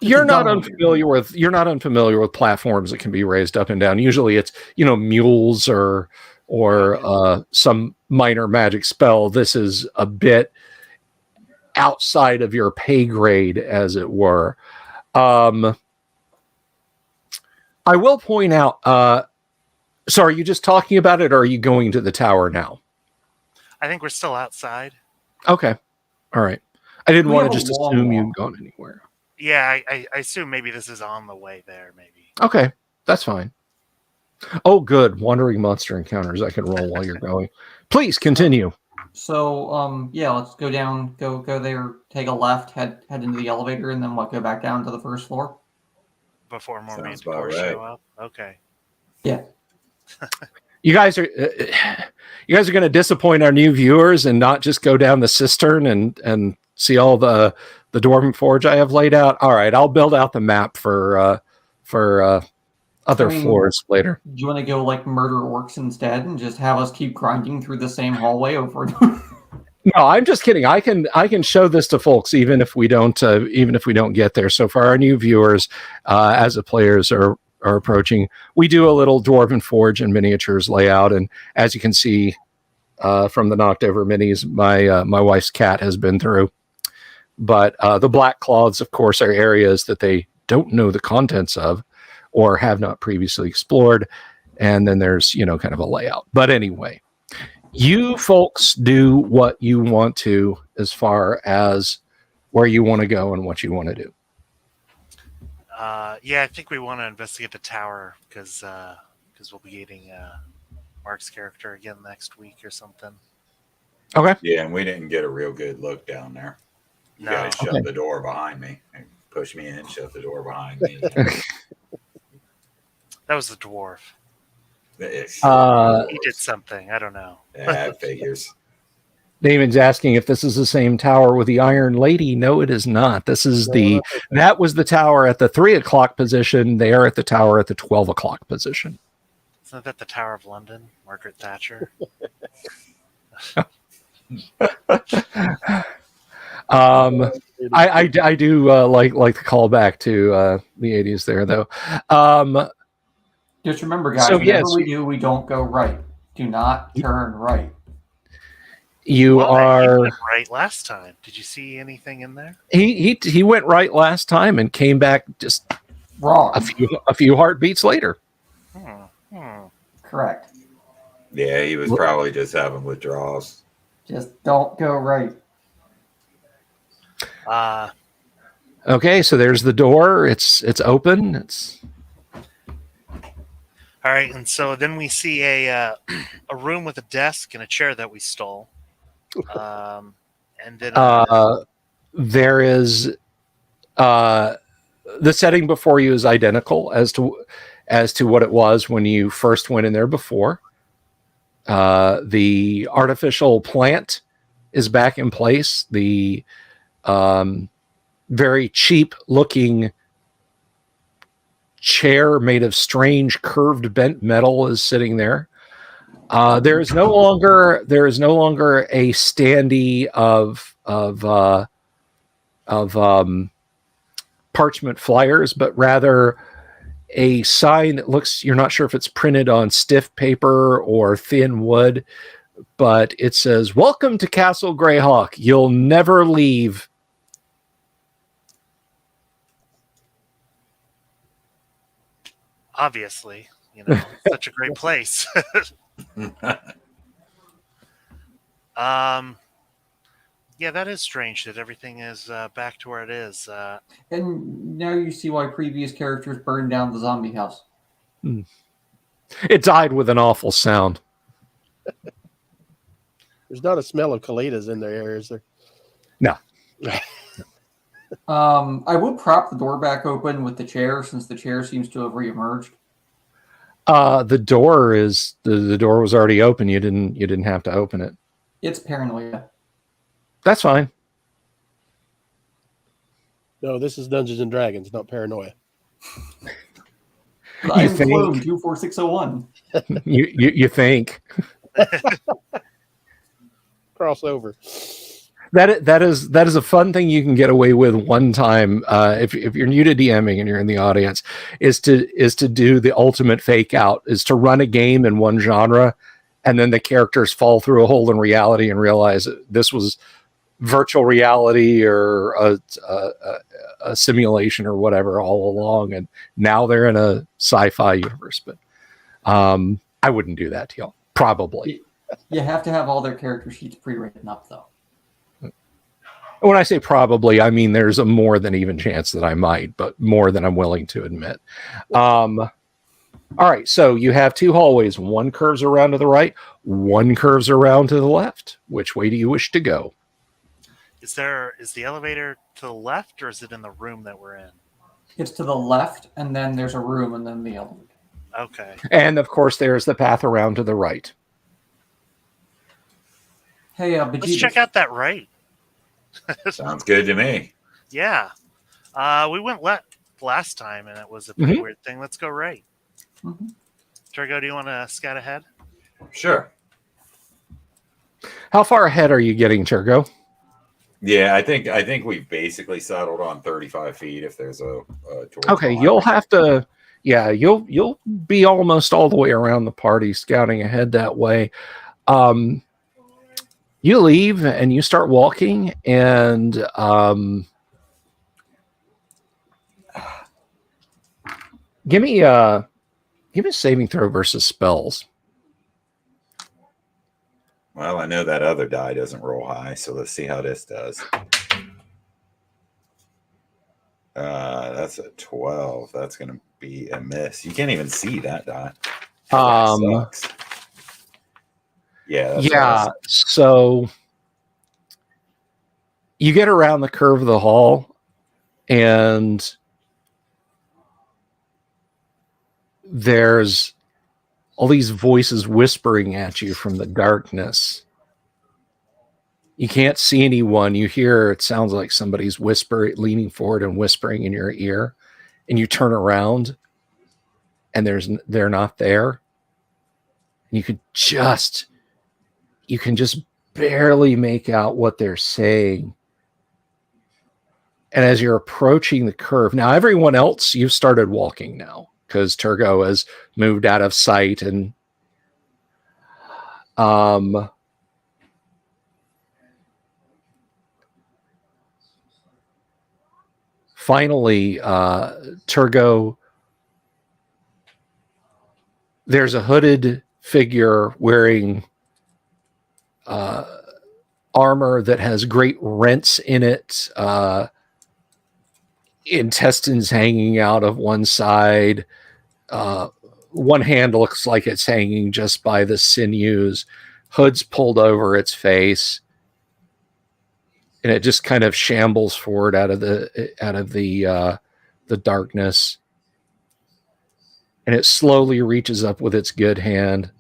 You're not unfamiliar with platforms that can be raised up and down. Usually it's, mules or some minor magic spell. This is a bit outside of your pay grade, as it were. I will point out, so are you just talking about it, or are you going to the tower now? I think we're still outside. Okay. All right. I didn't want to just assume you'd gone anywhere. Yeah, I assume maybe this is on the way there, maybe. Okay, that's fine. Oh, good. Wandering monster encounters I can roll while you're going. Please continue. So, let's go down, go there, take a left, head into the elevator, and then go back down to the first floor? Before more Manticore show up? Okay. Yeah. You guys are going to disappoint our new viewers and not just go down the cistern and see all the Dwarven Forge I have laid out. All right, I'll build out the map for other floors later. Do you want to go murder orcs instead and just have us keep grinding through the same hallway over and over? No, I'm just kidding. I can show this to folks even if we don't get there. So for our new viewers, as the players are approaching, we do a little Dwarven Forge and miniatures layout, and as you can see from the knocked over minis, my wife's cat has been through. But the black cloths, of course, are areas that they don't know the contents of or have not previously explored, and then there's kind of a layout. But anyway, you folks do what you want to as far as where you want to go and what you want to do. Yeah, I think we want to investigate the tower because we'll be getting Mark's character again next week or something. Okay. Yeah, and we didn't get a real good look down there. You guys shut the door behind me and push me in, shut the door behind me. That was the dwarf. He did something. I don't know. Yeah, figures. Damon's asking if this is the same tower with the Iron Lady. No, it is not. This is that was the tower at the 3 o'clock position. They are at the tower at the 12 o'clock position. Isn't that the Tower of London, Margaret Thatcher? I do like to call back to the 80s there, though. Just remember, guys, So, whatever yes. we do, we don't go right. Do not turn right. You Well, are you went right last time. Did you see anything in there? he went right last time and came back just Wrong. a few heartbeats later. Correct. Yeah, he was probably just having withdrawals. Just don't go right. Okay, so there's the door. It's open. It's All right, and so then we see a room with a desk and a chair that we stole. And then there is the setting before you is identical as to what it was when you first went in there before. The artificial plant is back in place. The very cheap looking chair made of strange curved bent metal is sitting there. There is no longer a standee of parchment flyers, but rather a sign that looks, you're not sure if it's printed on stiff paper or thin wood, but it says, "Welcome to Castle Greyhawk. You'll never leave." obviously, such a great place. Yeah, that is strange that everything is back to where it is. And now you see why previous characters burned down the zombie house. It died with an awful sound. There's not a smell of Kalitas in there, is there? No. I would prop the door back open with the chair, since the chair seems to have reemerged. The door was already open. You didn't have to open it. It's paranoia. That's fine. No, this is Dungeons and Dragons, not paranoia. I'm clone 24601. You think Crossover. that is a fun thing you can get away with one time if you're new to DMing and you're in the audience, is to do the ultimate fake out, is to run a game in one genre and then the characters fall through a hole in reality and realize this was virtual reality or a simulation or whatever all along, and now they're in a sci-fi universe. But I wouldn't do that to y'all. Probably. You have to have all their character sheets pre-written up, though. When I say probably, I mean there's a more than even chance that I might, but more than I'm willing to admit. All right, so you have two hallways. One curves around to the right, one curves around to the left. Which way do you wish to go? Is the elevator to the left, or is it in the room that we're in? It's to the left, and then there's a room, and then the elevator. Okay. And of course, there's the path around to the right. Hey, Let's check out that right. Sounds good to me. Yeah. We went last time, and it was a pretty weird thing. Let's go right. Mm-hmm. Turgo, do you want to scout ahead? Sure. How far ahead are you getting, Turgo? Yeah, I think we've basically settled on 35 feet. If there's a okay, you'll have to. Yeah, you'll be almost all the way around the party scouting ahead that way. You leave and you start walking, and give me a saving throw versus spells. Well, I know that other die doesn't roll high, so let's see how this does. That's a 12. That's going to be a miss. You can't even see that die. That sucks. Yeah. So you get around the curve of the hall, and there's all these voices whispering at you from the darkness. You can't see anyone. You hear, it sounds like somebody's leaning forward and whispering in your ear. And you turn around and they're not there. And you can just barely make out what they're saying. And as you're approaching the curve, now everyone else, you've started walking now because Turgo has moved out of sight. And finally, Turgo, there's a hooded figure wearing armor that has great rents in it, intestines hanging out of one side. One hand looks like it's hanging just by the sinews. Hood's pulled over its face, and it just kind of shambles forward out of the darkness. And it slowly reaches up with its good hand,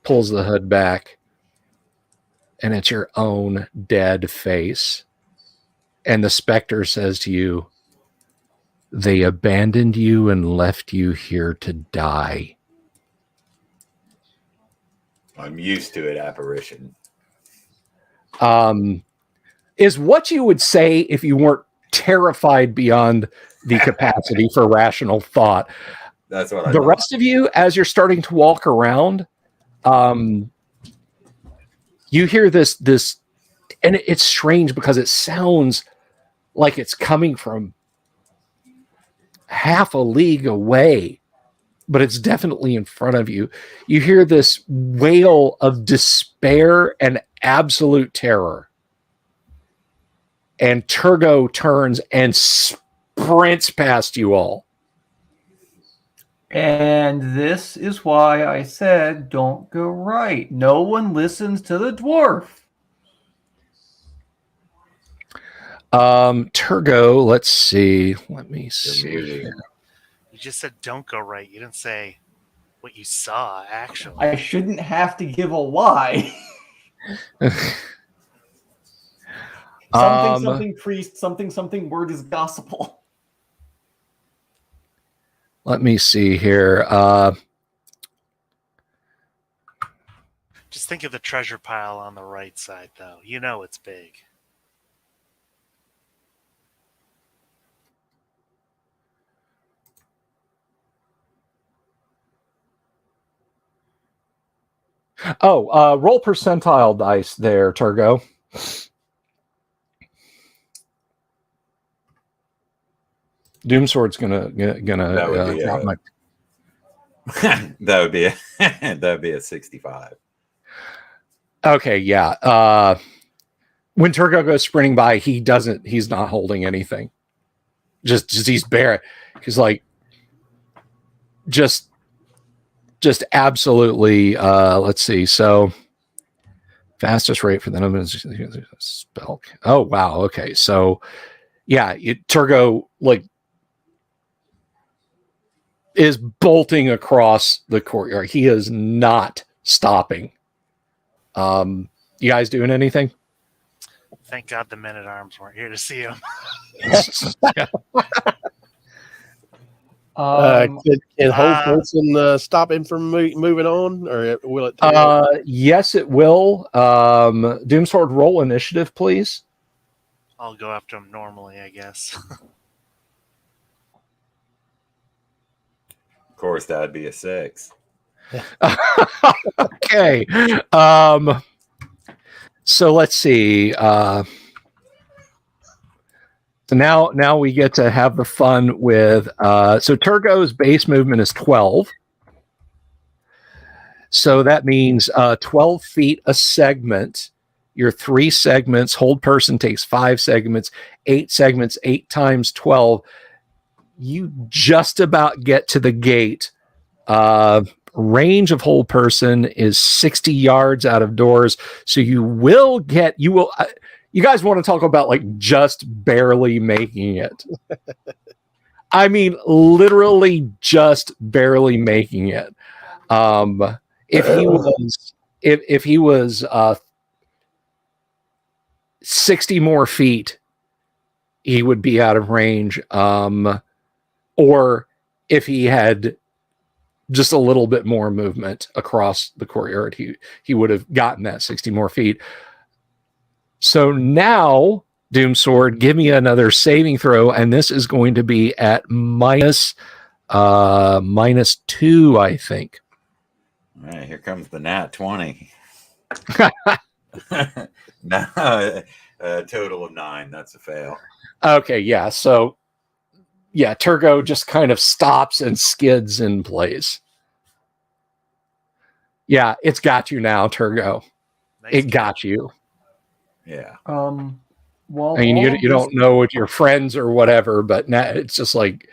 pulls the hood back, and it's your own dead face. And the specter says to you, "They abandoned you and left you here to die." I'm used to it, apparition. Is what you would say if you weren't terrified beyond the capacity for rational thought. That's what I the thought. Rest of you, as you're starting to walk around, you hear this, and it's strange because it sounds like it's coming from half a league away, but it's definitely in front of you. You hear this wail of despair and absolute terror. And Turgo turns and sprints past you all. And this is why I said don't go right. No one listens to the dwarf. Turgo, let's see. Let me see. You just said don't go right. You didn't say what you saw, actually. I shouldn't have to give a lie. Something priest, something word is gospel. Let me see here. Just think of the treasure pile on the right side, though. You know it's big. Roll percentile dice there, Turgo. Doomsword's gonna drop my. That would be a 65. Okay, yeah. When Turgo goes sprinting by, he's not holding anything. Just he's bare. He's like just absolutely. Let's see. So fastest rate for them is spell. Oh wow. Okay. So yeah, Turgo is bolting across the courtyard. He is not stopping. You guys doing anything? Thank God the men-at-arms weren't here to see him. Can whole person stop him from moving on, or will it? Yes, it will. Doomsword, roll initiative, please. I'll go after him normally, I guess. Of course, that'd be a 6. Okay. So let's see. So now we get to have the fun with. So Turgo's base movement is 12. So that means 12 feet a segment. Your 3 segments. Hold person takes 5 segments. 8 segments. 8 times 12. You just about get to the gate. Range of hold person is 60 yards out of doors. So you guys want to talk about just barely making it. I mean, literally just barely making it. If he was 60 more feet, he would be out of range. Or if he had just a little bit more movement across the courtyard, he would have gotten that 60 more feet. So now, Doomsword, give me another saving throw, and this is going to be at -2, I think. All right, here comes the nat 20. No, a total of 9. That's a fail. Okay, yeah. So, yeah, Turgo just kind of stops and skids in place. Yeah, it's got you now, Turgo. Nice It got you. Yeah. Well, I mean, you don't know with your friends or whatever, but now it's just like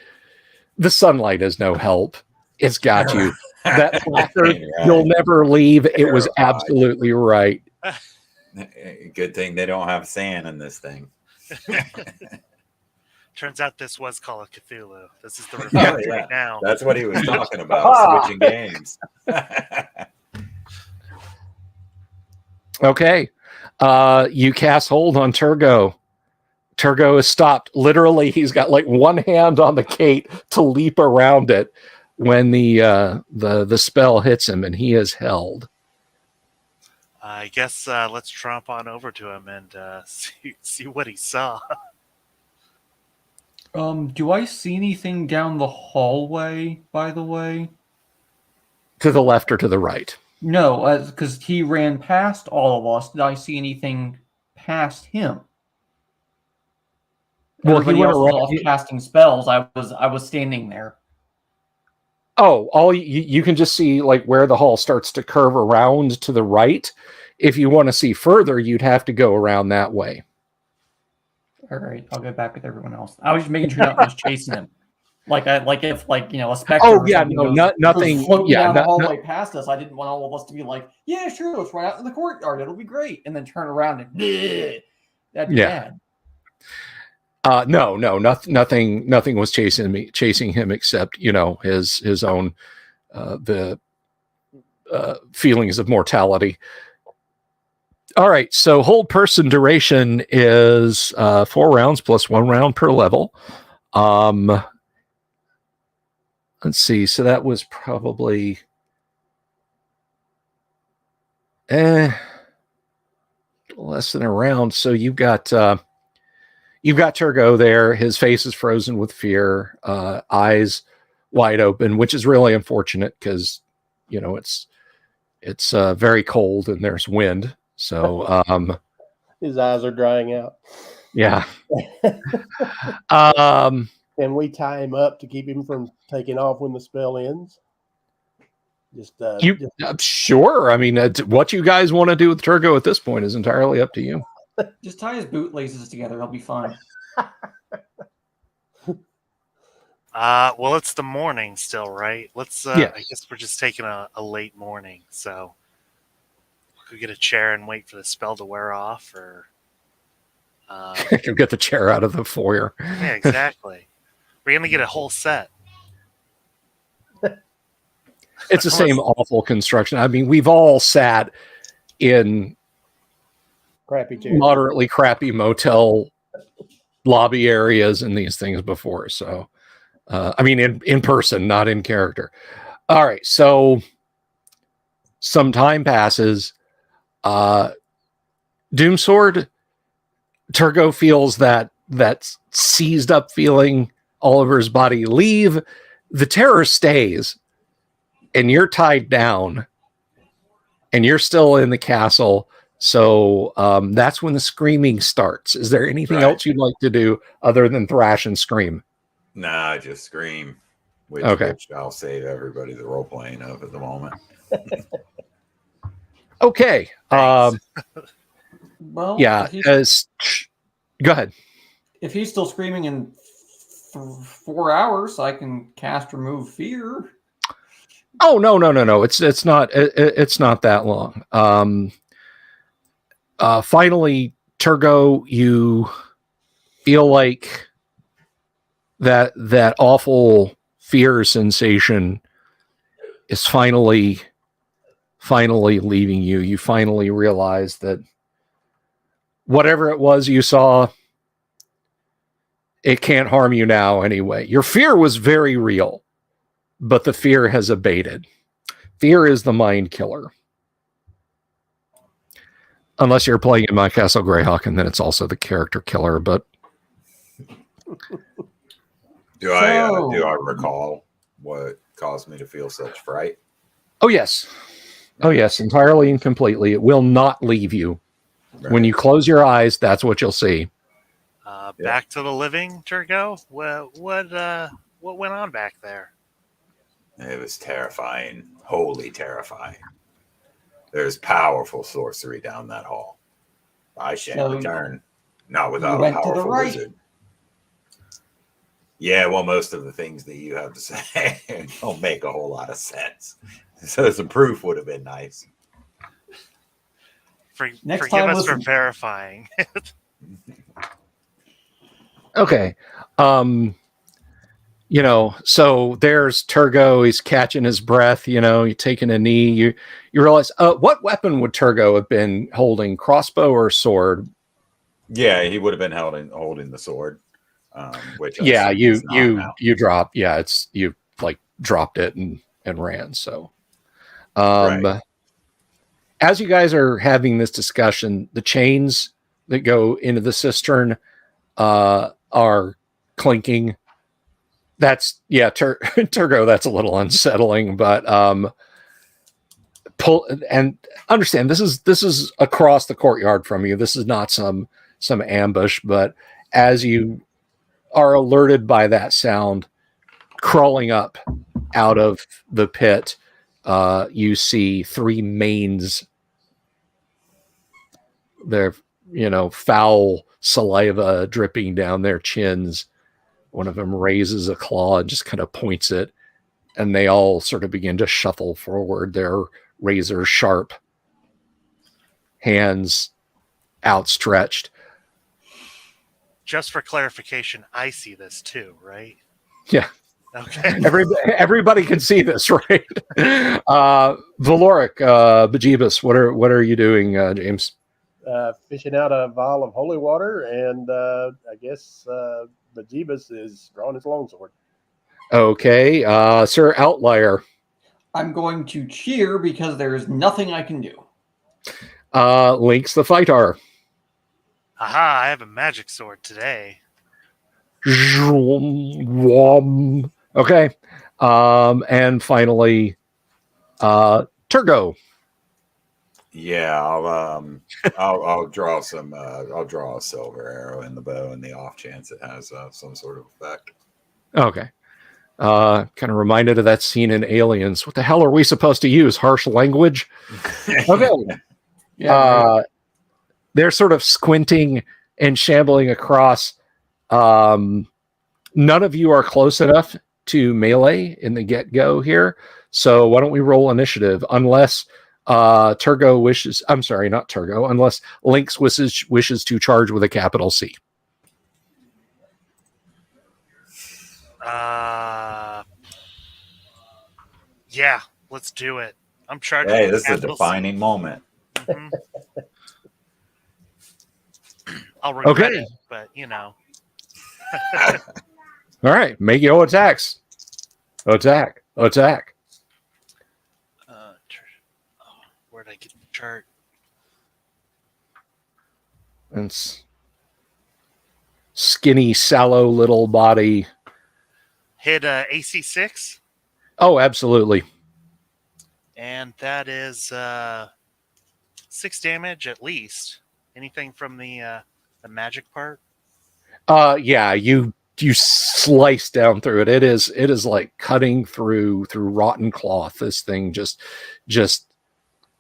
the sunlight is no help. It's got you. That placard, you'll never leave. It was absolutely right. Good thing they don't have sand in this thing. Turns out this was Call of Cthulhu. This is the revenge right now. That's what he was talking about, switching games. Okay. You cast hold on Turgo. Turgo is stopped. Literally, he's got like one hand on the gate to leap around it when the spell hits him, and he is held. I guess let's tromp on over to him and see what he saw. Do I see anything down the hallway, by the way? To the left or to the right? No, because he ran past all of us. Did I see anything past him? Well, Everybody else was off casting spells. I was standing there. Oh, all you can just see like where the hall starts to curve around to the right. If you want to see further, you'd have to go around that way. All right, I'll go back with everyone else. I was just making sure nothing was chasing him. Like if a specter. Oh yeah, no, nothing. Floating Yeah, down the hallway past us. I didn't want all of us to be like, yeah, sure, let's run out in the courtyard. It'll be great, and then turn around and that'd be bad. No, nothing was chasing him except his own the feelings of mortality. All right, so hold person duration is 4 rounds plus 1 round per level. Let's see. So that was probably less than a round. So you've got Turgo there. His face is frozen with fear, eyes wide open, which is really unfortunate because it's very cold and there's wind. So his eyes are drying out. Yeah. Can we tie him up to keep him from taking off when the spell ends? Sure. I mean, what you guys want to do with Turgo at this point is entirely up to you. Just tie his bootlaces together. He'll be fine. Well, it's the morning still, right? Let's. Yes. I guess we're just taking a late morning, so we could get a chair and wait for the spell to wear off, or get the chair out of the foyer. Yeah, exactly. We're gonna get a whole set. It's the same awful construction. I mean, we've all sat in moderately crappy motel lobby areas and these things before. So, I mean, in person, not in character. All right. So some time passes. Doomsword, Turgo feels that seized up feeling all over his body leave. The terror stays, and you're tied down, and you're still in the castle. So that's when the screaming starts. Is there anything else you'd like to do other than thrash and scream? Nah, just scream. Which I'll save everybody the role playing of at the moment. Okay. Well, yeah. Go ahead. If he's still screaming in 4 hours, I can cast Remove Fear. Oh no! It's not that long. Finally, Turgo, you feel like that awful fear sensation is finally leaving you. You finally realize that whatever it was you saw, it can't harm you now anyway. Your fear was very real, but the fear has abated. Fear is the mind killer. Unless you're playing in My Castle Greyhawk, and then it's also the character killer. But do I recall what caused me to feel such fright? Oh yes, entirely and completely. It will not leave you. Right. When you close your eyes, that's what you'll see. Back to the living, Turgo. What went on back there? It was terrifying, wholly terrifying. There's powerful sorcery down that hall. I shan't return, not without a powerful wizard. Yeah, well, most of the things that you have to say don't make a whole lot of sense. So some proof would have been nice. Forgive us for verifying. Okay. So there's Turgo. He's catching his breath. You're taking a knee. You realize, what weapon would Turgo have been holding? Crossbow or sword? Yeah, he would have been holding the sword. Which you dropped. Yeah, it's you like dropped it and ran. So, right. As you guys are having this discussion, the chains that go into the cistern are clinking. That's Turgo. That's a little unsettling, but pull and understand this is across the courtyard from you. This is not some ambush, but as you are alerted by that sound, crawling up out of the pit, you see three manes. They're foul saliva dripping down their chins. One of them raises a claw and just kind of points it, and they all sort of begin to shuffle forward, their razor sharp hands outstretched. Just for clarification, I see this too, right? Yeah. Okay. Everybody can see this, right? Valoric, Bejeebus, what are you doing, James? Fishing out a vial of holy water, and I guess Bejeebus is drawing his longsword. Okay, Sir Outlier. I'm going to cheer because there's nothing I can do. Lynx the Fighter. Aha, I have a magic sword today. Okay. And finally, Turgo. Yeah, I'll draw some. I'll draw a silver arrow in the bow in the off chance it has some sort of effect. Okay. Kind of reminded of that scene in Aliens. What the hell are we supposed to use? Harsh language? Okay. Yeah. They're sort of squinting and shambling across. None of you are close enough to melee in the get-go here. So why don't we roll initiative? Unless Turgo wishes... I'm sorry, not Turgo. Unless Lynx wishes to charge with a capital C. Yeah, let's do it. I'm charging. Hey, this is a defining moment. Mm-hmm. I'll regret it, but All right, make your attacks. Attack. Where'd I get the chart? It's skinny, sallow little body. Hit AC 6. Oh, absolutely. And that is 6 damage at least. Anything from the magic part? Yeah, you slice down through it. It is like cutting through rotten cloth. This thing just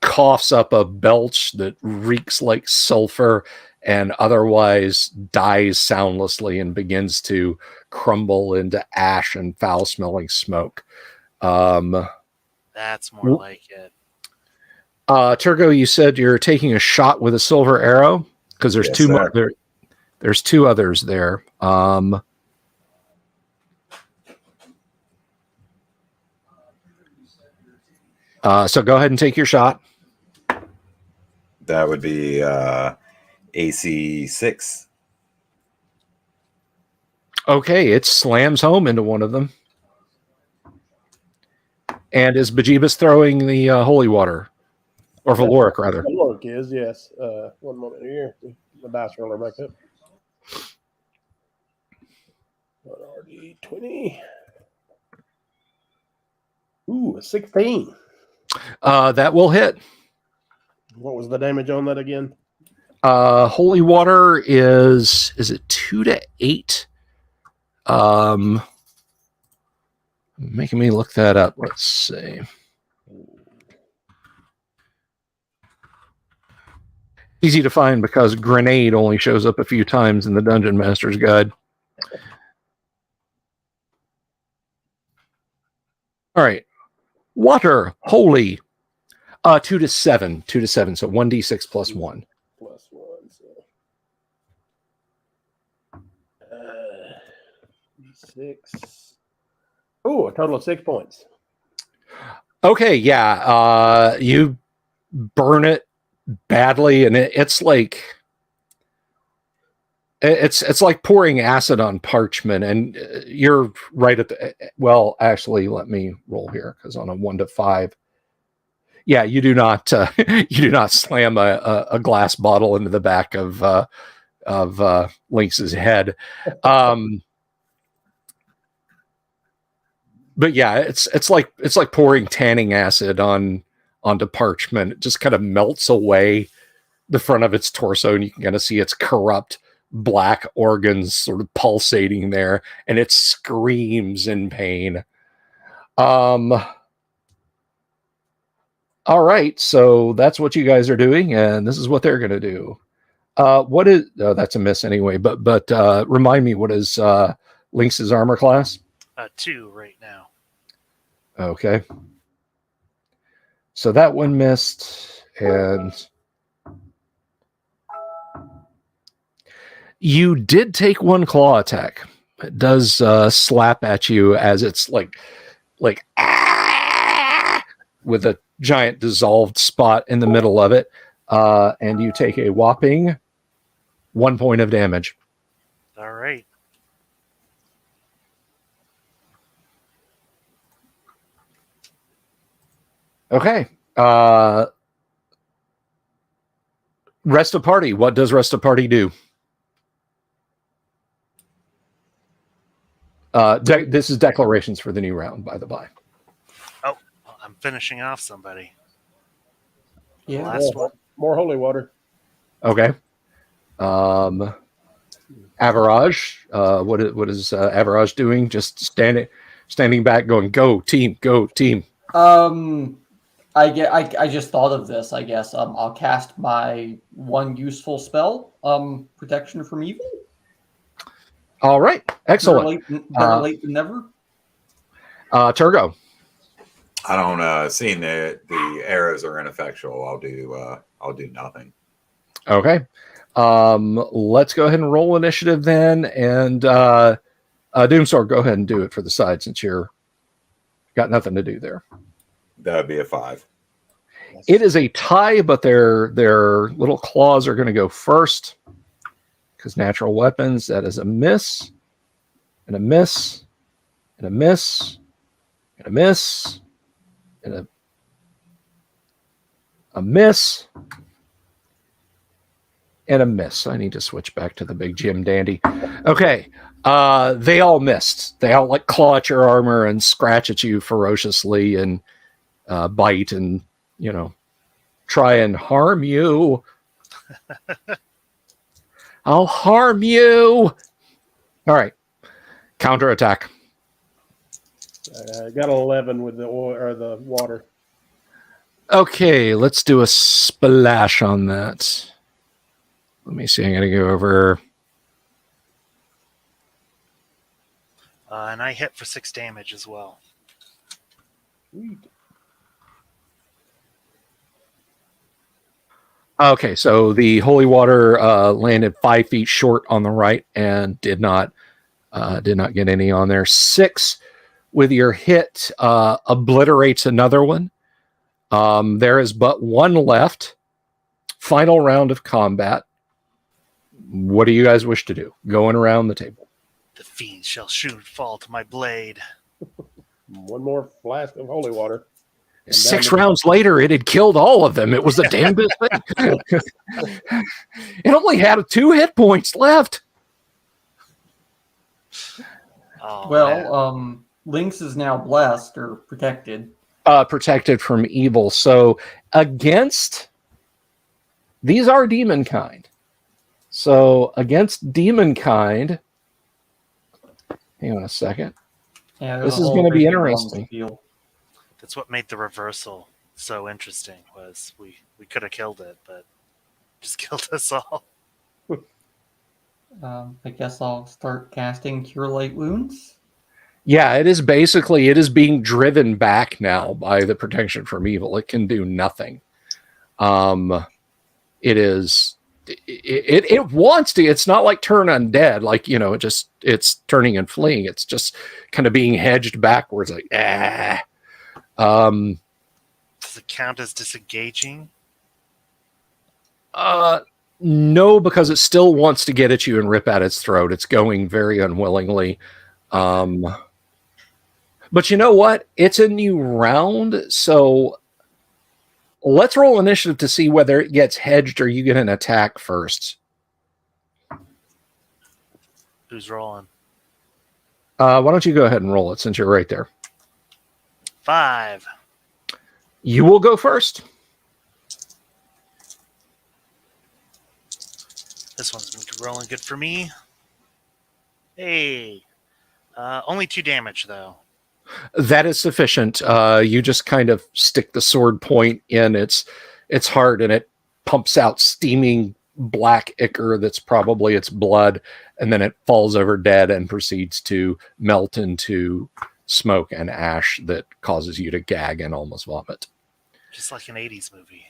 coughs up a belch that reeks like sulfur and otherwise dies soundlessly and begins to crumble into ash and foul-smelling smoke. That's more like it. Turgo, you said you're taking a shot with a silver arrow because there's there's two others there. So go ahead and take your shot. That would be AC 6. Okay, it slams home into one of them. And is Bejeebus throwing the holy water? Or Valoric, rather. Valoric is, yes. One moment here. The dice roller back up. RD20. Ooh, a 16. That will hit. What was the damage on that again? Holy water is it 2 to 8? Making me look that up. Let's see. Easy to find because grenade only shows up a few times in the Dungeon Master's Guide. All right. Water, holy. 2 to 7. 2 to 7. So 1d6 plus 1. Plus 1. So. 6. Oh, a total of 6 points. Okay, yeah. You burn it badly, and it's like it's like pouring acid on parchment, and you're right at the well. Actually, let me roll here because on a 1 to 5, yeah, you do not you do not slam a glass bottle into the back of Lynx's head. But yeah, it's like pouring tanning acid onto parchment. It just kind of melts away the front of its torso, and you can kind of see its corrupt black organs sort of pulsating there, and it screams in pain. All right, so that's what you guys are doing, and this is what they're going to do. What is? Oh, that's a miss anyway. But remind me, what is Lynx's armor class? 2 right now. Okay. So that one missed, and you did take 1 claw attack. It does slap at you as it's like with a giant dissolved spot in the middle of it, and you take a whopping 1 point of damage. All right. Okay. Rest of party. What does rest of party do? This is declarations for the new round, by the by. Oh, well, I'm finishing off somebody. Yeah. Last one. More holy water. Okay. Average. What is Average doing? Just standing back, going, "Go team, go team." I just thought of this. I guess I'll cast my 1 useful spell, protection from evil. All right, excellent. Better late than never. Turgo. I don't. Seeing that the arrows are ineffectual, I'll do nothing. Okay. Let's go ahead and roll initiative then, and Doomsword, go ahead and do it for the side since you're got nothing to do there. That'd be a 5. It is a tie, but their little claws are going to go first because natural weapons. That is a miss, and a miss, and a miss, and a miss, and a miss, and a miss. I need to switch back to the big Jim Dandy. Okay, they all missed. They all like claw at your armor and scratch at you ferociously and bite and try and harm you. I'll harm you. All right, counterattack. Got an 11 with the oil or the water. Okay, let's do a splash on that. Let me see. I'm going to go over. And I hit for 6 damage as well. Sweet. Okay, so the holy water landed 5 feet short on the right and did not get any on there. 6 with your hit obliterates another one. There is but 1 left. Final round of combat. what do you guys wish to do? Going around the table. The fiend shall soon fall to my blade. One more flask of holy water. 6 rounds later, it had killed all of them. It was the damnedest thing. It only had 2 hit points left. Oh, Well, man. Lynx is now blessed or protected. Protected from evil. So against, these are demon kind. So against demon kind, hang on a second. Yeah, This is going to be interesting. That's what made the reversal so interesting. Was we could have killed it, but just killed us all. I guess I'll start casting Cure Light Wounds. Yeah, it is basically, it is being driven back now by the protection from evil. It can do nothing. It wants to, it's not like turn undead, like, you know, it's turning and fleeing. It's just kind of being hedged backwards, like, Does it count as disengaging? No, because it still wants to get at you and rip at its throat. It's going very unwillingly. But you know what? It's a new round, so let's roll initiative to see whether it gets hedged or you get an attack first. Who's rolling? Why don't you go ahead and roll it since you're right there? 5. You will go first. This one's been rolling good for me. Hey. Only 2 damage, though. That is sufficient. You just kind of stick the sword point in its heart, and it pumps out steaming black ichor that's probably its blood, and then it falls over dead and proceeds to melt into smoke and ash that causes you to gag and almost vomit. Just like an 80s movie.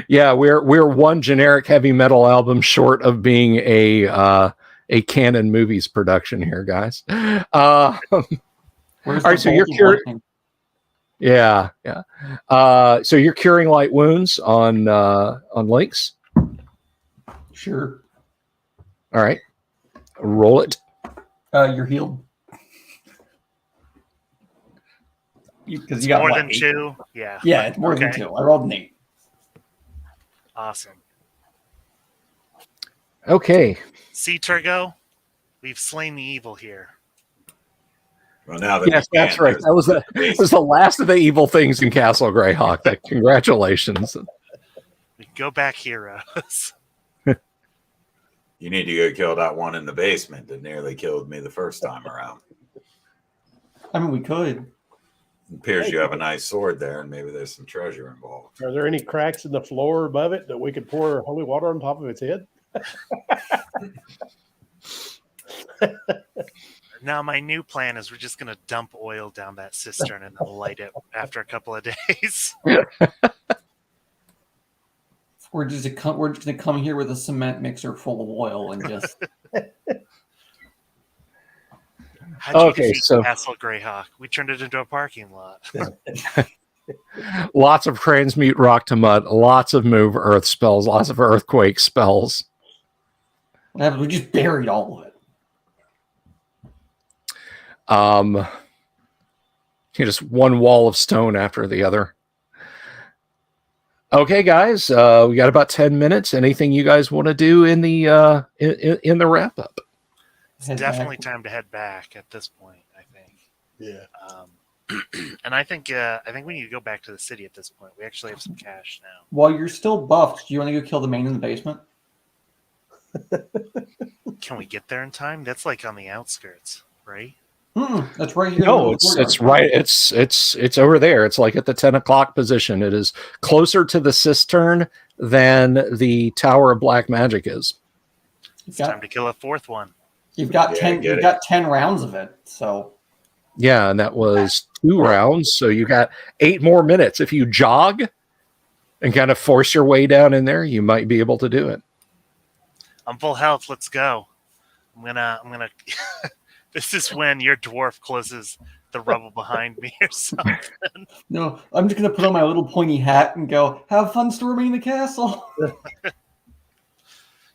Yeah, we're one generic heavy metal album short of being a canon movies production here, guys. All right, so you're curing. Yeah. So you're curing light wounds on Lynx. Sure. All right, roll it. You're healed. Because you got more what, than 8? 2. Yeah. Yeah, it's more than 2. I rolled an 8. Awesome. Okay. See, Turgo, we've slain the evil here. Well, now that Yes, that's right. That was the last of the evil things in Castle Greyhawk. Congratulations. We go back heroes. You need to go kill that one in the basement that nearly killed me the first time around. I mean, we could. It appears you have a nice sword there, and maybe there's some treasure involved. Are there any cracks in the floor above it that we could pour holy water on top of its head? Now, my new plan is we're just going to dump oil down that cistern and then light it after a couple of days. We're just going to come here with a cement mixer full of oil and just. How'd you defeat Castle Greyhawk? We turned it into a parking lot. Lots of transmute rock to mud, lots of move earth spells, lots of earthquake spells. What happened? We just buried all of it. Just one wall of stone after the other. Okay, guys, we got about 10 minutes. Anything you guys want to do in the in the wrap up? It's definitely time to head back at this point, I think. Yeah. And I think we need to go back to the city at this point. We actually have some cash now. While you're still buffed, do you want to go kill the main in the basement? Can we get there in time? That's like on the outskirts, right? That's right here. No, it's right. It's over there. It's like at the 10 o'clock position. It is closer to the cistern than the Tower of Black Magic is. It's time to kill a 4th one. You've got 10. You've got 10 rounds of it. So. Yeah, and that was 2 rounds. So you got 8 more minutes. If you jog and kind of force your way down in there, you might be able to do it. I'm full health. Let's go. I'm gonna. This is when your dwarf closes the rubble behind me or something. No, I'm just gonna put on my little pointy hat and go, have fun storming the castle.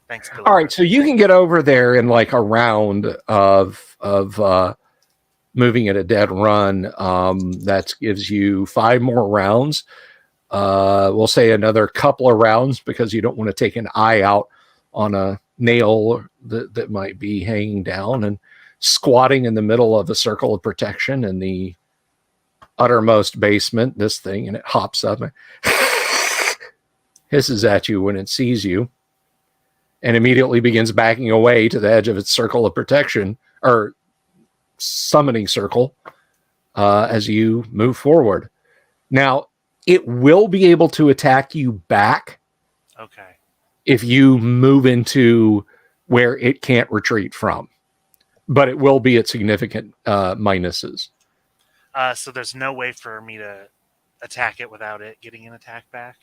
Thanks, Billy. All right, so you can get over there in like a round of moving at a dead run. That gives you 5 more rounds. We'll say another couple of rounds because you don't want to take an eye out on a nail that might be hanging down, and squatting in the middle of a circle of protection in the uttermost basement, this thing, and it hops up and hisses at you when it sees you and immediately begins backing away to the edge of its circle of protection, or summoning circle, as you move forward. Now, it will be able to attack you back. Okay. If you move into where it can't retreat from. But it will be at significant minuses. So there's no way for me to attack it without it getting an attack back?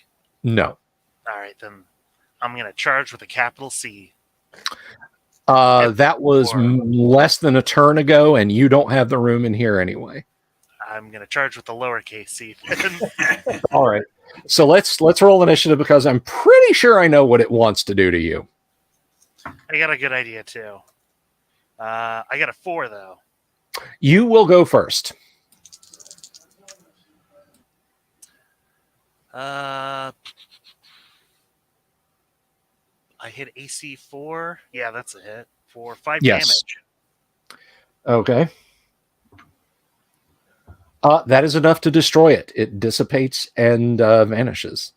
No. All right, then I'm going to charge with a capital C. That was less than a turn ago, and you don't have the room in here anyway. I'm going to charge with the lowercase c. All right. So let's roll initiative because I'm pretty sure I know what it wants to do to you. I got a good idea, too. I got a 4, though. You will go first. I hit AC 4. Yeah, that's a hit. For 5 Yes. damage. Okay. That is enough to destroy it. It dissipates and vanishes.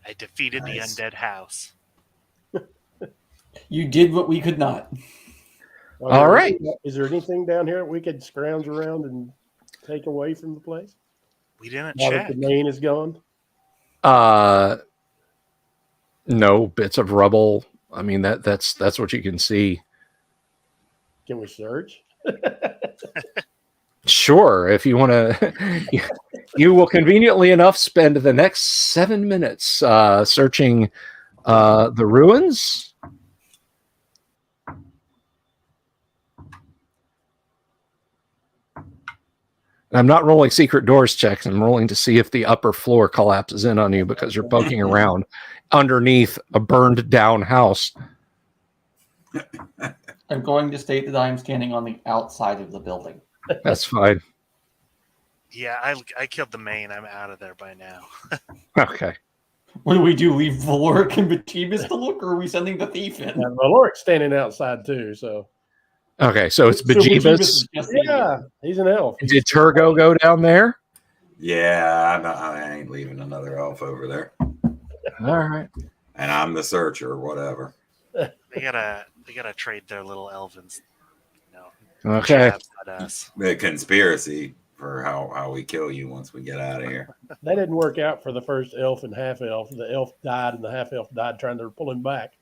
I defeated Nice. the undead house. You did what we could not. All right. Is there anything down here that we could scrounge around and take away from the place? We didn't Now check. that the main is gone? No bits of rubble. I mean, that's what you can see. Can we search? Sure, if you want to. You will conveniently enough spend the next 7 minutes searching the ruins. I'm not rolling secret doors checks. I'm rolling to see if the upper floor collapses in on you because you're poking around underneath a burned down house. I'm going to state that I'm standing on the outside of the building. That's fine. Yeah, I killed the main. I'm out of there by now. Okay. What do we do? Leave Valoric and Batibus to look, or are we sending the thief in? Now, Valoric's standing outside too, so. Okay, so it's So Batibus Bejeebus. is just the- Yeah, he's an elf. Did Turgo go down there? Yeah, I ain't leaving another elf over there. All right. And I'm the searcher, whatever. They gotta trade their little elvins. Okay. jabs at us. The conspiracy for how we kill you once we get out of here. That didn't work out for the first elf and half elf. The elf died and the half elf died trying to pull him back.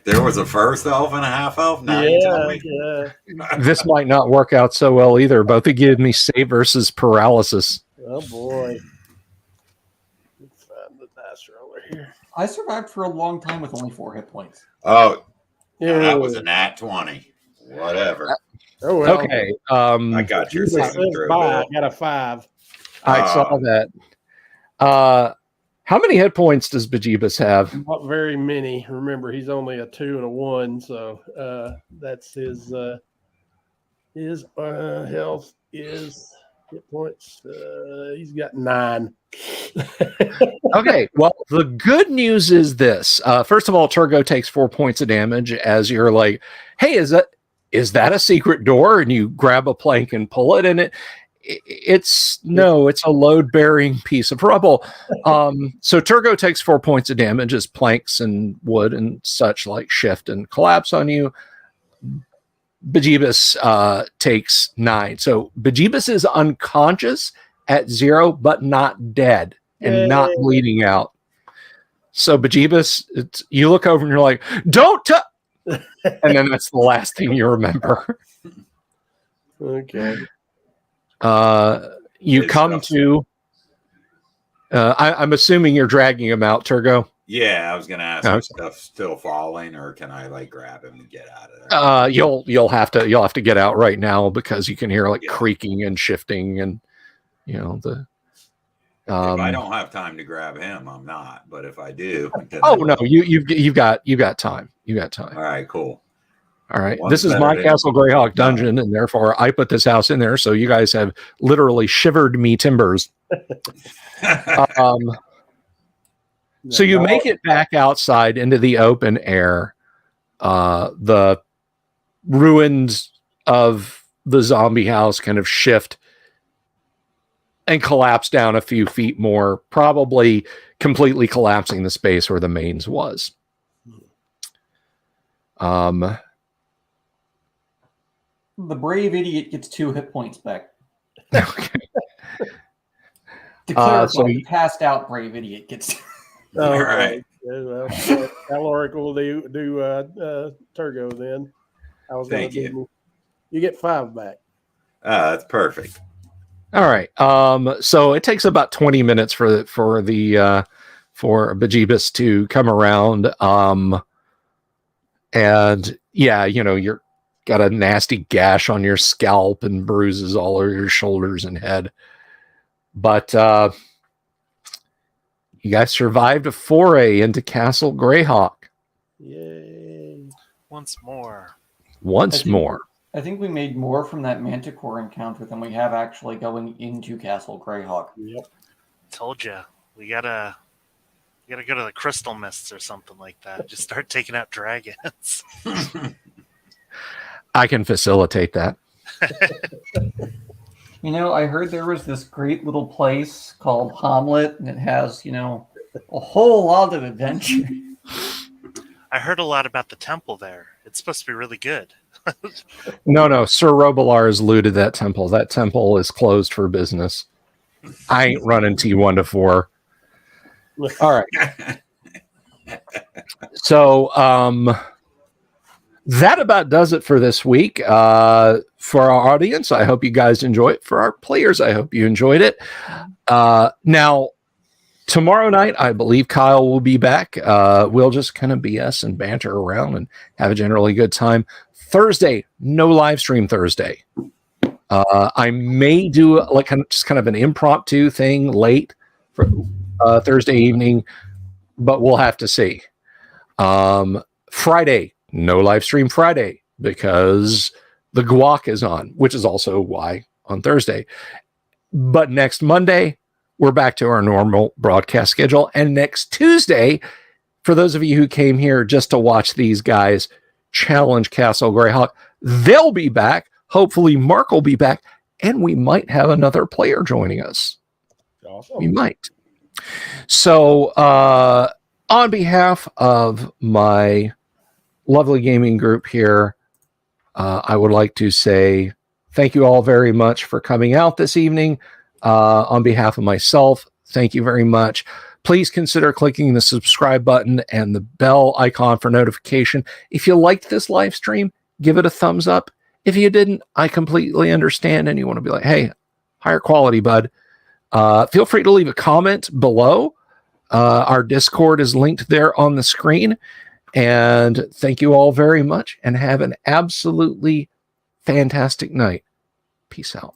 There was a first elf and a half elf. Now you tell me. Yeah. This might not work out so well either. Both of you give me save versus paralysis. Oh boy. Let's find the dice roller here. I survived for a long time with only 4 hit points. Oh, Yeah, that was a nat 20. Whatever. Oh well. Okay. I got your Jesus saving says throw, bye. I Bill. got a 5. I saw that. How many hit points does Bejeebus have? Not very many. Remember, he's only a 2 and a 1, so that's his health is hit points. He's got 9. Okay. Well, the good news is this. First of all, Turgo takes 4 points of damage as you're like, hey, is that a secret door? And you grab a plank and pull it, and it's a load-bearing piece of rubble. So Turgo takes 4 points of damage as planks and wood and such like shift and collapse on you. Bejeebus takes 9. So Bejeebus is unconscious at 0, but not dead and not bleeding out. So Bejeebus, you look over and you're like, don't touch. And then that's the last thing you remember. Okay. You come to. I'm assuming you're dragging him out, Turgo. Yeah, I was gonna ask Okay. if stuff's still falling, or can I like grab him and get out of there? You'll have to get out right now because you can hear like Yeah. creaking and shifting, and you know the. If I don't have time to grab him, I'm not. But if I do, then I Oh no, will. you've got time. You got time. All right, cool. All right. One's This is better my than- Castle Greyhawk dungeon, and therefore I put this house in there. So you guys have literally shivered me timbers. So you make it back outside into the open air. The ruins of the zombie house kind of shift and collapse down a few feet more, probably completely collapsing the space where the mains was. The brave idiot gets 2 hit points back. Okay. To clarify, so the passed out brave idiot gets. All right. Well, Alaric will do Turgo then. I was going to do. You get 5 back. That's perfect. All right. So it takes about 20 minutes for Bejeebus to come around. And yeah, you know, you're got a nasty gash on your scalp and bruises all over your shoulders and head. But you guys survived a foray into Castle Greyhawk. Yay. Once more. I think we made more from that Manticore encounter than we have actually going into Castle Greyhawk. Yep. Told you. We gotta go to the Crystal Mists or something like that. Just start taking out dragons. I can facilitate that. You know, I heard there was this great little place called Hamlet, and it has, you know, a whole lot of adventure. I heard a lot about the temple there. It's supposed to be really good. No. Sir Robilar has looted that temple. That temple is closed for business. I ain't running T1 to 4. All right. So that about does it for this week. For our audience, I hope you guys enjoy it. For our players, I hope you enjoyed it. Now, tomorrow night, I believe Kyle will be back. We'll just kind of BS and banter around and have a generally good time. Thursday, no live stream Thursday. I may do like just kind of an impromptu thing late for Thursday evening, but we'll have to see. Friday, no live stream Friday because the GUOGC is on, which is also why on Thursday. But next Monday, we're back to our normal broadcast schedule. And next Tuesday, for those of you who came here just to watch these guys challenge Castle Greyhawk, they'll be back. Hopefully Mark will be back, and we might have another player joining us. Awesome. We might. So on behalf of my lovely gaming group here, I would like to say thank you all very much for coming out this evening. On behalf of myself, thank you very much. Please consider clicking the subscribe button and the bell icon for notification. If you liked this live stream, give it a thumbs up. If you didn't, I completely understand, and you want to be like, hey, higher quality, bud. Feel free to leave a comment below. Our Discord is linked there on the screen. And thank you all very much, and have an absolutely fantastic night. Peace out.